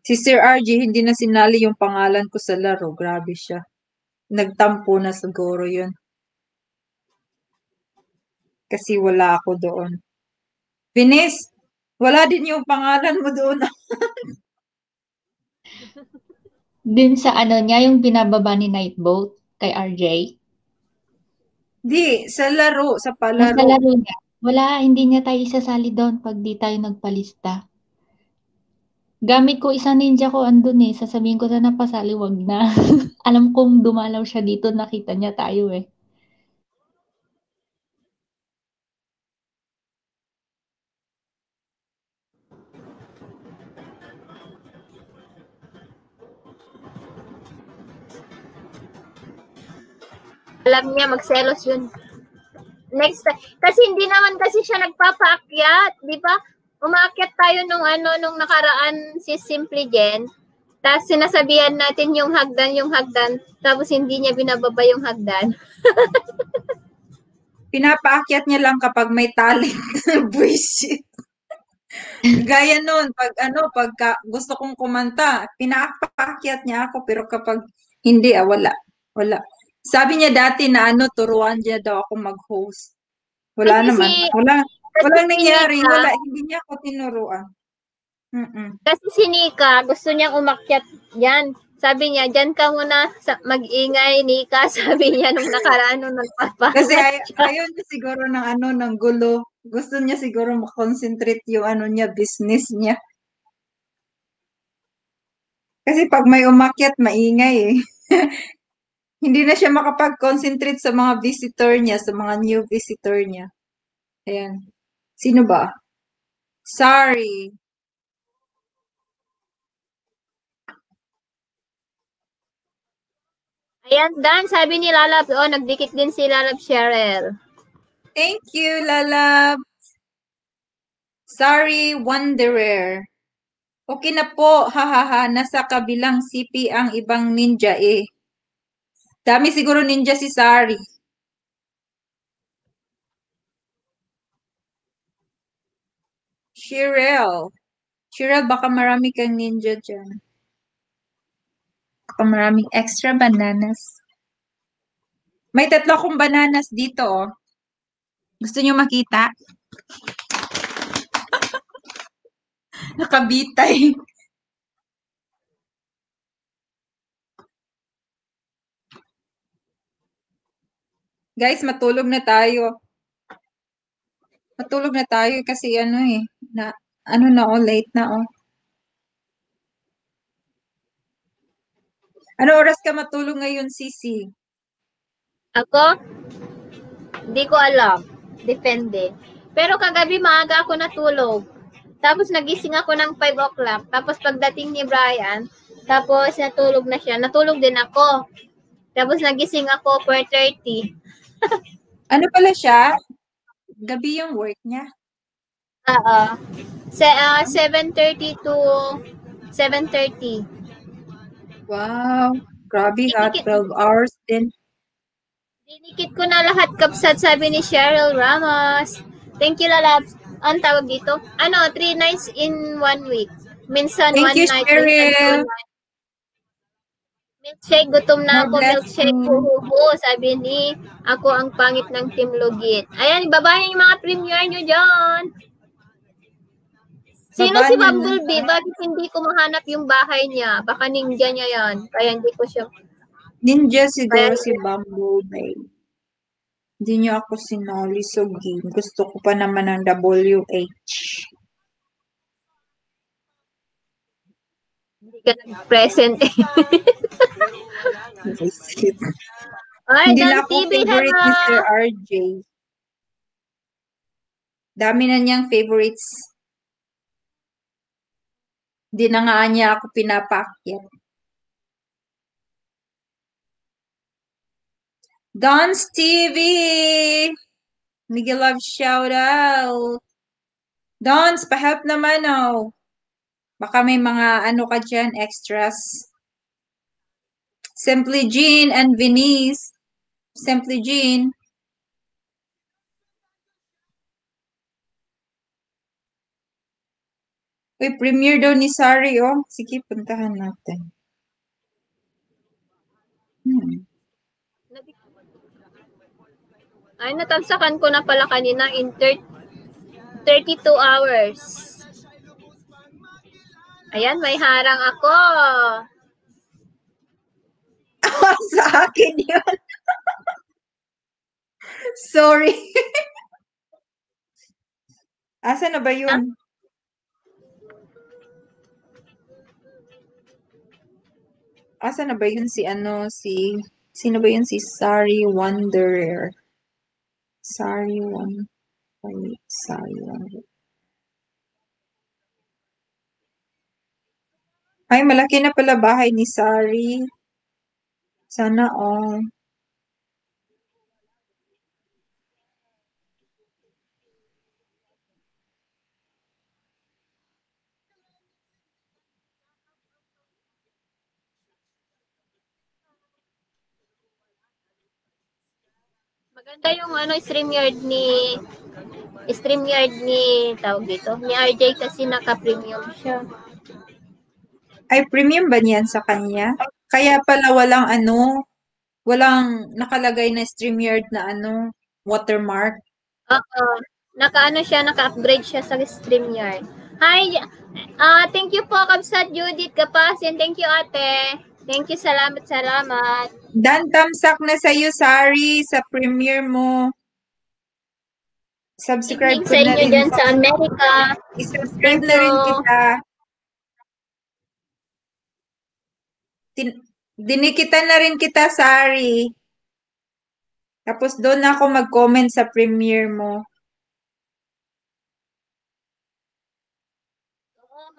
D: Si Sir RG, hindi na sinali yung pangalan ko sa laro. Grabe siya. Nagtampo na siguro yun. Kasi wala ako doon. Venice, wala din yung pangalan mo doon.
E: Dun sa niya, yung binababa ni Nightboat kay RJ.
D: Di, sa laro, sa palaro.
E: Sa laro niya. Wala, hindi niya tayo isasali doon pag di tayo nagpalista. Gamit ko isang ninja ko andun sasabihin ko sana pasali, wag na. Alam kong dumalaw siya dito, nakita niya tayo
A: Alam niya, magselos yun. Next time. Kasi hindi naman kasi siya nagpapaakyat. Di ba? Umaakyat tayo nung nakaraan si Simply Jen. Tapos sinasabihan natin yung hagdan. Tapos hindi niya binababa yung hagdan.
D: Pinapaakyat niya lang kapag may talent. Bullshit. Gaya nun, pag gusto kong kumanta, pinapaakyat niya ako, pero kapag hindi, wala. Sabi niya dati na turuan niya daw ako mag-host. Wala naman. Walang nangyari. Hindi niya ako tinuruan.
A: Kasi si Nika, gusto niyang umakyat yan. Sabi niya, dyan ka muna mag-ingay, Nika. Sabi niya nung nakaraan nung nagpapakita.
D: Kasi ayaw niya siguro ng gulo. Gusto niya siguro makonsentrate yung niya, business niya. Kasi pag may umakyat, maingay Hindi na siya makapag-concentrate sa mga visitor niya, sa mga new visitor niya. Ayan. Sino ba? Sorry.
A: Ayan, Dan, sabi ni Lalab, nagdikit din si Lalab Cheryl.
D: Thank you, Lalab. Sorry, Wanderer. Okay na po, hahaha, nasa kabilang CP ang ibang ninja Dami siguro ninja si Sari. Cheryl, baka marami kang ninja dyan. Baka maraming extra bananas. May 3 akong bananas dito, Gusto nyo makita? Nakabitay. Guys, matulog na tayo. Matulog na tayo kasi late na Ano oras ka matulog ngayon, Sisi?
A: Ako? Hindi ko alam. Depende. Pero kagabi maaga ako natulog. Tapos nagising ako ng 5 o'clock. Tapos pagdating ni Brian, tapos natulog na siya. Natulog din ako. Tapos nagising ako 4:30.
D: Ano pala siya? Gabi yung work niya?
A: Oo. 7:30 to 7:30.
D: Wow. Grabe ha,
A: Dinikit,
D: 12 hours din.
A: dinikit ko na lahat kapsat, sabi ni Cheryl Ramos. Thank you, lalabs. Ang tawag dito? 3 nights in 1 week. Minsan
D: Thank
A: 1
D: you,
A: night, minsan 2
D: Cheryl.
A: nights. Milkshake, gutom na
D: More
A: ako, milkshake,
D: blessings.
A: huhuhu, sabi ni ako ang pangit ng Team Lugit. Ayan, ibaba niyo yung mga premiere nyo dyan. Sino
D: Baba
A: si
D: niyo na.
A: Bumblebee? Bakit hindi ko mahanap yung bahay niya? Baka ninja niya yan. Kaya hindi ko siya.
D: Ninja siguro
A: Kaya-
D: si Bumblebee. Hindi niyo ako sinoli so game. Gusto ko pa naman ng WH.
A: Hindi ka nag-present eh. Ay,
D: Hindi na
A: Dan
D: ako
A: TV,
D: favorite ni
A: hello.
D: Sir RJ. Dami na niyang favorites. Hindi na nga niya ako pinapaakyat. Don's TV! Miguel Love shout out. Don's, pa-help naman oh. Baka may mga ano ka dyan, extras. Simply Jean and Venice. Simply Jean. Uy, premiere daw ni Sari, oh. Sige, puntahan natin.
A: Ay, natamsakan ko na pala kanina in 32 hours. Ayan, may harang ako.
D: Sa akin yun. Sorry. Asa na ba yun? Asa na ba yun sino ba yun si Sari Wanderer? Sari Wanderer. Ay, malaki na pala bahay ni Sari. Sana all.
A: Maganda yung StreamYard ni tawag dito, ni RJ kasi naka-premium siya.
D: Ay, premium ba niyan sa kanya? Kaya pala walang nakalagay na StreamYard na watermark.
A: Oo. Naka-upgrade siya sa StreamYard. Hi, thank you po Kabsat Judith Kapasin. Thank you ate. Thank you, salamat.
D: Dan, tamsak na sa'yo, Sari, sa premiere mo. Subscribe
A: Evening
D: ko
A: sa
D: na
A: inyo
D: rin.
A: dyan sa Amerika.
D: I-subscribe
A: Thank
D: na rin
A: you.
D: kita. Dinikitan na rin kita, Sari. Tapos doon ako mag-comment sa premiere mo.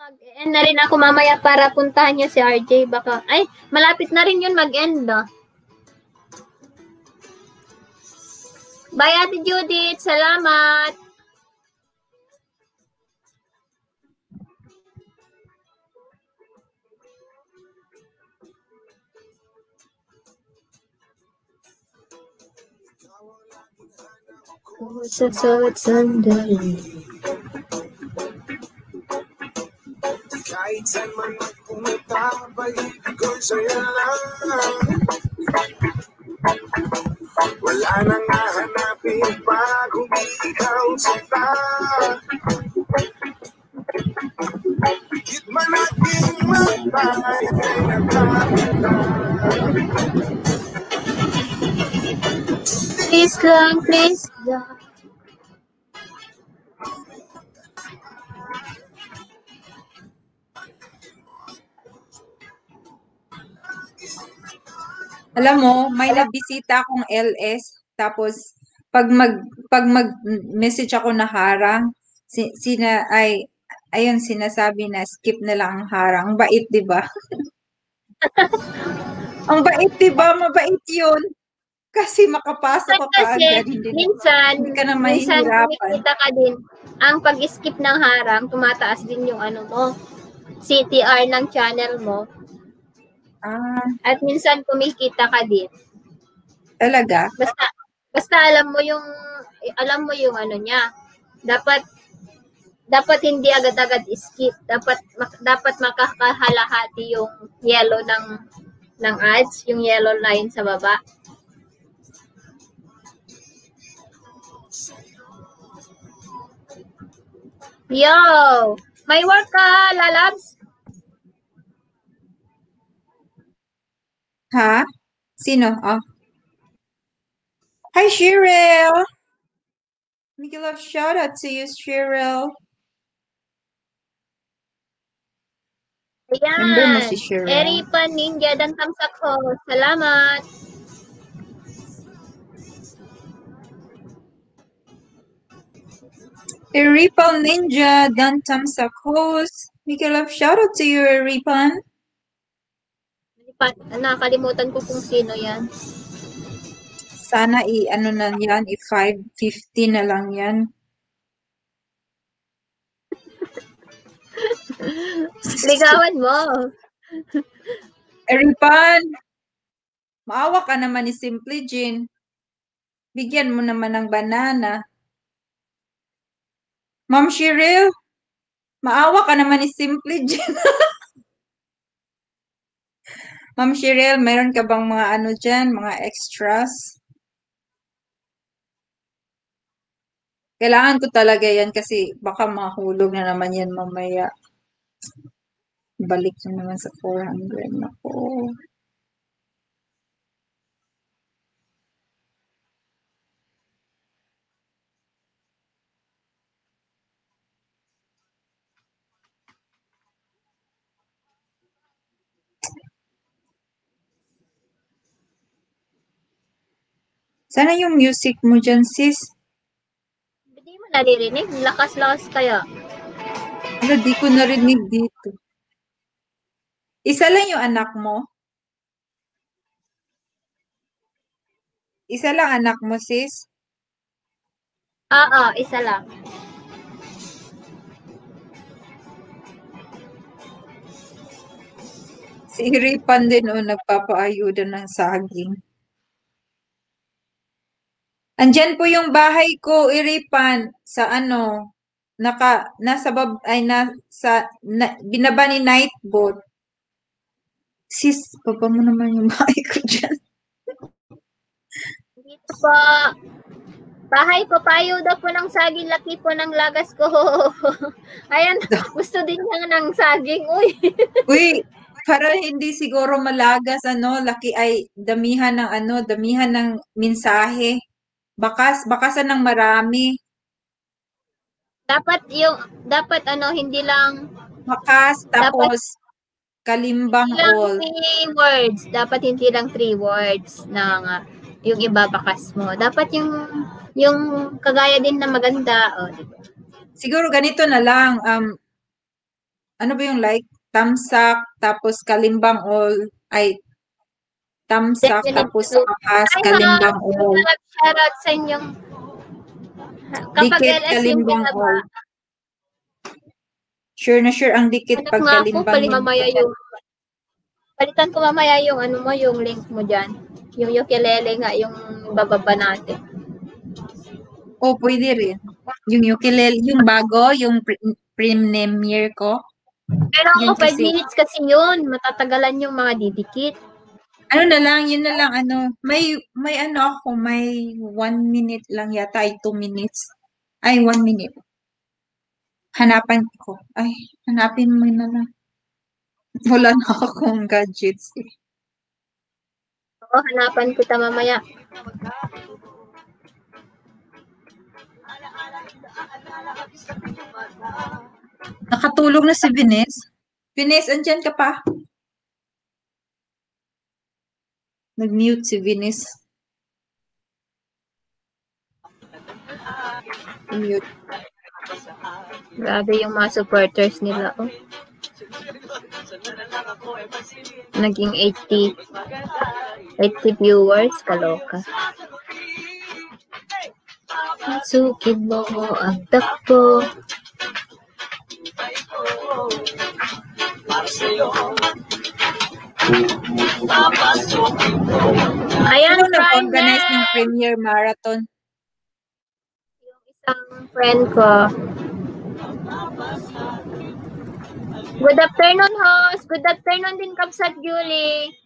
A: Mag-end na rin ako mamaya para puntahan niya si RJ. Baka, malapit na rin yun mag-end, no? Bye, Ate Judith. Salamat. Sa sawat sandali.
B: Kahit saan man magpunta, pag-ibig ko'y sa'yo lang. Wala nang hahanapin pa kung di ikaw sinta. Higit man aking matay, ay nakakita.
A: Please lang, please lang.
D: Alam mo, may nabisita akong LS, tapos pag mag-message ako na harang, ayun, sinasabi na skip na lang ang harang. Ang bait, di ba? Ang bait, di ba? Mabait yun. Kasi makapasok ka
A: Kasi
D: kaagad.
A: minsan
D: Hindi ka na
A: minsan
D: mahihirapan.
A: kumikita ka din. Ang pag-skip ng harang, tumataas din yung ano mo, CTR ng channel mo. At minsan kumikita ka din.
D: Talaga?
A: Basta alam mo yung ano niya. Dapat hindi agad-agad skip. Dapat makakalahati yung yellow ng ads, yung yellow line sa baba. Yo! May work ka, lalabs?
D: Ha? Sino? Oh. Hi, Cheryl! Make a love shout out to you, Cheryl.
A: Ayan.
D: Remember mo si Cheryl?
A: Eripan Ninja dan tamsak ko. Salamat.
D: Eripan Ninja dan tamsak host. Make a love shout out to you, Eripan.
A: Nakalimutan ko kung sino yan.
D: Sana ano na yan, 550 na lang yan.
A: Ligawan mo.
D: Eripan, maawa ka naman ni Simply Jean. Bigyan mo naman ng banana. Ma'am Cheryl, maawa ka naman ni Simply Jean. Ma'am Cheryl, meron ka bang mga ano dyan, mga extras? Kailangan ko talaga yan kasi baka mahulog na naman yan mamaya. Balik na naman sa 400 na po. Sana yung music mo dyan, sis.
A: Hindi mo naririnig? Lakas-lakas kaya.
D: Ano, di ko narinig dito. Isa lang yung anak mo? Isa lang anak mo, sis?
A: Oo, isa lang.
D: Si Iripan din o nagpapaayuda ng saging. Andyan po yung bahay ko, Iripan, sa ano, binaba ni Nightboat. Sis, baba mo naman yung bahay ko dyan.
A: Dito po. Bahay po, payuda po ng saging, laki po ng lagas ko. Ayan, gusto din niya ng saging.
D: Uy, para hindi siguro malagas, laki ay damihan ng mensahe. Bakasan ng marami.
A: Dapat hindi lang
D: Bakas, tapos kalimbang all.
A: 3 words. Dapat hindi lang 3 words na yung ibabakas mo. Dapat yung kagaya din na maganda. Diba?
D: Siguro ganito na lang. Ano ba yung tamsak, tapos kalimbang all, ay tamsak, tapos bakas, kalimbang all.
A: Shoutout sa inyong kapag
D: Dikit,
A: LS
D: kalimbang
A: yung
D: all. Sure na sure ang dikit pag kalimbang
A: palitan ko mamaya yung yung link mo dyan. Yung ukulele nga, yung bababa natin.
D: Oh, pwede rin. Yung ukulele, yung bago, yung premiere ko.
A: Pero ako 5 minutes kasi yun. Matatagalan yung mga didikit.
D: Yun na lang, may 1 minute lang yata, ay 2 minutes. Ay, 1 minute. Hanapin ko. Ay, hanapin mo na lang. Wala na akong gadgets eh.
A: Oo, hanapan kita mamaya.
D: Nakatulog na si Vines. Vines, andyan ka pa? Nag-mute si Vines. Mute.
A: Grabe yung mga supporters nila. Oh. Naging 80. 80 viewers, kaloka. Sukin mo ang takbo. Ayan,
D: Ano
A: Prime
D: nag-organize ng
A: Net.
D: Premier Marathon?
A: Yung isang friend ko. Good afternoon, host. Good afternoon din, Kapsat Julie.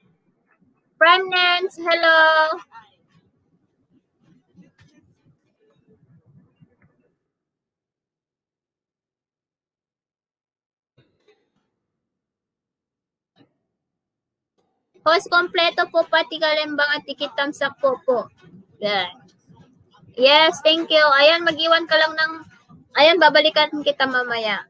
A: Prime Nets, hello. Host, kompleto po pati kalembang at tikitamsak po. Yan. Yes, thank you. Ayan, mag-iwan ka lang ng... Ayan, babalikan kita mamaya.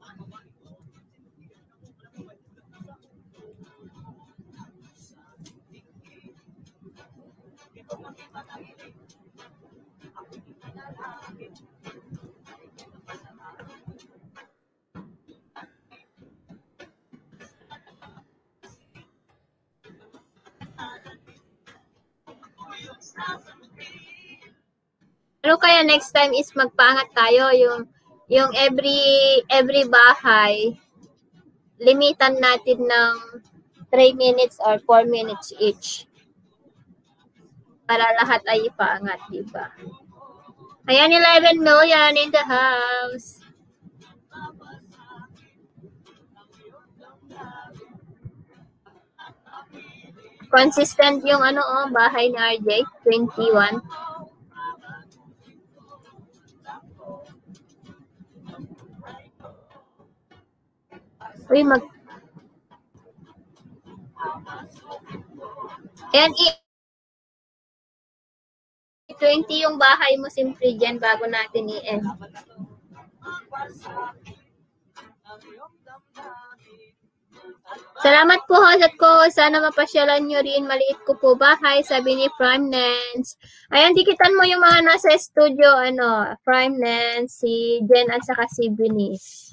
A: Ano kaya next time is magpaangat tayo yung every bahay limitan natin ng 3 minutes or 4 minutes each para lahat ay ipaangat, di ba? Ayan, 11 million in the house. Consistent yung bahay ni RJ, 21. Uy, Ayan, 20 yung bahay mo, simple dyan, bago natin i-end. Salamat po, host at ko. Sana mapasyalan nyo rin. Maliit ko po bahay, sabi ni Prime Nance. Ayan, dikitan mo yung mga nasa studio, Prime Nance, si Jen at saka si Benice.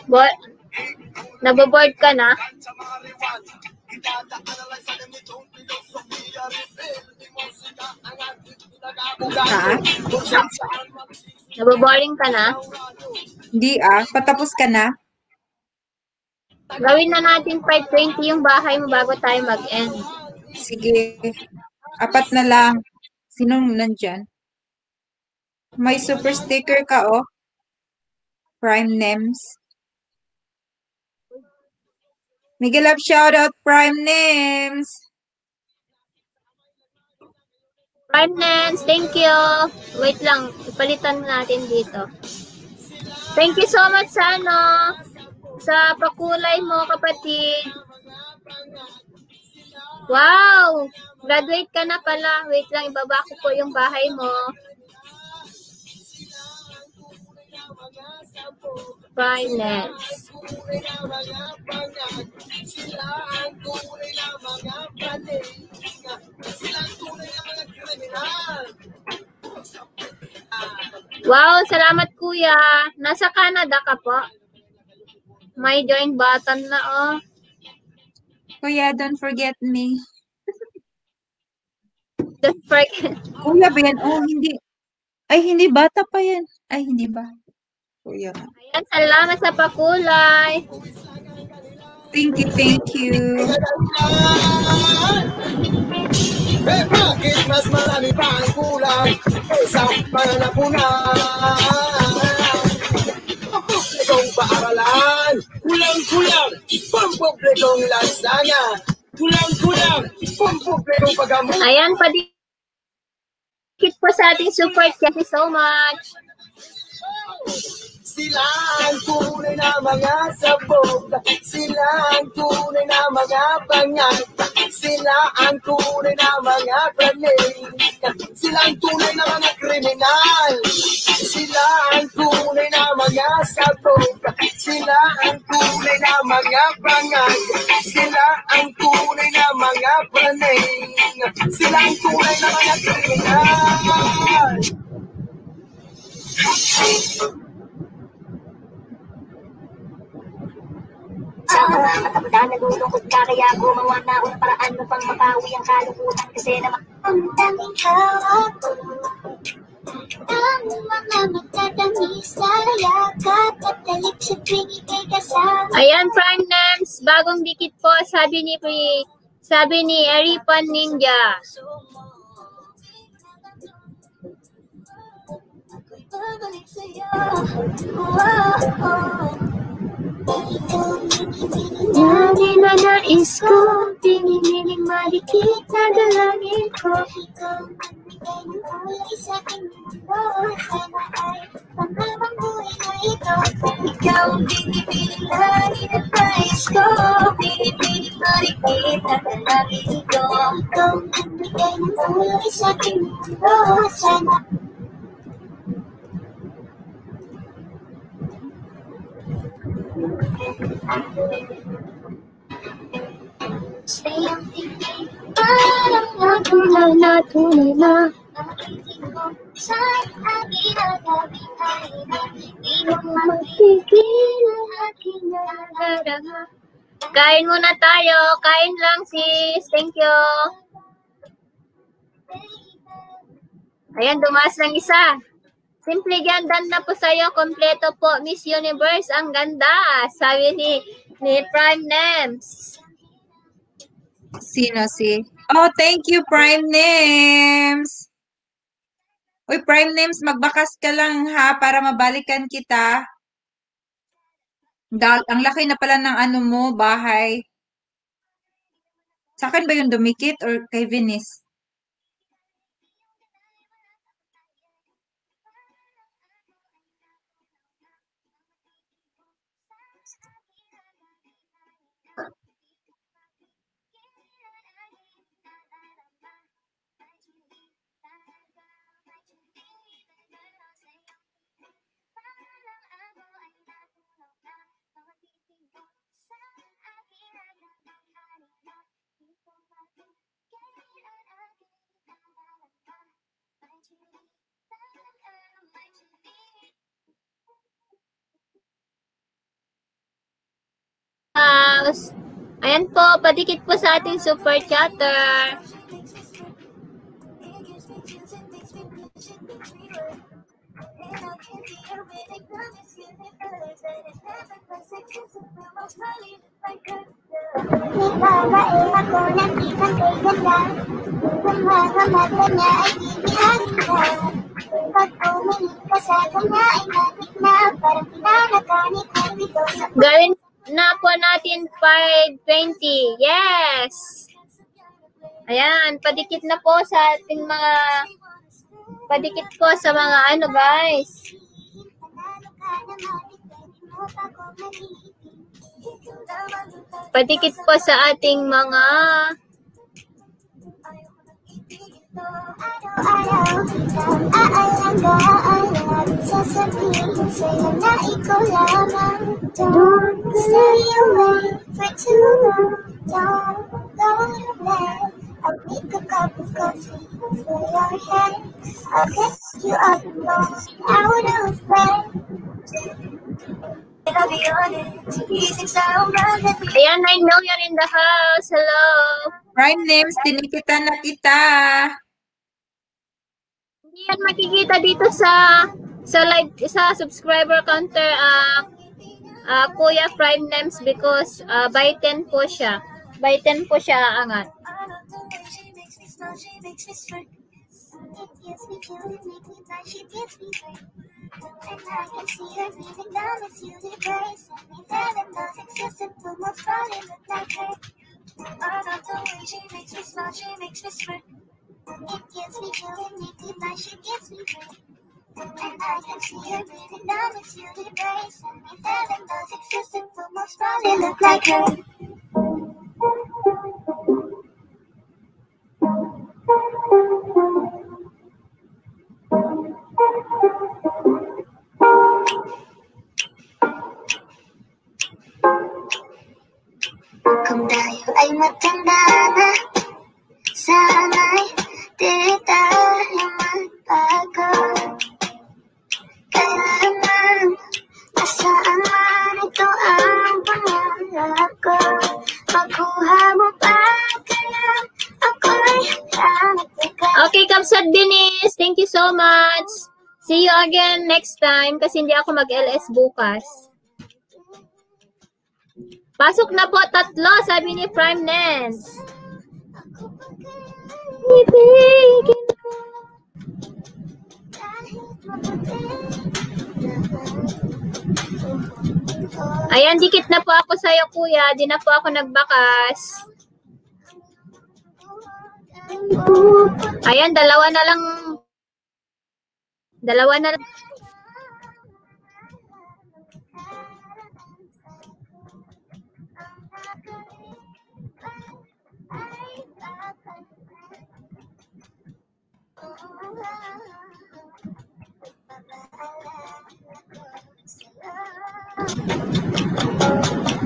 A: What? Naboboard ka na?
D: Ha?
A: Naboboring ka na?
D: Hindi patapos ka na?
A: Gawin na natin 5:20 yung bahay mo bago tayo mag-end.
D: Sige. 4 na lang. Sinong nandyan? May super sticker ka, Prime Names. Miguel Love shoutout, Prime Names.
A: Prime Names, thank you. Wait lang, ipalitan natin dito. Thank you so much sa pakulay mo, kapatid. Wow! Graduate ka na pala. Wait lang, ibaba ko po yung bahay mo. Finance. Wow, salamat kuya. Nasa Canada ka po? May join button na
D: Kuya, don't forget me.
A: Don't forget.
D: Kuya ba yan? Hindi. Ay, hindi. Bata pa yan. Ay, hindi ba? Kuya.
A: Ayan, salamat sa pakulay.
D: Thank you, thank you.
C: Bakit mas marami pa ang kulang sa mga napunan? kumpletong lansana. Kulang-kulang, kumpletong pag-amot.
A: Ayan, padikit po sa ating support. Thank you so much.
C: Sila ang tunay na mga sabog. Sila ang tunay na mga bangal. Sila ang tunay na mga grenade. Sila ang tunay na mga kriminal. Sila ang tunay na mga sabog. Sila ang tunay na mga bangal. Sila ang tunay na mga grenade. Sila ang tunay na mga kriminal.
B: Sa mga matapdan, nalulungkot ka, kaya gumawa na unang paraan upang mapawi ang kalungkutan. Kasi naman ang daming hawak ko, ang mga matatamis na yakap at dalik sa tuwing ikay kasama.
A: Ayan, Prime Names, bagong dikit po, sabi ni Eripan Ninja.
B: Babalik sa'yo,
A: Lagi na nais ko, pinipiling malikit na dalangin ko.
B: ikaw ang nagbigay ng kulay sa aking mundo. Sana ay panghabang buhay na ito. Ikaw ang binibining lagi ng nais ko. Binibining marikit na dalangin ko. Ikaw ang nagbigay ng kulay sa aking mundo. Sana stay ang tingin, parang
A: Tunay na.
B: nakikinig ko sa aking agawin ay di mo
A: Magpigil ang aking naradarama. Kain muna tayo. Kain lang, sis. Thank you. Ayan, dumaas ng isa. Simple gandan na po sa'yo. Kompleto po. Miss Universe. Ang ganda. Sabi ni Prime Names.
D: Sino si? Oh, thank you, Prime Names. Uy, Prime Names, magbakas ka lang ha para mabalikan kita. Ang laki na pala ng ano mo, bahay. Sa akin ba yung dumikit or kay Venice?
A: Ayan po, padikit po sa ating super chatter.
B: Nagbabae ako ng kitang kay ganda. Ang mga mata niya ay titiharin ka. Pag tumingin ka sa kanya ay matik na. Parang pinanaganit ng ito sa
A: Gawin na po natin 5:20. Yes! Ayan, padikit na po sa ating mga padikit po sa mga ano guys. Padikit po sa ating mga
B: araw-araw kitang aalagaan. Laging sasabihin sa'yo na ikaw lamang. Don't stay away for too long. Don't go to bed. I'll make a cup of coffee for your head. I'll get you up and going out of bed. I'll be honest, gising sa umaga.
A: ayan, I know you're in the house. Hello.
D: Prime Names, tinikitan na kita.
A: Hindi yan makikita dito sa live sa subscriber counter Kuya Prime Names because by 10 po siya. By 10 po siya aangat.
B: And I can see her breathing down this universe. And we heaven knows existence will most probably look like her. I love the way she makes me smile, she makes me sweat. It gives me chills and makes me blush, she gives me breath. And I can see her breathing down this universe. And we heaven knows existence will most probably look like her. Kung tayo ay matanda na, sana'y di tayo magbago. Kailanman, nasaan man ito ang pangarap ko. Makuha mo pa kaya ako'y hanap ka.
A: Okay, Kapsat Binis, thank you so much. See you again next time kasi hindi ako mag-LS bukas. Pasok na po, 3, sabi ni Prime Nance. Ibigin ko. Ayan, dikit na po ako sa'yo, kuya. Di na po ako nagbakas. Ayan, dalawa na lang.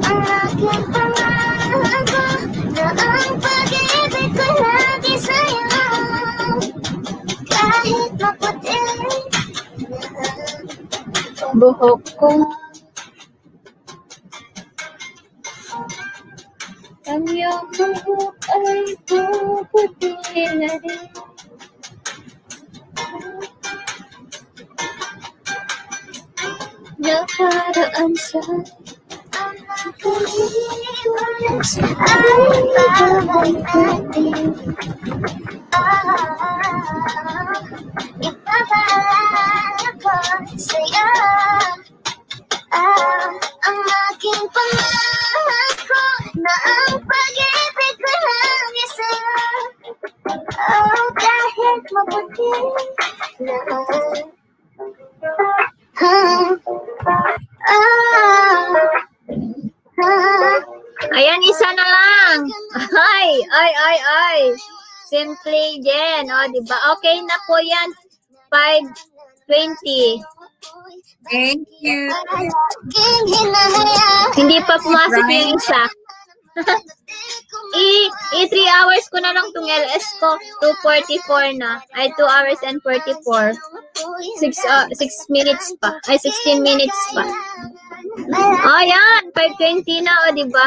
B: Ang aking pangako na ang pag-ibig ko lagi sa'yo. Kahit maputi
A: Buhok ko. Ang iyong buhok ay puputi na rin. Nakaraan sa
B: ang nakalimutan ay babalik natin. Ipapaalala ko sa'yo ang aking pangako na ang pag-ibig ko lagi sa'yo. Oh, kahit mabuti na
A: Ayan, isa na lang. Ay. Simply Jen. O, diba? Okay na po yan. 5:20.
D: Thank you.
A: Hindi pa pumasok yung isa. 3 hours ko na lang itong LS ko. 2:44 na. Ay, 2 hours and 44. 6 minutes pa. Ay, 16 minutes pa. Oh, yan. 5:20 na, o, diba?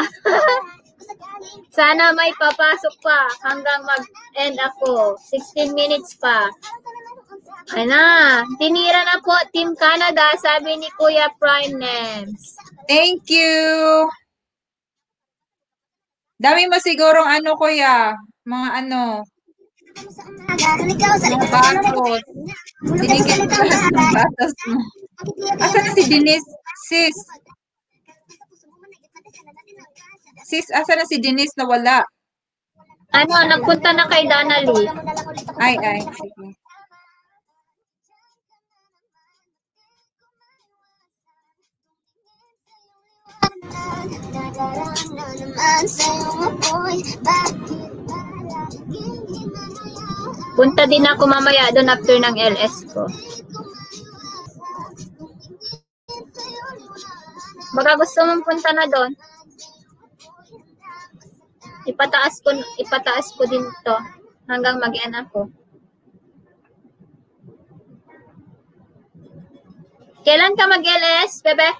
A: Sana may papasok pa hanggang mag-end ako. 16 minutes pa. Ay na. Tinira na po, Team Canada, sabi ni Kuya Prime Names.
D: Thank you. Dami mo sigurong ano, kuya. Mga ano. Mga bakot. Dinigit ko lahat ng batas mo. Asan na si Denise? Sis. Sis, asan na si Denise na wala?
A: Ano, nagpunta na kay Danalie.
D: Ay. Sige.
A: Punta din ako mamaya doon after ng LS ko. Baka gusto mong punta na doon. Ipataas ko din to hanggang mag-end ako. Kailan ka mag-LS, bebe?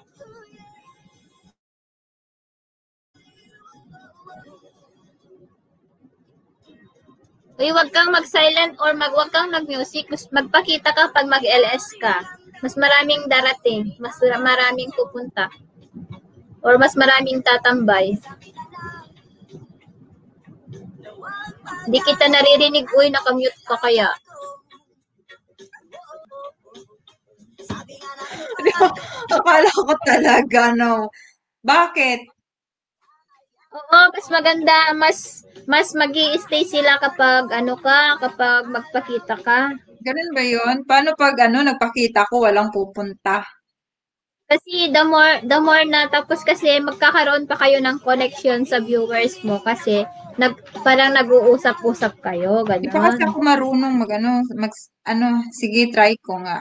A: Uy, wag kang mag-silent or wag kang mag-music. Magpakita ka pag mag-LS ka. Mas maraming darating. Mas maraming pupunta. Or mas maraming tatambay. Hindi kita naririnig. Uy, nakamute ka kaya.
D: Akala ko talaga, no. Bakit?
A: Oo, mas maganda, mas magi-stay sila kapag kapag magpakita ka.
D: Ganun ba yun? Paano pag nagpakita ko, walang pupunta?
A: Kasi the more na tapos kasi magkakaroon pa kayo ng connection sa viewers mo kasi parang nag-uusap-usap kayo,
D: Di pa kasi
A: ganon.
D: ako marunong sige, try ko nga.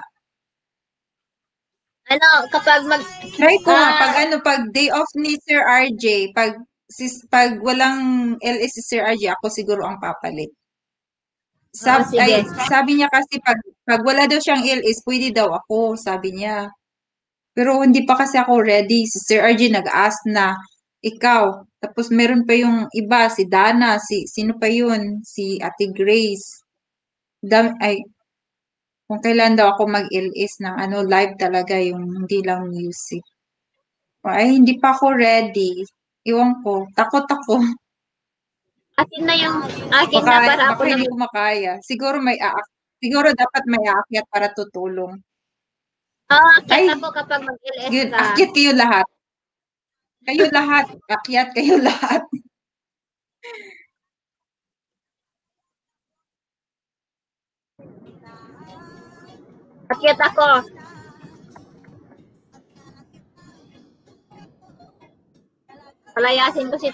A: Kapag
D: Try ko nga, pag day off ni Sir RJ, pag walang LS si Sir RJ, ako siguro ang papalit.
A: sige.
D: Sabi niya kasi pag wala daw siyang LS, pwede daw ako, sabi niya. Pero hindi pa kasi ako ready. Si Sir RJ nag-ask na, ikaw. Tapos meron pa yung iba, si Dana, sino pa yun? Si Ate Grace. Kung kailan daw ako mag-LS ng live talaga, yung hindi lang music. Ay, hindi pa ako ready. Iwan ko. Takot ako.
A: Akin na para ako
D: Baka
A: na
D: hindi ko makaya. Siguro dapat may aakyat para tutulong.
A: akyat
D: Ay,
A: ako kapag mag-LS
D: yun,
A: ka.
D: akyat kayo lahat. Kayo lahat. Akyat kayo lahat.
A: Akyat ako. Palayasin ko si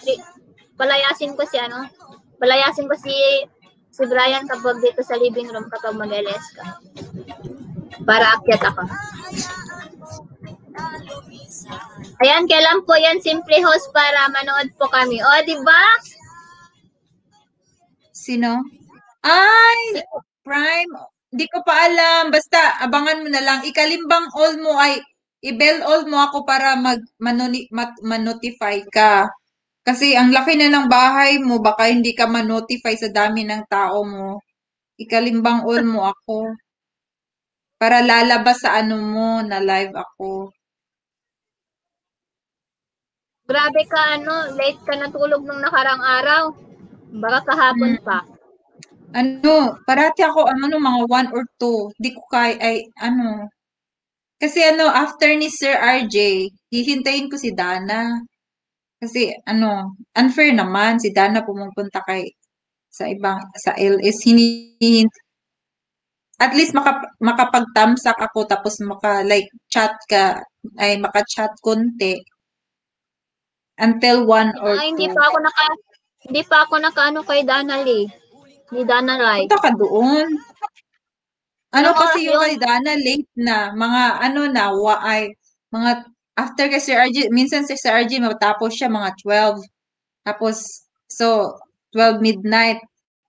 A: Brian kapag dito sa living room kapag mag-LS ka. Para akyat ako. Ayan, kailan po yan simple host para manood po kami. O, di ba?
D: Sino? Ay, Prime. Hindi ko pa alam. Basta, abangan mo na lang. Ikalimbang all mo ay, i-bell all mo ako para ma-notify ka. Kasi ang laki na ng bahay mo, baka hindi ka ma-notify sa dami ng tao mo. Ikalimbang all mo ako. Para lalabas sa mo, na live ako.
A: Grabe ka, late ka natulog nung nakarang araw. Baka kahapon pa.
D: Parati ako, mga 1 or 2. Di ko kasi after ni Sir RJ, hihintayin ko si Dana. Kasi unfair naman, si Dana pumupunta sa LS, at least makapag-thumbsuck ako, tapos chat ka, maka-chat konti. Until 1 or 2.
A: Hindi pa ako nakaano kay Dana Lee. Ni Dana Live.
D: Punta ka doon. Kasi yung kay Dana, late na. Mga mga after kay Sir RJ, minsan si Sir RJ matapos siya mga 12. Tapos, 12 midnight.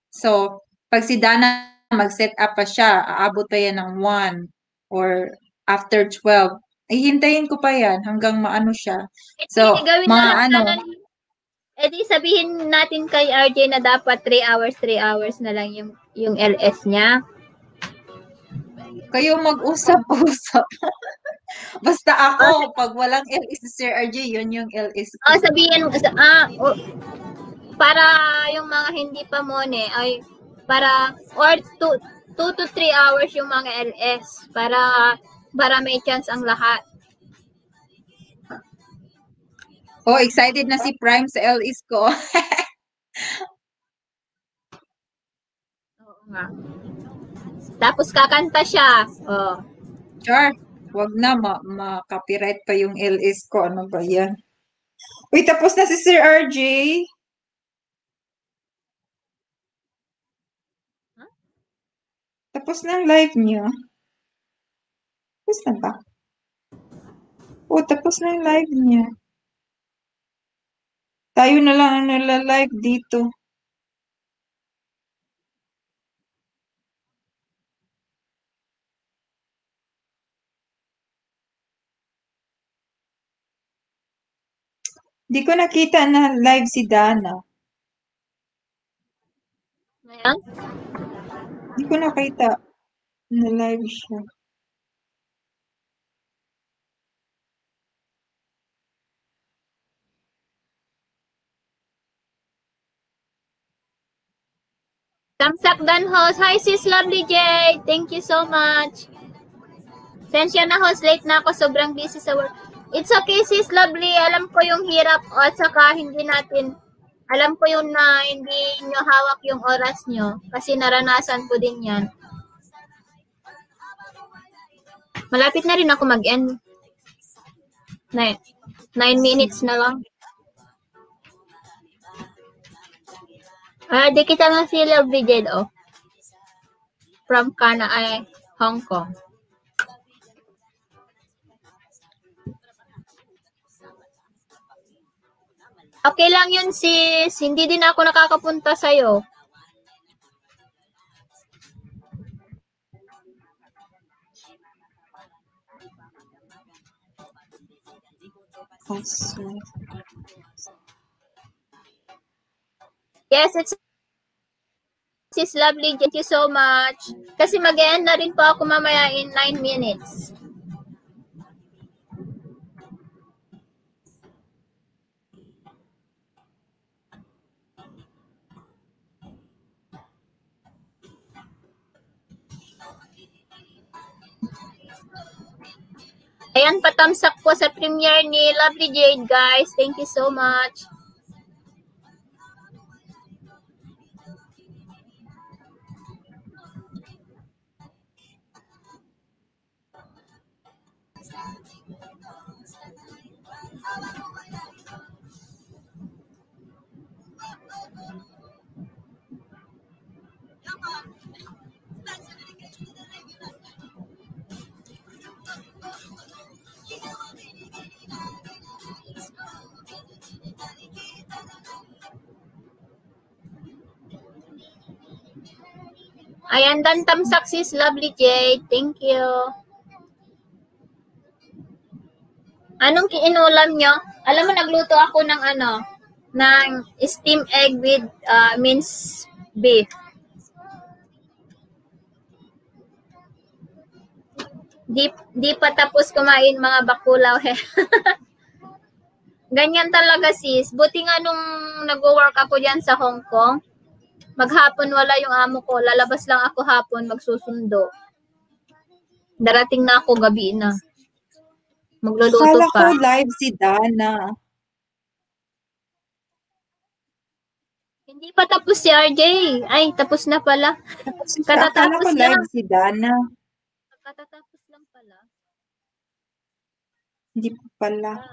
D: So, pag si Dana mag-set up pa siya, aabot pa yan ng 1 or after 12. Hintayin ko pa yan hanggang maano siya. So,
A: di sabihin natin kay RJ na dapat 3 hours na lang yung LS niya.
D: Kayo mag-usap-usap. Basta ako, pag walang LS si Sir RJ, yun yung LS ko.
A: Sabihin, para yung mga hindi pa mone, ay para, or 2 to 3 hours yung mga LS, para may chance ang lahat.
D: Excited na si Prime sa LS ko.
A: Oo nga. Tapos kakanta siya.
D: Sure. Wag na, ma-copyright pa yung LS ko. Ano ba yan? Uy, tapos na si Sir RJ. Huh? Tapos na ang live niya. Tapos na ba? Tapos na yung live niya. Tayo na lang ang nala-live dito. Di ko nakita na live si Dana.
A: Ngayon?
D: Di ko nakita na live siya.
A: Thumbs up dan host. Hi sis Lovely J. Thank you so much. Sensya na host, late na ako. Sobrang busy sa work. It's okay, sis, lovely. Alam ko yung hirap at saka hindi natin, alam ko yun na hindi nyo hawak yung oras nyo kasi naranasan ko din yan. Malapit na rin ako mag-end. 9 minutes na lang. Di kita nga si Lovely Jade, oh. From Hong Kong. Okay lang yun, sis. Hindi din ako nakakapunta sa'yo. Yes, it's lovely. Thank you so much. Kasi mag-end na rin po ako mamaya in 9 minutes. Ayan, patamsak po sa premiere ni Lovely Jade, guys. Thank you so much. Ayan, dan tamsak sis, Lovely Jade. Thank you. Anong kiinulam nyo? Alam mo, nagluto ako ng ng steamed egg with minced beef. Di pa tapos kumain mga bakulaw. Ganyan talaga sis. Buti nga nung nag-work ako diyan sa Hong Kong, maghapon wala yung amo ko. Lalabas lang ako hapon, magsusundo. Darating na ako gabi na. Magluluto
D: Akala
A: pa.
D: ko live si Dana.
A: Hindi pa tapos si RJ. Ay, tapos na pala.
D: Akala ko live si Dana.
A: Katatapos lang pala.
D: Hindi pa pala.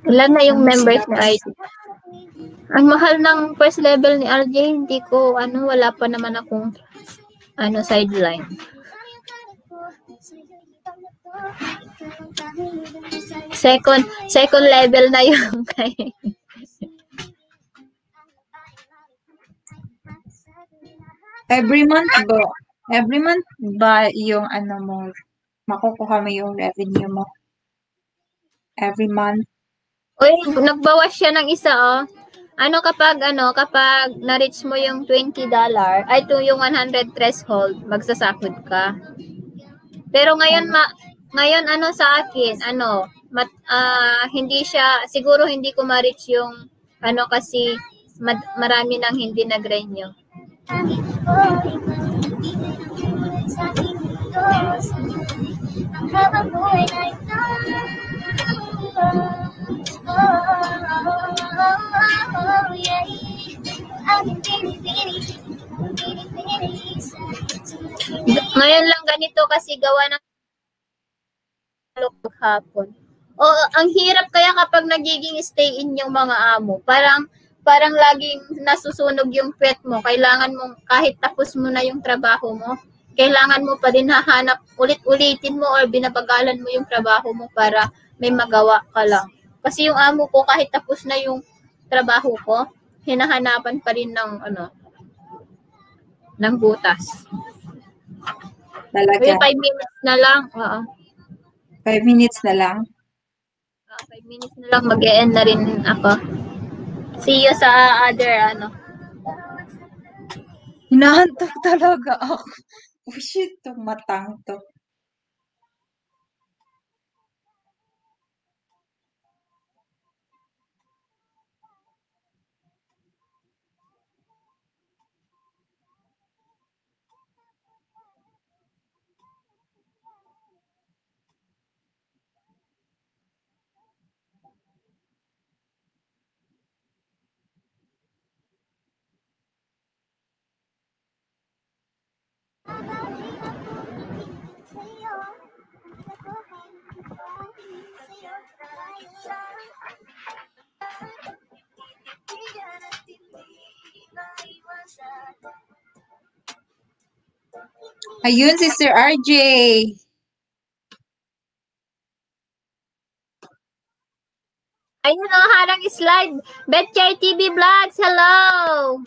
A: Ilan na yung members ni RJ? Ang mahal ng first level ni RJ, hindi ko, wala pa naman akong, sideline. Second level na yung kay.
D: Every month ba yung mo, makukuha mo yung revenue mo? Every month?
A: Uy, nagbawas siya ng isa, oh. Kapag na-reach mo yung $20, ay to yung 100 threshold, magsasakod ka. Pero ngayon, sa akin, hindi siya, siguro hindi ko ma-reach yung, kasi marami nang hindi nag-renew. Ngayon lang ganito kasi gawa ng hapon. O, ang hirap kaya kapag nagiging stay in yung mga amo. Parang laging nasusunog yung pet mo. Kailangan mo, kahit tapos mo na yung trabaho mo, kailangan mo pa din hahanap, ulit-ulitin mo or binabagalan mo yung trabaho mo para may magawa ka lang. Kasi yung amo ko, kahit tapos na yung trabaho ko, hinahanapan pa rin ng butas.
D: Talaga?
A: Uy, 5 minutes na lang.
D: 5 minutes na lang?
A: 5 minutes na lang, mag-e-end na rin ako. See you sa other,
D: Hinahantok talaga ako. Oh shit, itong matang to. Ayun, Sister RJ.
A: Ayun o, harang slide. Betchay TV Vlogs, hello!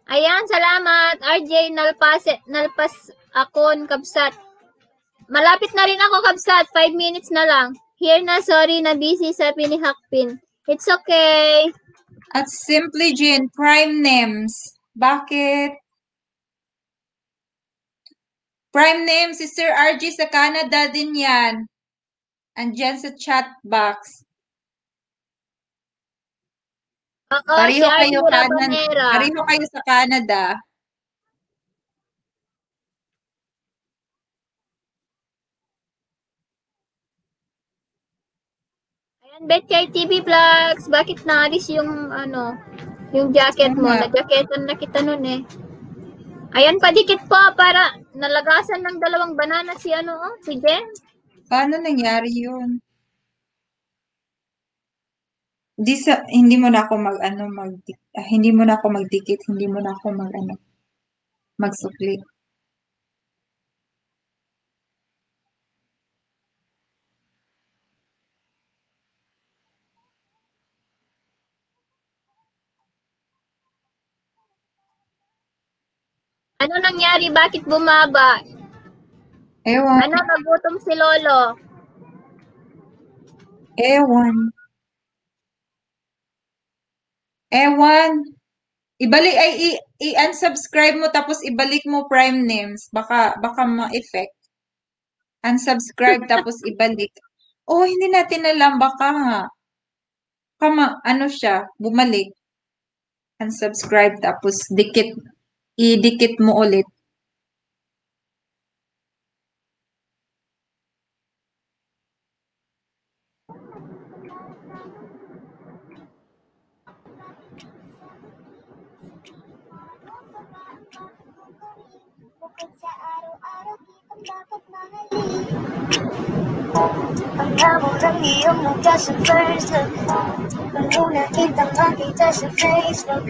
A: Ayan, salamat. RJ, nalpas akon, Kabsat. Malapit na rin ako, Kabsat. 5 minutes na lang. Here na, sorry, na busy sa pinihakpin. It's okay.
D: At Simply Jean, prime names. Bakit? Prime name, Sister RJ sa Canada din yan. Andyan sa chat box.
A: Oo,
D: Pareho
A: si
D: kayo,
A: RJ Rabanera.
D: pareho kayo sa Canada.
A: Ayan, Betchay TV Vlogs. Bakit naalis yung, yung jacket mo?
D: Tama.
A: Na-jacketan na kita nun eh. Ayan, padikit po para nalagasan ng 2 banana si si Jen.
D: Paano nangyari yun? Hindi mo na ako hindi mo na ako magdikit, hindi mo na ako magsukli.
A: Ano nangyari? Bakit bumaba?
D: Ewan.
A: Ano, nagutom si Lolo?
D: Ewan. Ibalik i-unsubscribe mo tapos ibalik mo prime names. Baka ma-effect. Unsubscribe tapos ibalik. Oh, hindi natin alam. Baka nga. Siya, bumalik. Unsubscribe tapos i-dikit mo ulit.
B: Bukod sa araw-araw kitang dapat mahalin. Ang hamon ng iyong mukha sa first look. Paluna kitang makita sa Facebook.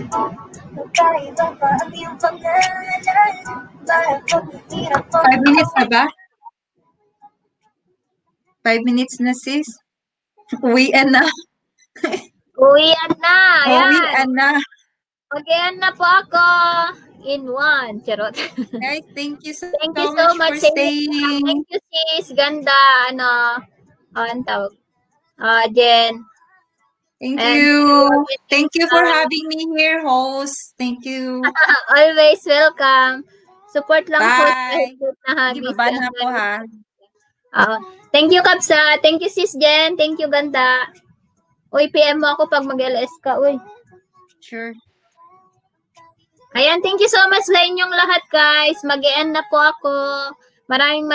B: Magkaiba pa ang iyong pangalan. Para pag natira pa
D: 5 minutes na ba? 5 minutes na, sis. Uwian na.
A: Uwian na. Ayan.
D: Uwian na.
A: Mag-ian na po ako. In 1. Charot.
D: Guys, thank you so
A: much
D: for staying.
A: Thank you, sis. Ganda. Ang tawag. Jen.
D: Thank you. Thank you for having me here, host. Thank you.
A: Always welcome. Support lang po.
D: Bye. Baba na po, ha.
A: Thank you, Kapsa. Thank you, sis Jen. Thank you, ganda. Uy, PM mo ako pag mag-LS ka. Uy.
D: Sure.
A: Ayan, thank you so much sa inyong lahat, guys. Mag-e-end na po ako. Maraming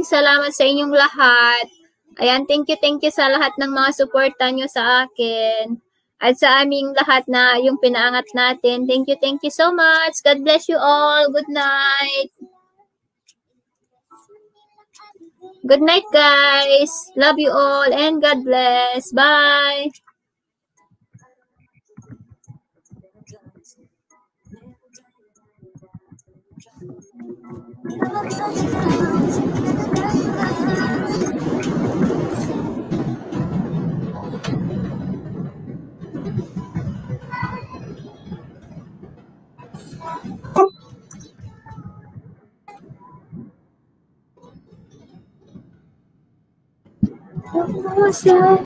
A: salamat sa inyong lahat. Ayan, thank you sa lahat ng mga suporta nyo sa akin. At sa aming lahat na yung pinaangat natin. Thank you so much. God bless you all. Good night. Good night, guys. Love you all and God bless. Bye.